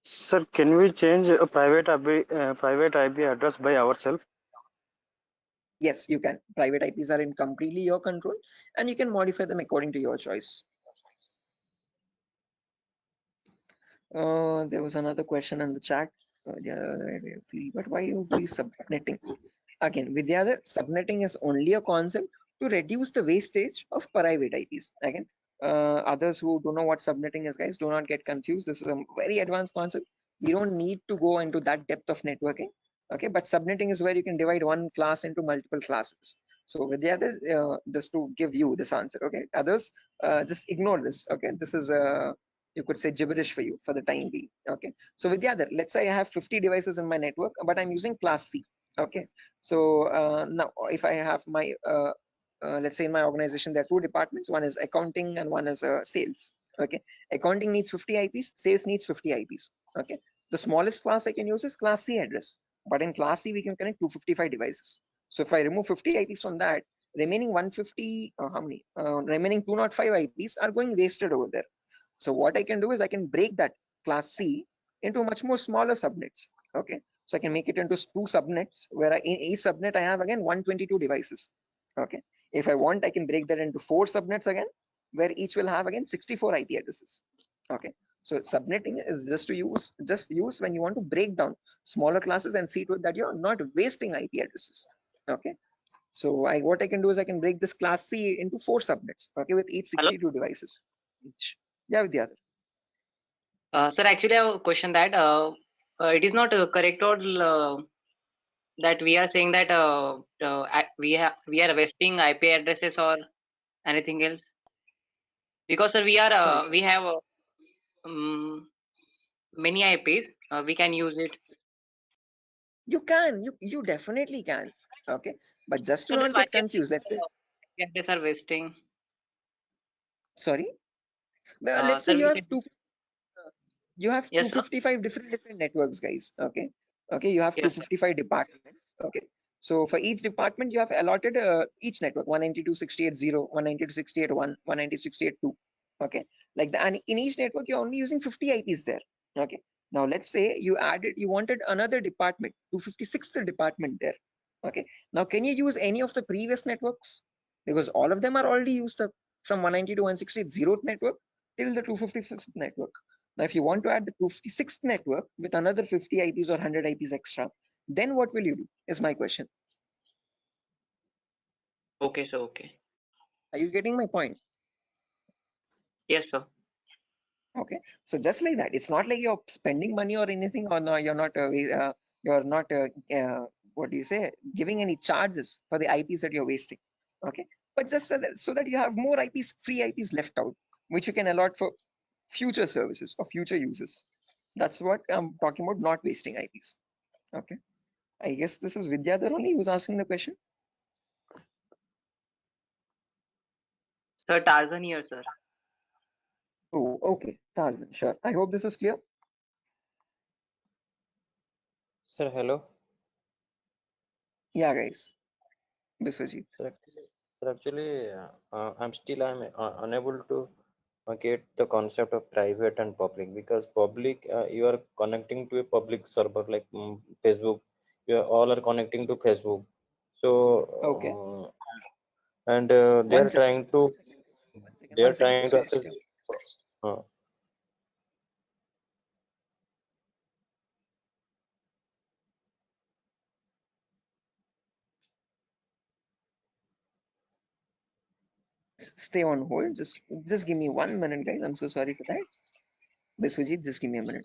Sir, can we change a private IP address by ourselves? Yes, you can. Private IPs are in completely your control, and you can modify them according to your choice. There was another question in the chat. But why you be subnetting? Again, Vidyadhar, subnetting is only a concept to reduce the wastage of private IPs. Again, others who don't know what subnetting is, guys, do not get confused. This is a very advanced concept. We don't need to go into that depth of networking. Okay, but subnetting is where you can divide one class into multiple classes. So Vidyadhar, just to give you this answer, okay, others just ignore this. Okay, this is you could say gibberish for you for the time being. Okay, so Vidyadhar, let's say I have 50 devices in my network, but I'm using class C. Okay, so now if I have my let's say in my organization there are two departments, one is accounting and one is sales. Okay, accounting needs 50 IPs, sales needs 50 IPs. Okay, the smallest class I can use is class C address, but in class C we can connect 255 devices. So if I remove 50 IPs from that, remaining 150 how many remaining 205 IPs are going wasted over there. So what I can do is I can break that class C into much more smaller subnets. Okay, so I can make it into two subnets where in each subnet I have again 122 devices. Okay, if I want, I can break that into 4 subnets again, where each will have again 64 IP addresses. Okay, so subnetting is just use when you want to break down smaller classes and see to it that you're not wasting IP addresses. Okay, so what I can do is I can break this class C into 4 subnets. Okay, with each 62 devices each. Yeah, with the other. Sir, actually, I have a question that it is not correct or that we are saying that we are wasting IP addresses or anything else, because sir, we are we have many IPs. We can use it. You can, you definitely can. Okay, but just to So then not why get confused, let's say. IP addresses are wasting? Sorry. Well, let's say Sir, you we have can, you have yes, sir. 255 different networks, guys. Okay, you have Yes, sir. 255 departments. Okay, so for each department you have allotted each network 192.68.0, 192.68.1, 192.68.2. Okay, like that, and in each network you're only using 50 IPs there. Okay, Now let's say you wanted another department, 256th department there. Okay. Now can you use any of the previous networks? Because all of them are already used up from 190 to 160, 0th network till the 256th network. Now if you want to add the 256th network with another 50 IPs or 100 IPs extra, then what will you do is my question. Okay, sir. Okay. Are you getting my point? Yes, sir. Okay, so just like that, it's not like you're spending money or anything, or no, you're not what do you say, giving any charges for the IPs that you're wasting. Okay, but just so that you have more IPs, free IPs left out, which you can allot for future services or future users. That's what I'm talking about, not wasting IPs. Okay, I guess this is Vidyadhar only who's asking the question. Sir, Tarzan here, sir. Oh, okay, Tarzan, sure. I hope this is clear. Sir, hello. Yeah, guys. Biswajit. Sir, actually, I'm unable to get the concept of private and public, because public, you are connecting to a public server like Facebook. You all are connecting to Facebook. So Okay. and they One are second. trying to access. Uh, Stay on hold. Just give me 1 minute, guys. I'm so sorry for that. Biswajit, just give me a minute.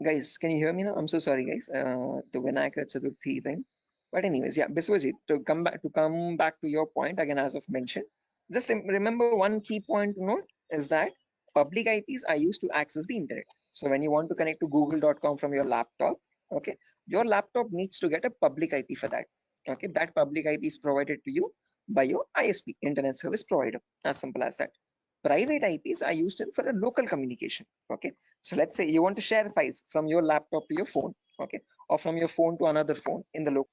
Guys, can you hear me now? I'm so sorry, guys. The Vinayaka Chaturthi thing. But anyways, yeah, Biswajit, to come back to your point again, as I've mentioned, just remember one key point to note is that public IPs are used to access the internet. So when you want to connect to google.com from your laptop, okay, your laptop needs to get a public IP for that. Okay, that public IP is provided to you by your ISP, internet service provider. As simple as that. Private IPs are used for a local communication. Okay, so let's say you want to share files from your laptop to your phone, okay, or from your phone to another phone in the local.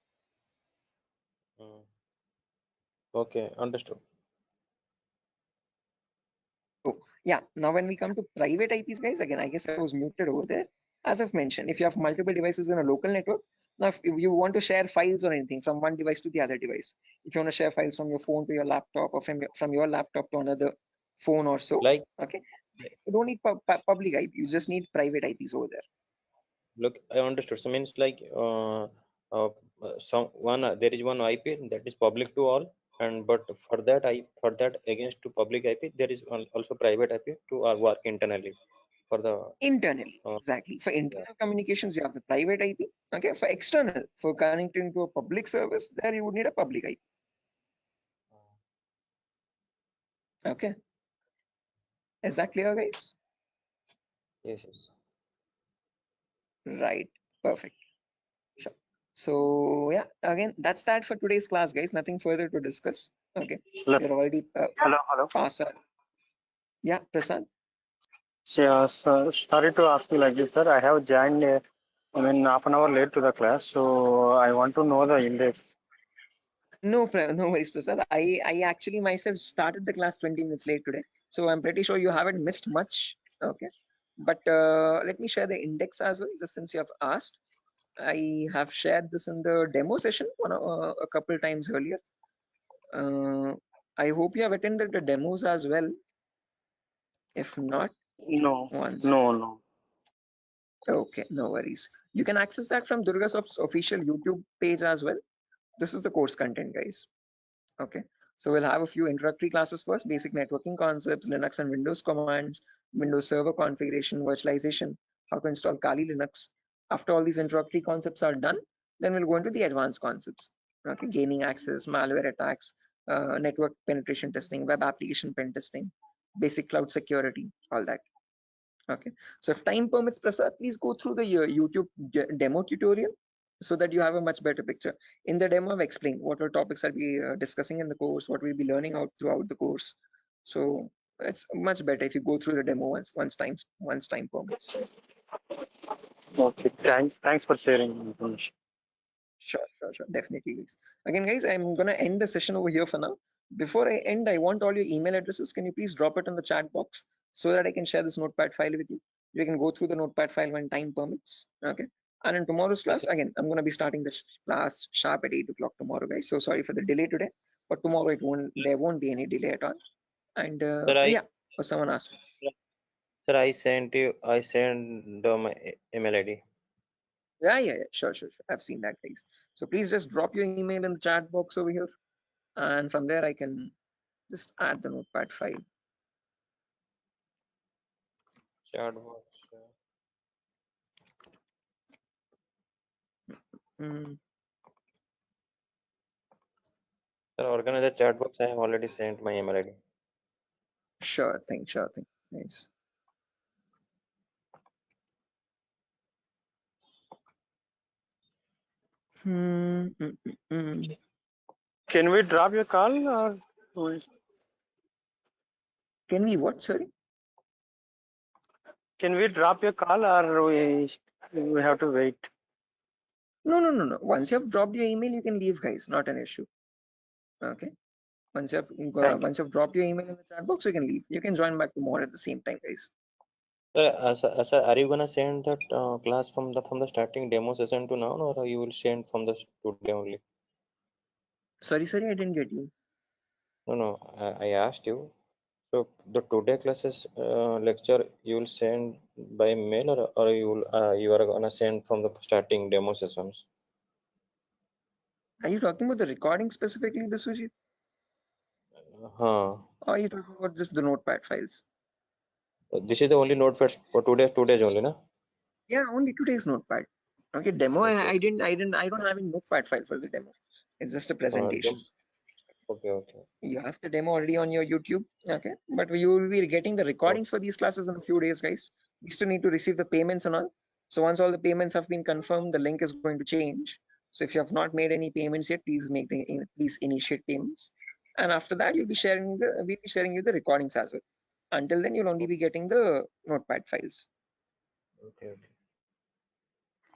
okay, understood. So yeah, now when we come to private IPs, guys, again, I guess I was muted over there. As I've mentioned, if you have multiple devices in a local network, now if you want to share files or anything from one device to the other device, if you want to share files from your phone to your laptop, or from your laptop to another phone or so, Like, okay, you don't need public IP, you just need private IPs over there. look, I understood. So means like there is one IP that is public to all, and but for that against to public IP there is also private IP to work internally for the Internally, exactly. For internal communications, you have the private IP. Okay, for external, for connecting to a public service, there you would need a public IP. Okay, is that clear, guys? Yes. Right, perfect. Sure. So yeah, again, that's that for today's class, guys. Nothing further to discuss. Okay, we're already Hello. past our. Yeah, Prasad. Yeah, so sorry to ask you like this, sir. I have joined, half an hour late to the class, so I want to know the index. No worries, Prasad. I actually myself started the class 20 minutes late today, so I'm pretty sure you haven't missed much. Okay, but let me share the index as well, just since you have asked. I have shared this in the demo session a couple times earlier. I hope you have attended the demos as well. If not, No, once. no. Okay, no worries. You can access that from Durgasoft's official YouTube page as well. This is the course content, guys. Okay, so we'll have a few introductory classes first, basic networking concepts, Linux and Windows commands, Windows Server configuration, virtualization, how to install Kali Linux. After all these introductory concepts are done, then we'll go into the advanced concepts. Okay, gaining access, malware attacks, network penetration testing, web application pen testing, basic cloud security, all that. Okay, so if time permits, Prasad, please go through the YouTube demo tutorial so that you have a much better picture. In the demo, I've explained what are topics I'll be discussing in the course, what we'll be learning out throughout the course. So it's much better if you go through the demo once time permits. Okay, thanks for sharing information. Sure, definitely, guys. Again, guys, I'm gonna end the session over here for now. Before I end, I want all your email addresses. Can you please drop it in the chat box so that I can share this notepad file with you? You can go through the notepad file when time permits. Okay. And in tomorrow's class, again, I'm gonna be starting the class sharp at 8 o'clock tomorrow, guys. So sorry for the delay today, but tomorrow there won't be any delay at all. And yeah, someone asked me. Sir, I sent my email ID. Yeah, sure. I've seen that, guys. So please just drop your email in the chat box over here, and from there I can just add the notepad file. Chat box. Sir, organize the chat box. I have already sent my email ID. Sure thing. Nice. Can we drop your call or can we what? Sorry. Can we drop your call or we have to wait? No. Once you have dropped your email, you can leave, guys. Not an issue. Okay. Once you've dropped your email in the chat box, you can leave. You can join back tomorrow at the same time, guys. Sir, are you gonna send that class from the starting demo session to now, or you will send from the today only? Sorry, I didn't get you. No, I asked you. So the today classes lecture you will send by mail, or you are gonna send from the starting demo sessions? Are you talking about the recording specifically, Biswajit? Huh. Or are you talking about just the notepad files? This is the only notepad for today's only, na? Yeah, only today's notepad. Okay, demo. Okay. I don't have a notepad file for the demo. It's just a presentation. Okay. You have the demo already on your YouTube. Okay, but you will be getting the recordings for these classes in a few days, guys. We still need to receive the payments and all. So once all the payments have been confirmed, the link is going to change. So if you have not made any payments yet, please initiate payments. And after that, we'll be sharing you the recordings as well. Until then, you'll only be getting the notepad files.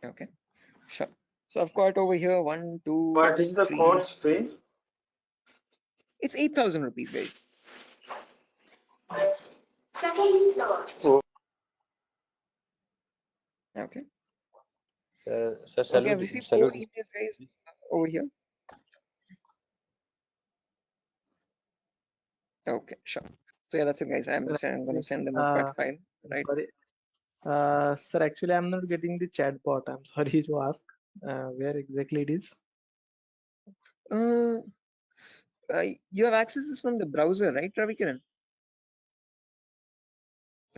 Okay, sure. So I've got over here 1, 2, What is the 3. course fee? It's 8,000 rupees, guys. Oh. Okay. Sir, Okay, I've received 4 emails, guys, over here. Okay, sure. So yeah, that's it, guys. I'm going to send the notepad file, right? Sorry. Sir, actually, I'm not getting the chat bot. I'm sorry to ask where exactly it is. You have access this from the browser, right, Ravikiran?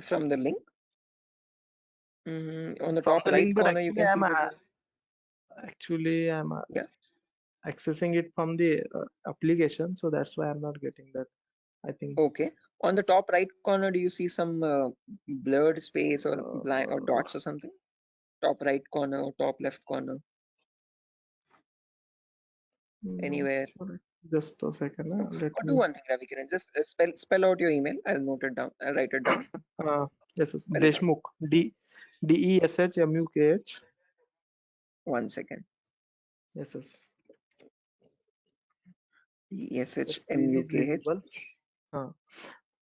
From the link. On the top right corner, you can see this. Actually, I'm accessing it from the application, so that's why I'm not getting that. I think. Okay. On the top right corner, do you see some blurred space or blank or dots or something? Top right corner or top left corner? Anywhere? Just a second. Let do one thing, Ravikiran. Just spell out your email. I'll note it down. I'll write it down. Yes, Deshmukh. Deshmukh. 1 second. Yes. Deshmukh.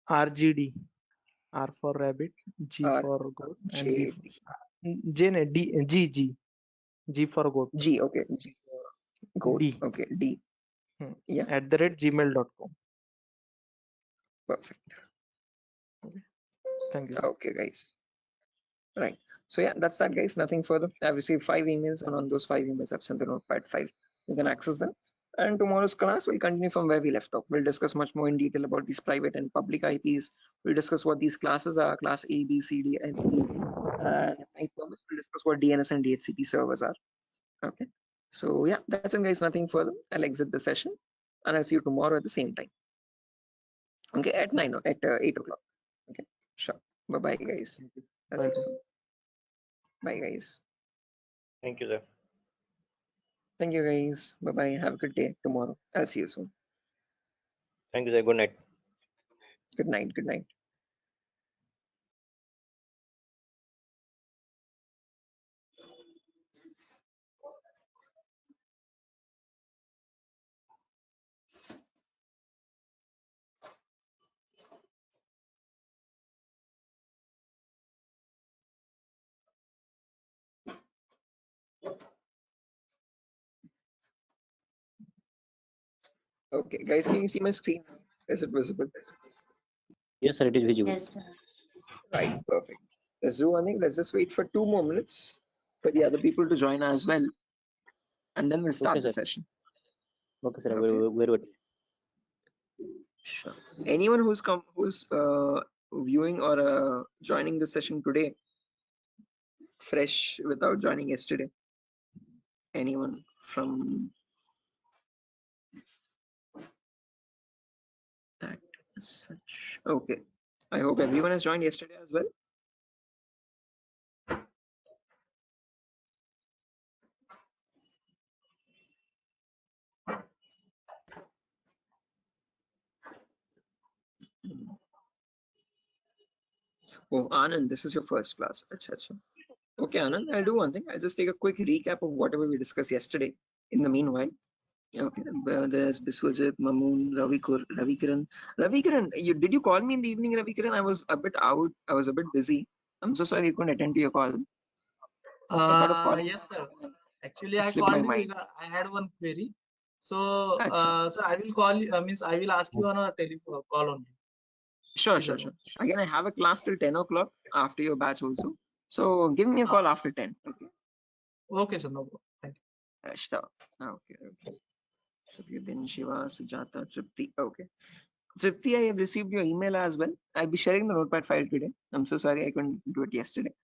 RGD. R for rabbit, G for goat, and D for G for goat. G, okay. G for goat. D. Okay, D. Yeah. @gmail.com. Perfect. Okay. Thank you. Okay, guys. Right. So yeah, that's that, guys. Nothing further. I've received 5 emails, and on those 5 emails, I've sent the notepad file. You can access them. And tomorrow's class will continue from where we left off. We'll discuss much more in detail about these private and public IPs. We'll discuss what these classes are, class A, B, C, D, and E. And I promise we'll discuss what DNS and DHCP servers are. Okay. So yeah, that's it, guys. Nothing further. I'll exit the session, and I'll see you tomorrow at the same time. Okay, at 8 o'clock. Okay, sure. Bye bye, guys. That's it. Bye, guys. Thank you, sir. Thank you, guys. Bye bye. Have a good day tomorrow. I'll see you soon. Thank you, sir. Good night. Good night. Good night. Okay, guys, can you see my screen? Is it visible? Yes, sir. It is visible. Yes, sir. Right, perfect. Let's do one thing. Let's just wait for 2 more minutes for the other people to join as well, and then we'll start Okay, the sir. session. Okay, sir. Okay. Very good. Sure. Anyone who's viewing or joining the session today, fresh without joining yesterday? Anyone from that such? Okay. I hope everyone has joined yesterday as well. Oh, Anand, this is your first class. Achha. Okay, Anand, I'll do one thing. I'll just take a quick recap of whatever we discussed yesterday. In the meanwhile, okay, there's Biswajit, Mamoon, Ravikiran. Ravikiran, did you call me in the evening, Ravikiran? I was a bit out. I was a bit busy. I'm so sorry you couldn't attend to your call. I thought of calling. Yes, sir. Actually, It I slipped my called you mind. because I had one query. So, Achha. I will call you. I will ask you on a telephone call only. Sure. Again, I have a class till 10 o'clock after your batch also. So give me a call after 10. Okay. Okay, sir. No problem. Thank you. Sure. Okay. Then Shiva, Sujata, Tripti. Okay. Tripti, I have received your email as well. I'll be sharing the notepad file today. I'm so sorry I couldn't do it yesterday.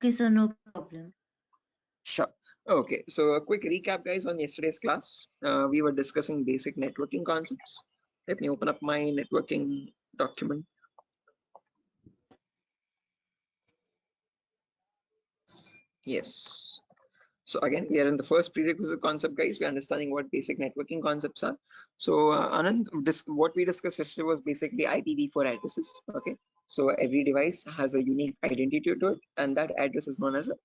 Okay, so no problem. Sure. Okay, so a quick recap, guys, on yesterday's class. We were discussing basic networking concepts. Let me open up my networking document. Yes. So again, we are in the first prerequisite concept, guys. We're understanding what basic networking concepts are. So Anand, what we discussed yesterday was basically IPv4 addresses. Okay. So every device has a unique identity to it, and that address is known as a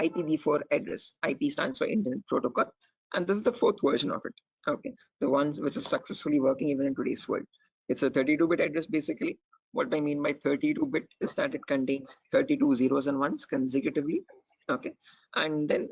IPv4 address. IP stands for Internet Protocol, and this is the 4th version of it. Okay, the ones which is successfully working even in today's world. It's a 32-bit address basically. What I mean by 32-bit is that it contains 32 zeros and ones consecutively. Okay, and then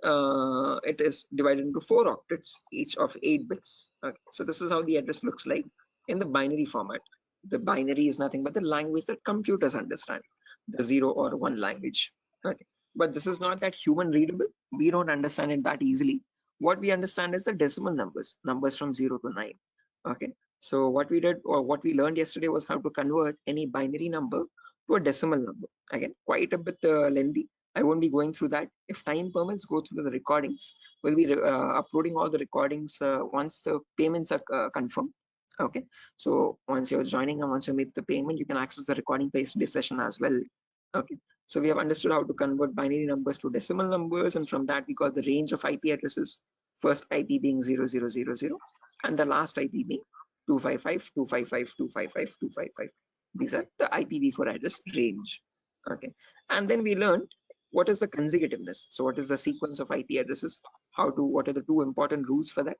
it is divided into 4 octets, each of 8 bits. Okay, so this is how the address looks like in the binary format. The binary is nothing but the language that computers understand, the 0 or 1 language. Okay, but this is not that human readable. We don't understand it that easily. What we understand is the decimal numbers from 0 to 9. Okay, so what we did or what we learned yesterday was how to convert any binary number to a decimal number. Again, quite a bit lengthy. I won't be going through that. If time permits, go through the recordings. We'll be uploading all the recordings once the payments are confirmed. Okay, so once you're joining and once you make the payment, you can access the recording for yesterday's session as well. Okay, so we have understood how to convert binary numbers to decimal numbers, and from that we got the range of IP addresses. First IP being 0000, and the last IP being 255.255.255.255. These are the IPv4 address range. Okay, and then we learned what is the consecutiveness. So what is the sequence of IP addresses? What are the 2 important rules for that?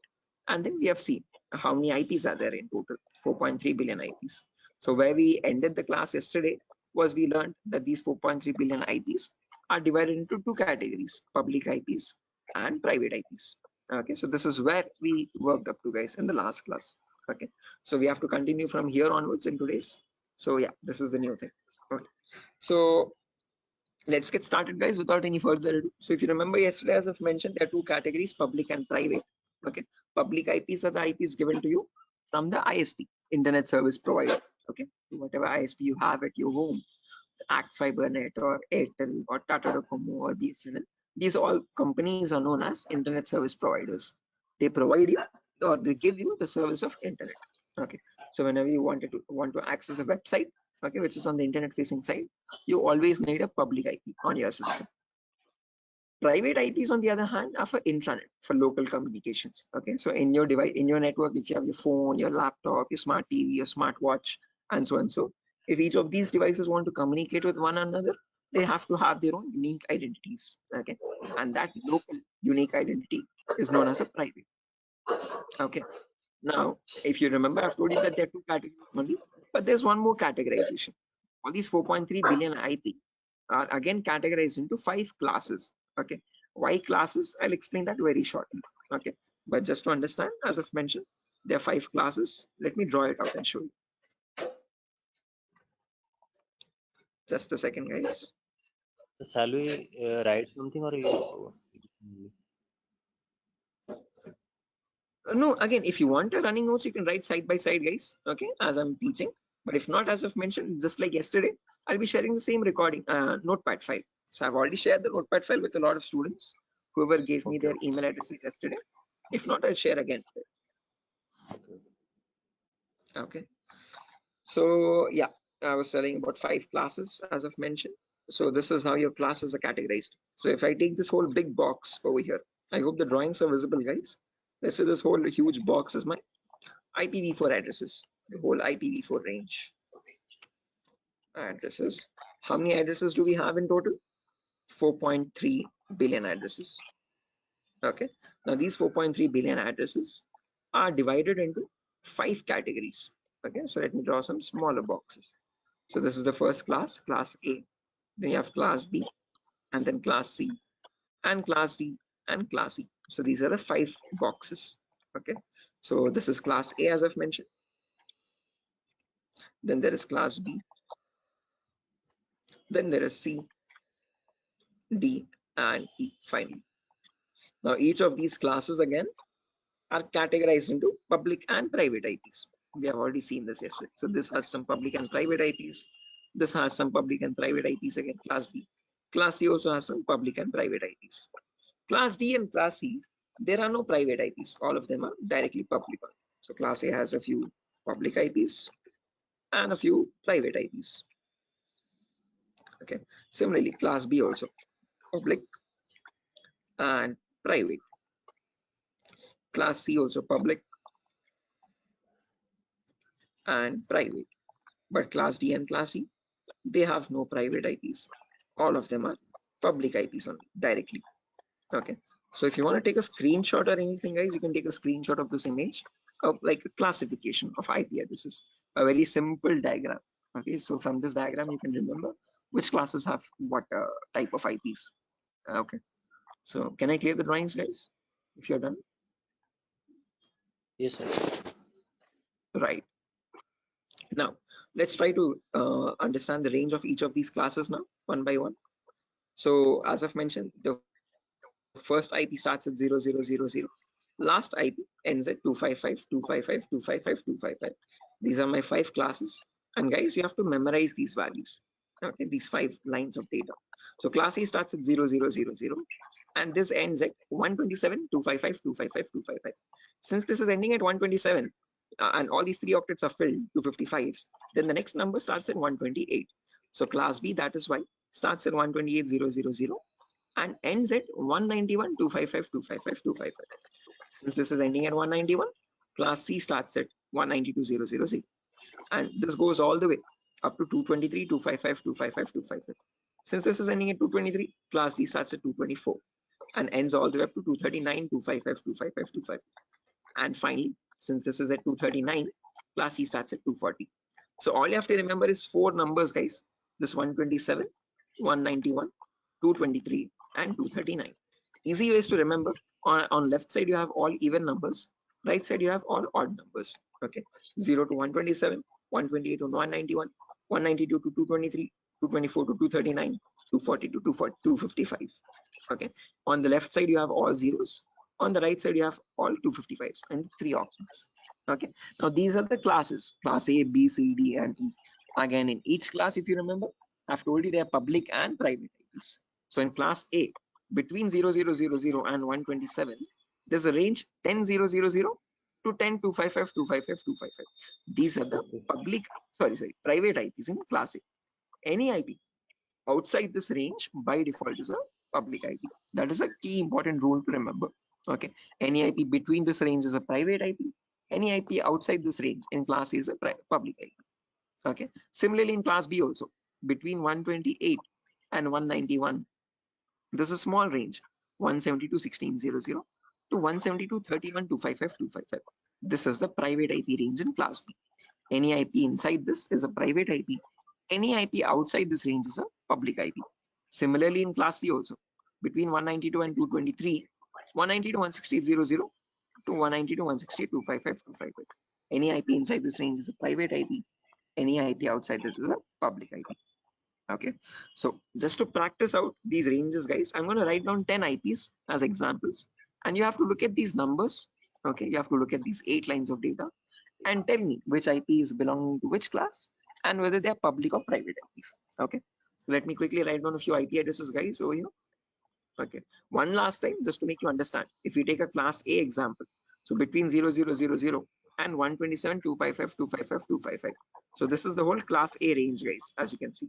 And then we have seen how many IPs are there in total, 4.3 billion IPs. So where we ended the class yesterday was we learned that these 4.3 billion IPs are divided into 2 categories, public IPs and private IPs. Okay, so this is where we worked up to, guys, in the last class. Okay, so we have to continue from here onwards in today's. So yeah, this is the new thing. Okay, so let's get started, guys, without any further ado. So if you remember yesterday, as I've mentioned, there are 2 categories, public and private. Okay, public IPs are the IPs given to you from the ISP, internet service provider. Okay, whatever ISP you have at your home, Act Fibernet or Airtel or Tata Docomo or BSNL, these all companies are known as internet service providers. They provide you or they give you the service of internet. Okay, so whenever you want to access a website, okay, which is on the internet facing side, you always need a public IP on your system. Private IPs, on the other hand, are for intranet, for local communications. Okay, so in your device, in your network, if you have your phone, your laptop, your smart TV, your smartwatch, and so and so, if each of these devices want to communicate with one another, they have to have their own unique identities. Okay, and that local unique identity is known as a private. Okay, now if you remember, I've told you that there are two categories only, but there's one more categorization. All these 4.3 billion IP are again categorized into 5 classes. Okay, why classes? I'll explain that very shortly. Okay, but just to understand, as I've mentioned, there are 5 classes. Let me draw it out and show you. Just a second, guys. Shall we write something or you? No, again, if you want a running notes, you can write side by side, guys. Okay, as I'm teaching. But if not, as I've mentioned, just like yesterday, I'll be sharing the same recording notepad file. So I've already shared the notepad file with a lot of students, whoever gave me their email addresses yesterday. If not, I'll share again. Okay. So yeah, I was telling about 5 classes, as I've mentioned. So this is how your classes are categorized. So if I take this whole big box over here, I hope the drawings are visible, guys. Let's say this whole huge box is my IPv4 addresses, the whole IPv4 range. Addresses. How many addresses do we have in total? 4.3 billion addresses. Okay. Now these 4.3 billion addresses are divided into 5 categories. Okay. So let me draw some smaller boxes. So this is the first class, class A. Then you have class B, and then class C, and class D, and class E. So these are the 5 boxes. Okay. So this is class A, as I've mentioned. Then there is class B. Then there is C, D, and E finally. Now each of these classes again are categorized into public and private IPs. We have already seen this yesterday. So this has some public and private IPs. This has some public and private IPs again, class B. Class C also has some public and private IPs. Class D and class C, there are no private IPs. All of them are directly public. So class A has a few public IPs and a few private IPs. Okay. Similarly, class B also public and private. Class C also public and private. But class D and class E, they have no private IPs. All of them are public IPs only directly. Okay. So if you want to take a screenshot or anything, guys, you can take a screenshot of this image of like a classification of IP addresses, a very simple diagram. Okay. So from this diagram, you can remember which classes have what type of IPs. Okay. So can I clear the drawings, guys, if you're done? Yes, sir. Right. Now, let's try to understand the range of each of these classes now, one by one. So as I've mentioned, the first IP starts at 0000. Last IP ends at 255, 255, 255, 255. These are my 5 classes. And guys, you have to memorize these values. Okay, these 5 lines of data. So class A starts at 0000, and this ends at 127, 255, 255, 255. Since this is ending at 127, and all these 3 octets are filled to 55s, then the next number starts at 128. So class B, that is why, starts at 128,000 and ends at 191, 255, 255, 255. Since this is ending at 191, class C starts at 192,000. And this goes all the way up to 223, 255, 255, 255. Since this is ending at 223, class D starts at 224 and ends all the way up to 239, 255, 255, 255. And finally, since this is at 239, class C starts at 240. So all you have to remember is 4 numbers, guys. This 127, 191, 223, and 239. Easy ways to remember. On left side, you have all even numbers. Right side, you have all odd numbers. Okay, 0 to 127, 128 to 191, 192 to 223, 224 to 239, 240 to 255. Okay, on the left side, you have all zeros. On the right side, you have all 255s and 3 options. Okay. Now these are the classes: class A, B, C, D, and E. Again, in each class, if you remember, I've told you they are public and private IPs. So in class A, between 0000 and 127, there's a range 10000 to 10255. These are the public, private IPs in class A. Any IP outside this range by default is a public IP. That is a key important rule to remember. Okay, any IP between this range is a private IP. Any IP outside this range in class A is a public IP. Okay, similarly in class B also, between 128 and 191, there's a small range 172.16.00 to 172.31.255.255. This is the private IP range in class B. Any IP inside this is a private IP. Any IP outside this range is a public IP. Similarly in class C also, between 192 and 223, 190 to 168.00 to 190 to 168.255.255. Any IP inside this range is a private IP. Any IP outside this is a public IP. Okay, so just to practice out these ranges, guys, I'm going to write down 10 IPs as examples, and you have to look at these numbers. Okay, you have to look at these 8 lines of data and tell me which IP is belonging to which class and whether they are public or private IP. Okay, let me quickly write down a few IP addresses, guys, over here. Okay, one last time just to make you understand. If you take a class A example, so between 0000 and 127.255.255.255. So this is the whole class A range, guys, as you can see,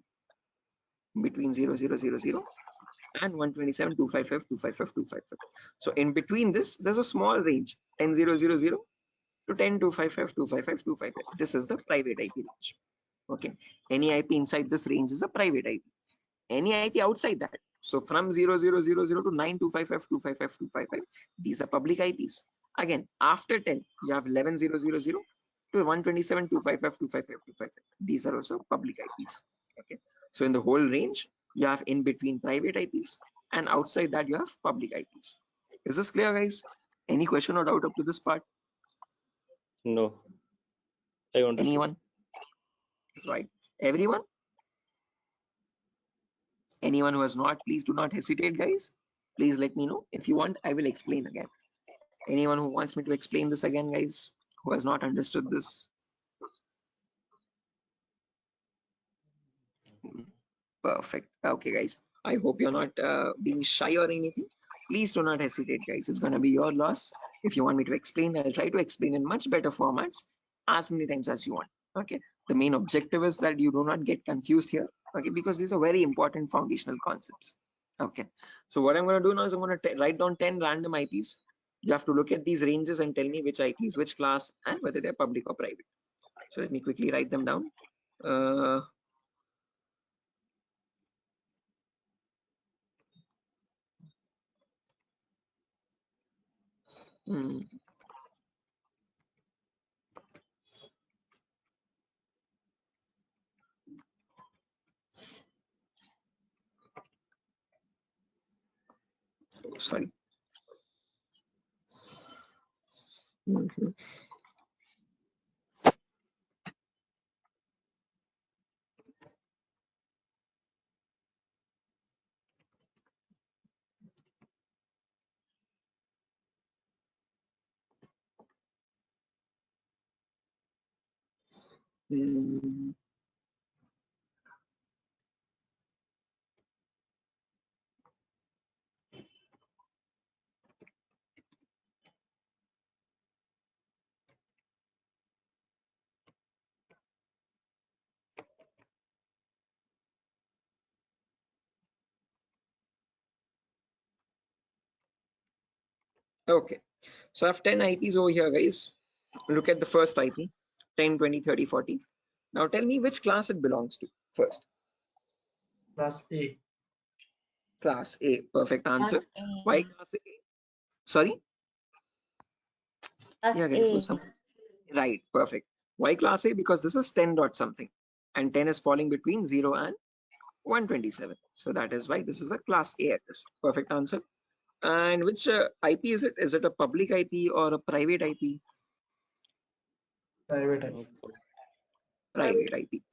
between 0000 and 127.255.255.255. So in between this, there's a small range 10.000 to 10.255.255.255. This is the private IP range. Okay, any IP inside this range is a private IP. Any IP outside that, so from 0000 to 9.255.255.255, these are public IPs. Again, after 10, you have 11.000 to 127.255.255.255. These are also public IPs. Okay, so in the whole range, you have in between private IPs, and outside that you have public IPs. Is this clear, guys? Any question or doubt up to this part? No, I understood. Anyone? Right, everyone? Anyone who has not, please do not hesitate, guys. Please let me know. If you want, I will explain again. Anyone who wants me to explain this again, guys, who has not understood this? Perfect. Okay, guys, I hope you're not being shy or anything. Please do not hesitate, guys. It's going to be your loss. If you want me to explain, I'll try to explain in much better formats as many times as you want. Okay, the main objective is that you do not get confused here. Okay, because these are very important foundational concepts. Okay, so what I'm going to do now is I'm going to write down 10 random IPs. You have to look at these ranges and tell me which IPs, which class, and whether they're public or private. So let me quickly write them down. Sorry. Okay, so I have 10 IPs over here, guys. Look at the first IP, 10, 20, 30, 40. Now tell me which class it belongs to first. Class A. Class A, perfect answer. Class A. Why class A? Sorry? Class Yeah, guys, A. right, perfect. Why class A? Because this is 10 dot something, and 10 is falling between 0 and 127. So that is why this is a class A address. Perfect answer. And which IP is it? Is it a public IP or a private IP? Private IP. Private IP.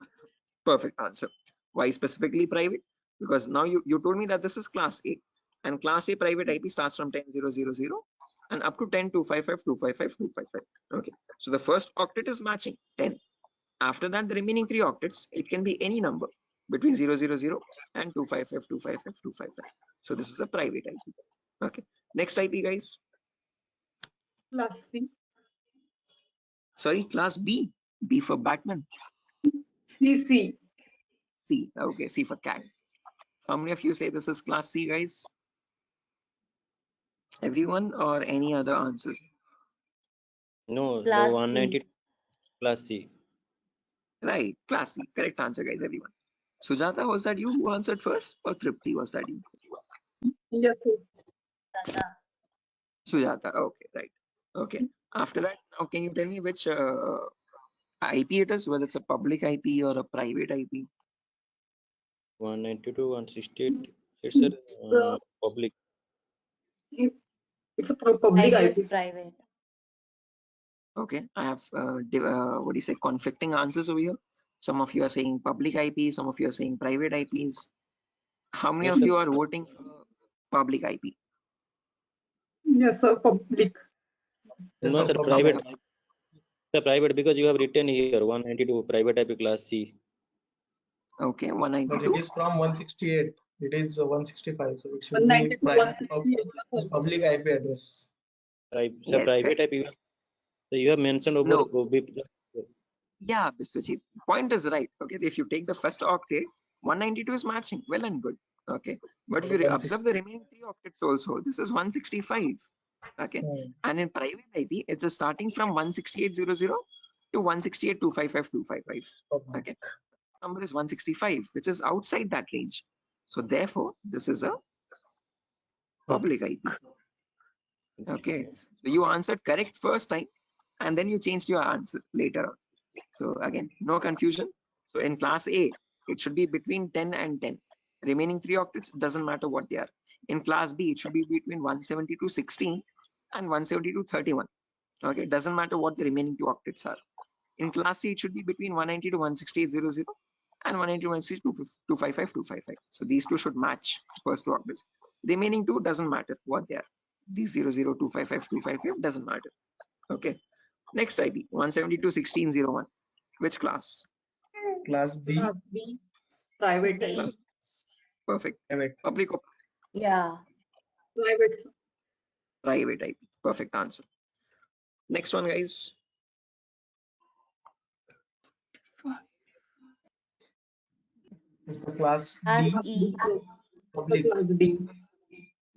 Perfect answer. Why specifically private? Because now you told me that this is class A, and class A private IP starts from 10.000 and up to 10, 255, 255, 255. Okay, so the first octet is matching 10. After that, the remaining 3 octets, it can be any number between 000 and 255, 255, 255. So this is a private IP. Okay, next IP, guys. Class C. Sorry, class B. B for Batman. C. C. Okay, C for cat. How many of you say this is class C, guys? Everyone, or any other answers? No, the Class 190 C. plus C. Right, class C. Correct answer, guys, everyone. Sujata, was that you who answered first, or Tripti, was that you? Yes, sir. Sujata, okay, right. Okay, after that, now can you tell me which IP it is, whether it's a public IP or a private IP? 192, 168. It's a public. It's a public I IP. guess private. Okay, I have what do you say, conflicting answers over here. Some of you are saying public IP, some of you are saying private IPs. How many It's of a you are voting for public IP? Yes, sir. Public. no, sir, private. The private, because you have written here 192 private IP class C. Okay, But 192. it is from 168. It is 165. So it should be 192, private 168. public IP address. The Yes, private correct. IP. So you have mentioned over. No. Yeah, Biswajit, point is right. Okay, if you take the first octet, 192 is matching, well and good. Okay, but if you observe the remaining 3 octets also, this is 165. Okay, and in private IP, it's starting from 168.00 to 168.255.255. Okay, number is 165, which is outside that range. So therefore, this is a public IP. Okay, so you answered correct first time, and then you changed your answer later on. So again, no confusion. So in class A, it should be between 10 and 10. Remaining 3 octets, doesn't matter what they are. In class B, it should be between 170 to 16 and 170 to 31. Okay, doesn't matter what the remaining 2 octets are. In class C, it should be between 190 to 168.00 and 190 to 162.255.255. So these two should match first 2 octets. Remaining 2 doesn't matter what they are. These 00.255.255 doesn't matter. Okay. Next IP 172.16.01. Which class? Class B. Class B. Private. B. Perfect. Private. Public or Yeah. Private. private IP? Perfect answer. Next one, guys. Class Class D. E. Public. Class D.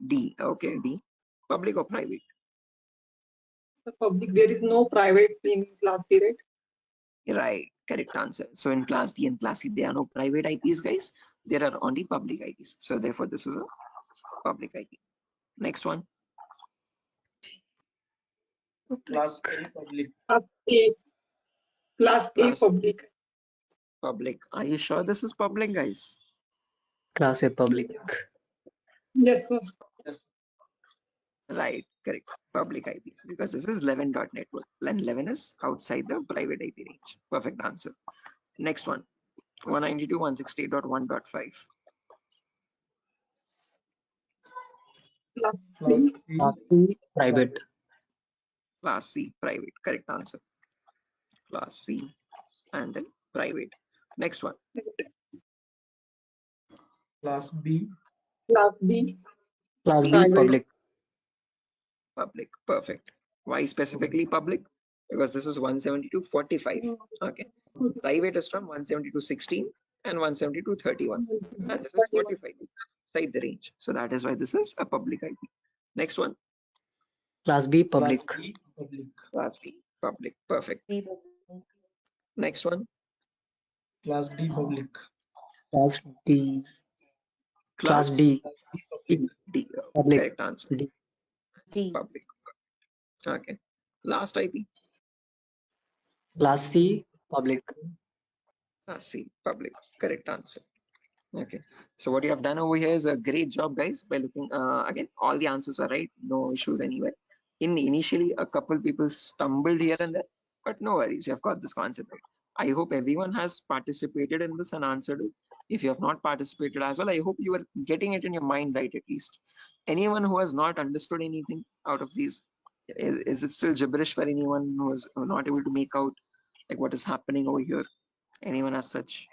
D. Okay, D. Public or private? The public. There is no private in class B, right? Right. Correct answer. So in class D and class C, there are no private IPs, guys. There are only public IPs. So therefore, this is a public IP. Next one. Class A public. Class A. Class A Class public. Public. Are you sure this is public, guys? Class A public. Yes, sir. Yes. Right. Correct. Public IP, because this is 11 dot network and 11 is outside the private IP range. Perfect answer. Next one. 192.168.1.5. Class Class C. Class C private. Class C, private. Correct answer. Class C and then private. Next one. Class B. Class B. Class B Private. public. Public. Perfect. Why specifically public? Because this is 172.45. Okay. Private is from 172.16 and 172.31. And this is 45 inside the range. So that is why this is a public IP. Next one. Class B public. Class B public. Class B, public. Perfect. B public. Next one. Class D public. Class D. Class Class D. D. Public. Correct answer. D. D. Public. Okay. Last IP. Class C public. Class C, public. Correct answer. Okay. So what you have done over here is a great job, guys, by looking again, all the answers are right, no issues anywhere. Initially, a couple people stumbled here and there, but no worries, you have got this concept right. I hope everyone has participated in this and answered it. If you have not participated as well, I hope you are getting it in your mind right at least. Anyone who has not understood anything out of these, is it still gibberish for anyone who is not able to make out like what is happening over here? Anyone as such?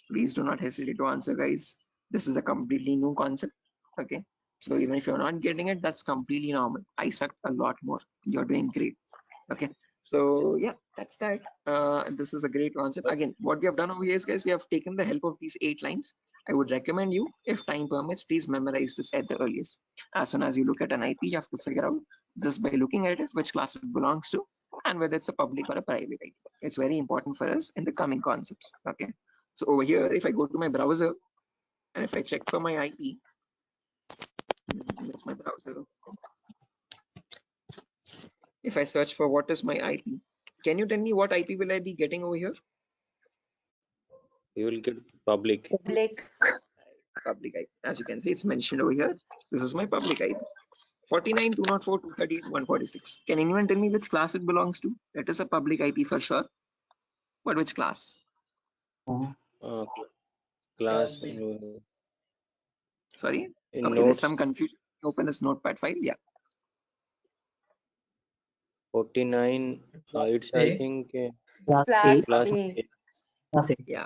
Please do not hesitate to answer, guys. This is a completely new concept. Okay. So even if you're not getting it, that's completely normal. I sucked a lot more. You're doing great. Okay. So yeah, that's that. This is a great concept. Again, what we have done over here is, guys, we have taken the help of these 8 lines. I would recommend you, if time permits, please memorize this at the earliest. As soon as you look at an IP, you have to figure out just by looking at it which class it belongs to and whether it's a public or a private IP. It's very important for us in the coming concepts. Okay. So over here, if I go to my browser and if I check for my IP, that's my browser. If I search for what is my IP, can you tell me what IP will I be getting over here? You will get public. Public IP. As you can see, it's mentioned over here. This is my public IP. 49, 204, 238, 146. Can anyone tell me which class it belongs to? That is a public IP for sure. But which class? Class. Sorry? In Okay, there's notes. some confusion. Open this notepad file. Yeah. 49. It's I think Class A. Class A. Yeah.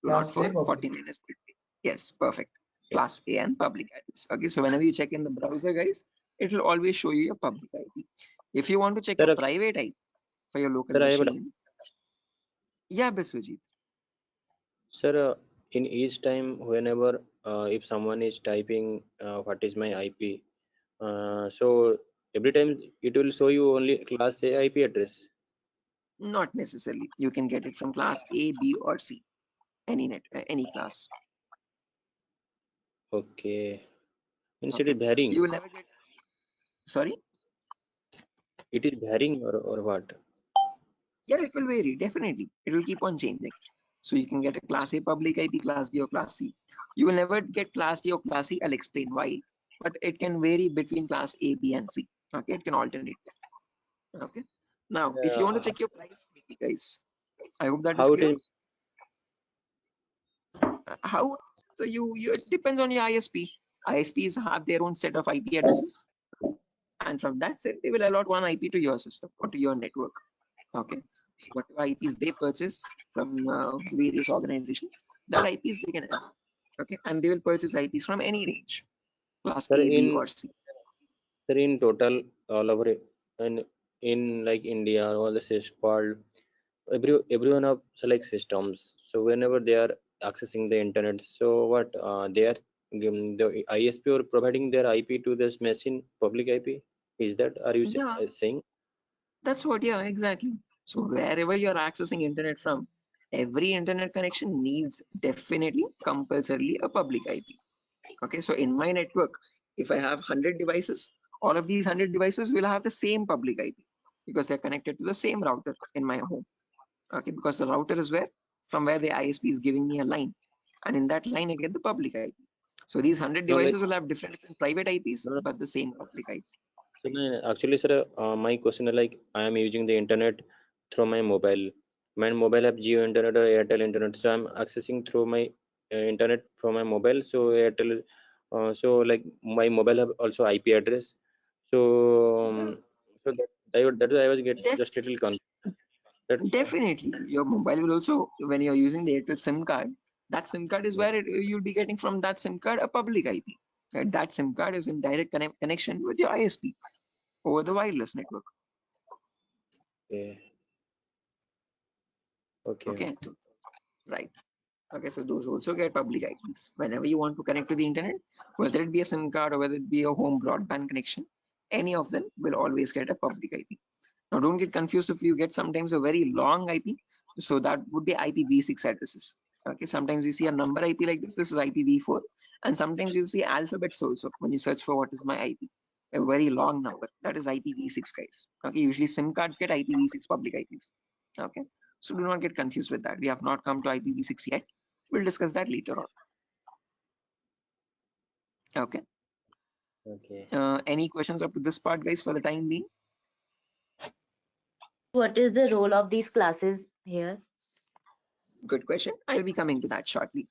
Class A 204, public. 49 is public. Yes, perfect. Class A and public IPs. Okay, so whenever you check in the browser, guys, it will always show you your public IP. If you want to check a private IP for your local machine, yeah, Biswajit. Sir, in each time, whenever if someone is typing what is my IP, so every time it will show you only class A IP address. Not necessarily. You can get it from class A, B, or C. Any class. Okay. Means Okay. it is varying. You will never get. Sorry. It is varying or what? Yeah, it will vary. Definitely, it will keep on changing. So you can get a class A public IP, class B, or class C. You will never get class D or class C. I'll explain why. But it can vary between class A, B, and C. Okay, it can alternate. Okay. Now, if you want to check your private IP, guys, I hope that is How it clear. is? How? So you it depends on your ISP. ISPs have their own set of IP addresses, and from that set, they will allot one IP to your system or to your network. Okay. So whatever IPs they purchase from the various organizations, that IPs they can allot. Okay, and they will purchase IPs from any range, class Sir, A, B, or C. in total, all over and in like India, all this is called everyone have select systems. So whenever they are accessing the internet, so what they are the ISP or providing their IP to this machine, public IP. Is that are you Yeah, saying? that's what. Yeah, exactly. So wherever you're accessing internet from, every internet connection needs definitely compulsorily a public IP. Okay, so in my network, if I have 100 devices, all of these 100 devices will have the same public IP because they're connected to the same router in my home. Okay, because the router is where the ISP is giving me a line, and in that line I get the public IP. So these 100 No, like devices will have different private IPs, no, but the same public IP. so actually, sir, my question is like I am using the internet through my mobile. My mobile have Geo internet or Airtel internet, so I'm accessing through my internet from my mobile. So Airtel, so like my mobile have also IP address. So so that I was get just little confused. Definitely, your mobile will also, when you're using the Airtel SIM card, that SIM card is where you'll be getting from that SIM card a public IP. Right? That SIM card is in direct connection with your ISP over the wireless network. Okay. Okay, right. Okay, so those also get public IPs. Whenever you want to connect to the internet, whether it be a SIM card or whether it be a home broadband connection, any of them will always get a public IP. Now, don't get confused if you get sometimes a very long IP. So that would be IPv6 addresses. Okay, sometimes you see a number IP like this is IPv4, and sometimes you see alphabets also when you search for what is my IP, a very long number that is IPv6, guys. Okay, usually SIM cards get IPv6 public IPs. Okay, so do not get confused with that. We have not come to IPv6 yet. We'll discuss that later on. Okay. Okay. Any questions up to this part, guys, for the time being? What is the role of these classes here? Good question. I'll be coming to that shortly.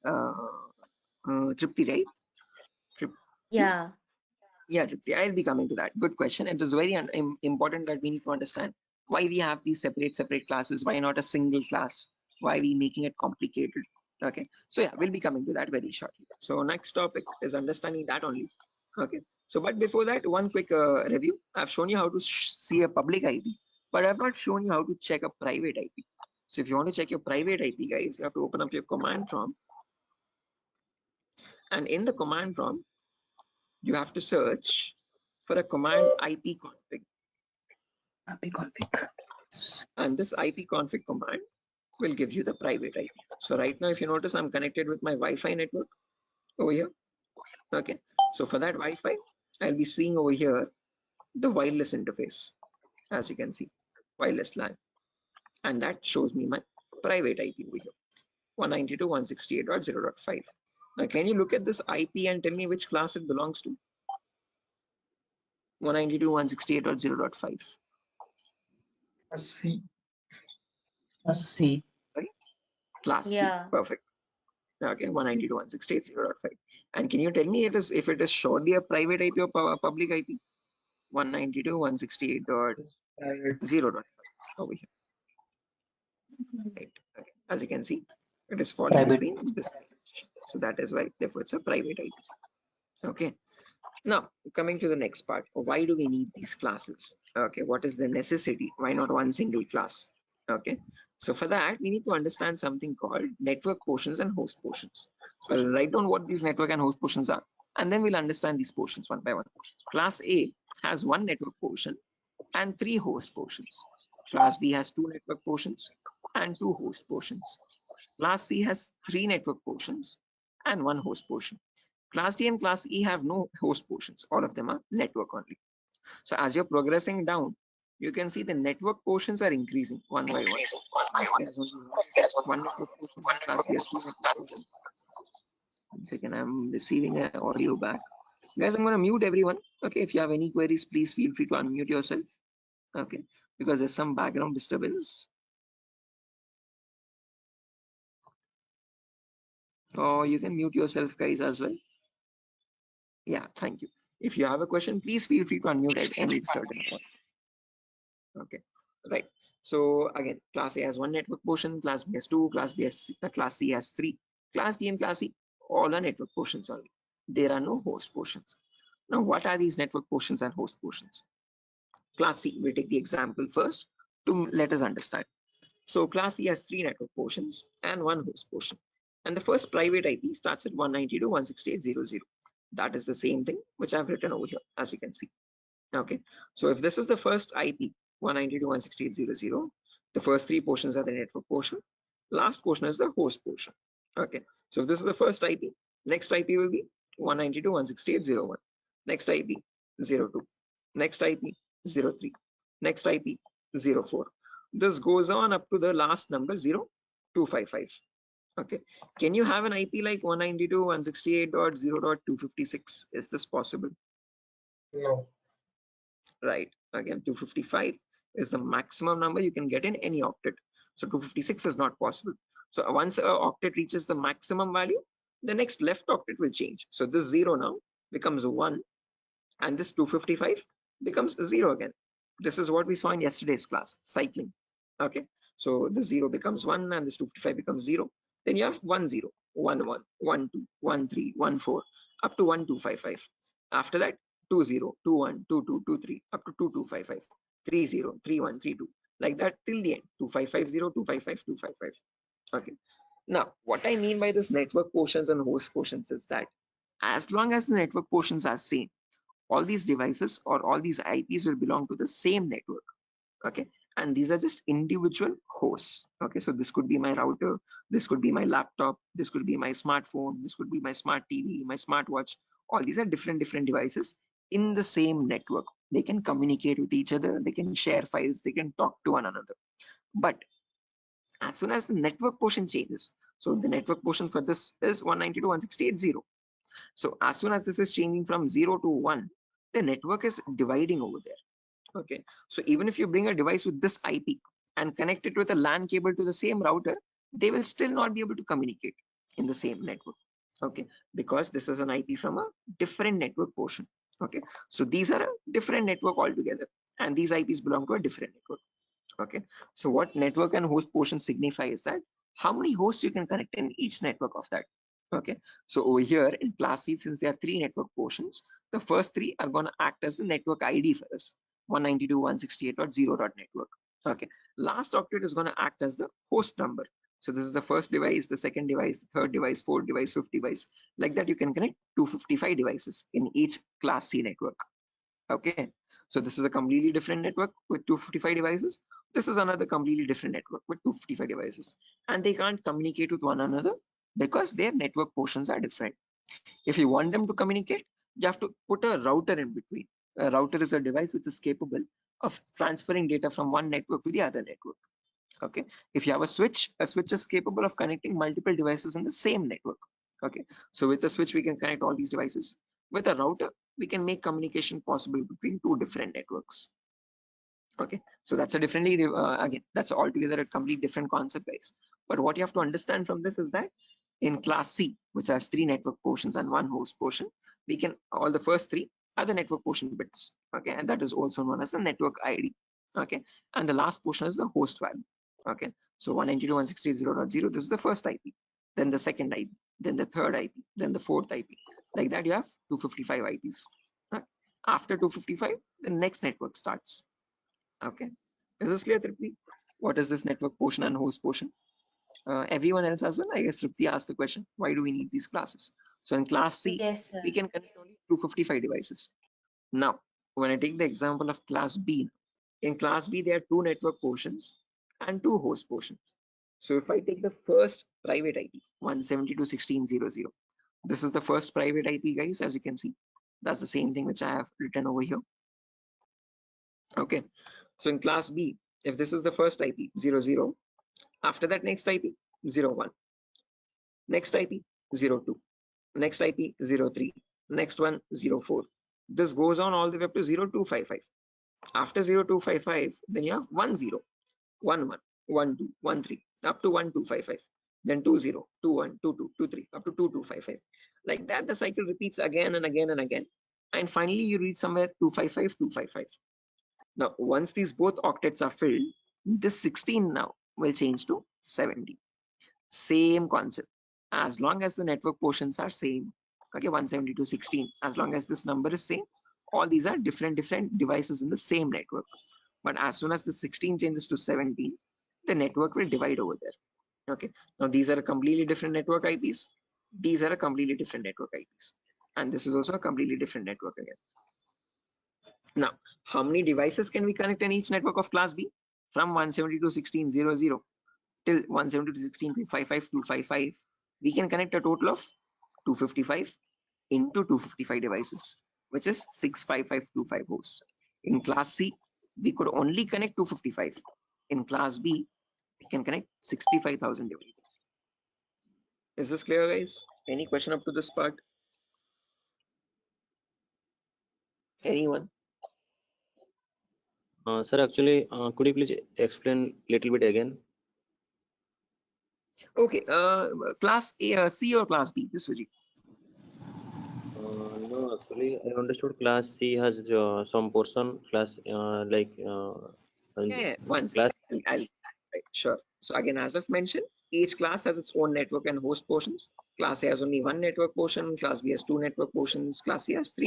Tripti, right? Yeah. Yeah, Tripti, I'll be coming to that. Good question. It is very important that we need to understand why we have these separate classes. Why not a single class? Why are we making it complicated? Okay. So yeah, we'll be coming to that very shortly. So next topic is understanding that only. Okay. So, but before that, one quick review. I've shown you how to see a public IP, but I've not shown you how to check a private IP. So if you want to check your private IP, guys, you have to open up your command prompt. And in the command prompt, you have to search for a command IP config. And this IP config command will give you the private IP. So right now, if you notice, I'm connected with my Wi-Fi network over here. Okay. So for that Wi-Fi, I'll be seeing over here the wireless interface, as you can see, wireless LAN. And that shows me my private IP over here, 192.168.0.5. Now, can you look at this IP and tell me which class it belongs to? 192.168.0.5. C. C. Right? Class Yeah. C. Perfect. Okay, 192.168.0.5. And can you tell me if it is surely a private IP or a public IP? 192.168.0.5 over here. Right. Okay. As you can see, it is falling Private. between this. So that is why, therefore, it's a private IP. Okay. Now, coming to the next part, why do we need these classes? Okay, what is the necessity? Why not one single class? Okay, so for that, we need to understand something called network portions and host portions. So I'll write down what these network and host portions are, and then we'll understand these portions one by one. Class A has one network portion and 3 host portions. Class B has 2 network portions and 2 host portions. Class C has 3 network portions and 1 host portion. Class D and Class E have no host portions. All of them are network only. So as you're progressing down, you can see the network portions are increasing one by one. Class B has only one network portion. Class B has 2 network portions. 1 second, I'm receiving an audio back. Guys, I'm going to mute everyone. Okay, if you have any queries, please feel free to unmute yourself. Okay, because there's some background disturbance. Or you can mute yourself, guys, as well. Yeah, thank you. If you have a question, please feel free to unmute at any certain point. Okay, right. So again, Class A has 1 network portion, Class B has 2, Class C has 3, Class D and Class E all are network portions only. There are no host portions. Now, what are these network portions and host portions? Class C, we'll take the example first to let us understand. So Class C has 3 network portions and 1 host portion. And the first private IP starts at 192.168.0.0. That is the same thing which I've written over here, as you can see. Okay, so if this is the first IP, 192.168.0.0, the first 3 portions are the network portion, last portion is the host portion. Okay, so if this is the first IP, next IP will be 192.168.0.1, next IP 0.2, next IP 0.3, next IP 0.4. This goes on up to the last number 0.255. Okay, can you have an IP like 192.168.0.256? Is this possible? No. Right, again 255 is the maximum number you can get in any octet. So 256 is not possible. So once an octet reaches the maximum value, the next left octet will change. So this 0 now becomes 1 and this 255 becomes 0 again. This is what we saw in yesterday's class, cycling. Okay, so the 0 becomes 1 and this 255 becomes 0. Then you have 1 0, 1 1, 1 2, 1 3, 1 4 up to 1 2 5 5. After that 2 0, 2 1, 2 2, 2 3 up to 2 2 5 5, 3 0, 3 1, 3 2, like that till the end, 2 5 5 0, 2 5 5, 2 5 5. Okay, now what I mean by this network portions and host portions is that as long as the network portions are same, all these devices or all these IPs will belong to the same network. Okay, and these are just individual hosts. Okay, so this could be my router, this could be my laptop, this could be my smartphone, this could be my smart TV, my smartwatch. All these are different devices in the same network. They can communicate with each other, they can share files, they can talk to one another. But as soon as the network portion changes, so the network portion for this is 192.168.0. So as soon as this is changing from 0 to 1, the network is dividing over there. Okay, so even if you bring a device with this IP and connect it with a LAN cable to the same router, they will still not be able to communicate in the same network. Okay, because this is an IP from a different network portion. Okay, so these are a different network altogether, and these IPs belong to a different network. Okay, so what network and host portion signify is that how many hosts you can connect in each network of that. Okay, so over here in class C, since there are 3 network portions, the first 3 are going to act as the network ID for us, 192.168.0.network. Okay, last octet is going to act as the host number. So this is the first device, the second device, the third device, fourth device, fifth device. Like that, you can connect 255 devices in each class C network. Okay, so this is a completely different network with 255 devices. This is another completely different network with 255 devices, and they can't communicate with one another because their network portions are different. If you want them to communicate, you have to put a router in between. A router is a device which is capable of transferring data from one network to the other network. Okay, if you have a switch is capable of connecting multiple devices in the same network. Okay, so with a switch we can connect all these devices. With a router we can make communication possible between 2 different networks. Okay, so that's a differently again, that's altogether a complete different concept, guys. But what you have to understand from this is that in class C, which has 3 network portions and 1 host portion, we can, all the first 3 are the network portion bits. Okay, and that is also known as the network ID. Okay, and the last portion is the host value. Okay, so 192.168.0.0, this is the first IP, then the second IP, then the third IP, then the fourth IP. Like that, you have 255 IPs. After 255, the next network starts. Okay, is this clear, Tripti? What is this network portion and host portion? Everyone else as well? I guess Tripti asked the question, why do we need these classes? So in class C, Yes, sir. we can connect only 255 devices. Now, when I take the example of class B, in class B, there are 2 network portions and 2 host portions. So if I take the first private IP, 172.16.0.0, this is the first private IP, guys, as you can see. That's the same thing which I have written over here. Okay, so in class B, if this is the first IP, 00, after that next IP, 01, next IP, 02, next IP, 03, next one, 04. This goes on all the way up to 0255. After 0255, then you have 10, 11, 12, 13, up to 1255. Then 20, 21, 22, 23, up to 2255. Like that, the cycle repeats again and again and again. And finally, you reach somewhere 255, 255. Now, once these both octets are filled, this 16 now will change to 70. Same concept. As long as the network portions are same, okay, 170 to 16, as long as this number is same, all these are different devices in the same network. But as soon as the 16 changes to 17, the network will divide over there. Okay, now these are a completely different network IPs. These are a completely different network IPs. And this is also a completely different network again. Now, how many devices can we connect in each network of class B? From 172.16.0.0 till 172.16.255.255, we can connect a total of 255 into 255 devices, which is 65525 hosts. In class C, we could only connect 255. In class B, we can connect 65,000 devices. Is this clear, guys? Any question up to this part? Anyone? Sir, actually, could you please explain little bit again? Okay, class A, C or class B, this Vijay? No, actually, I understood class C has some portion, class Yeah, one class. second. Right, sure. So again, as I've mentioned, each class has its own network and host portions. Class A has only 1 network portion, class B has 2 network portions, class C has 3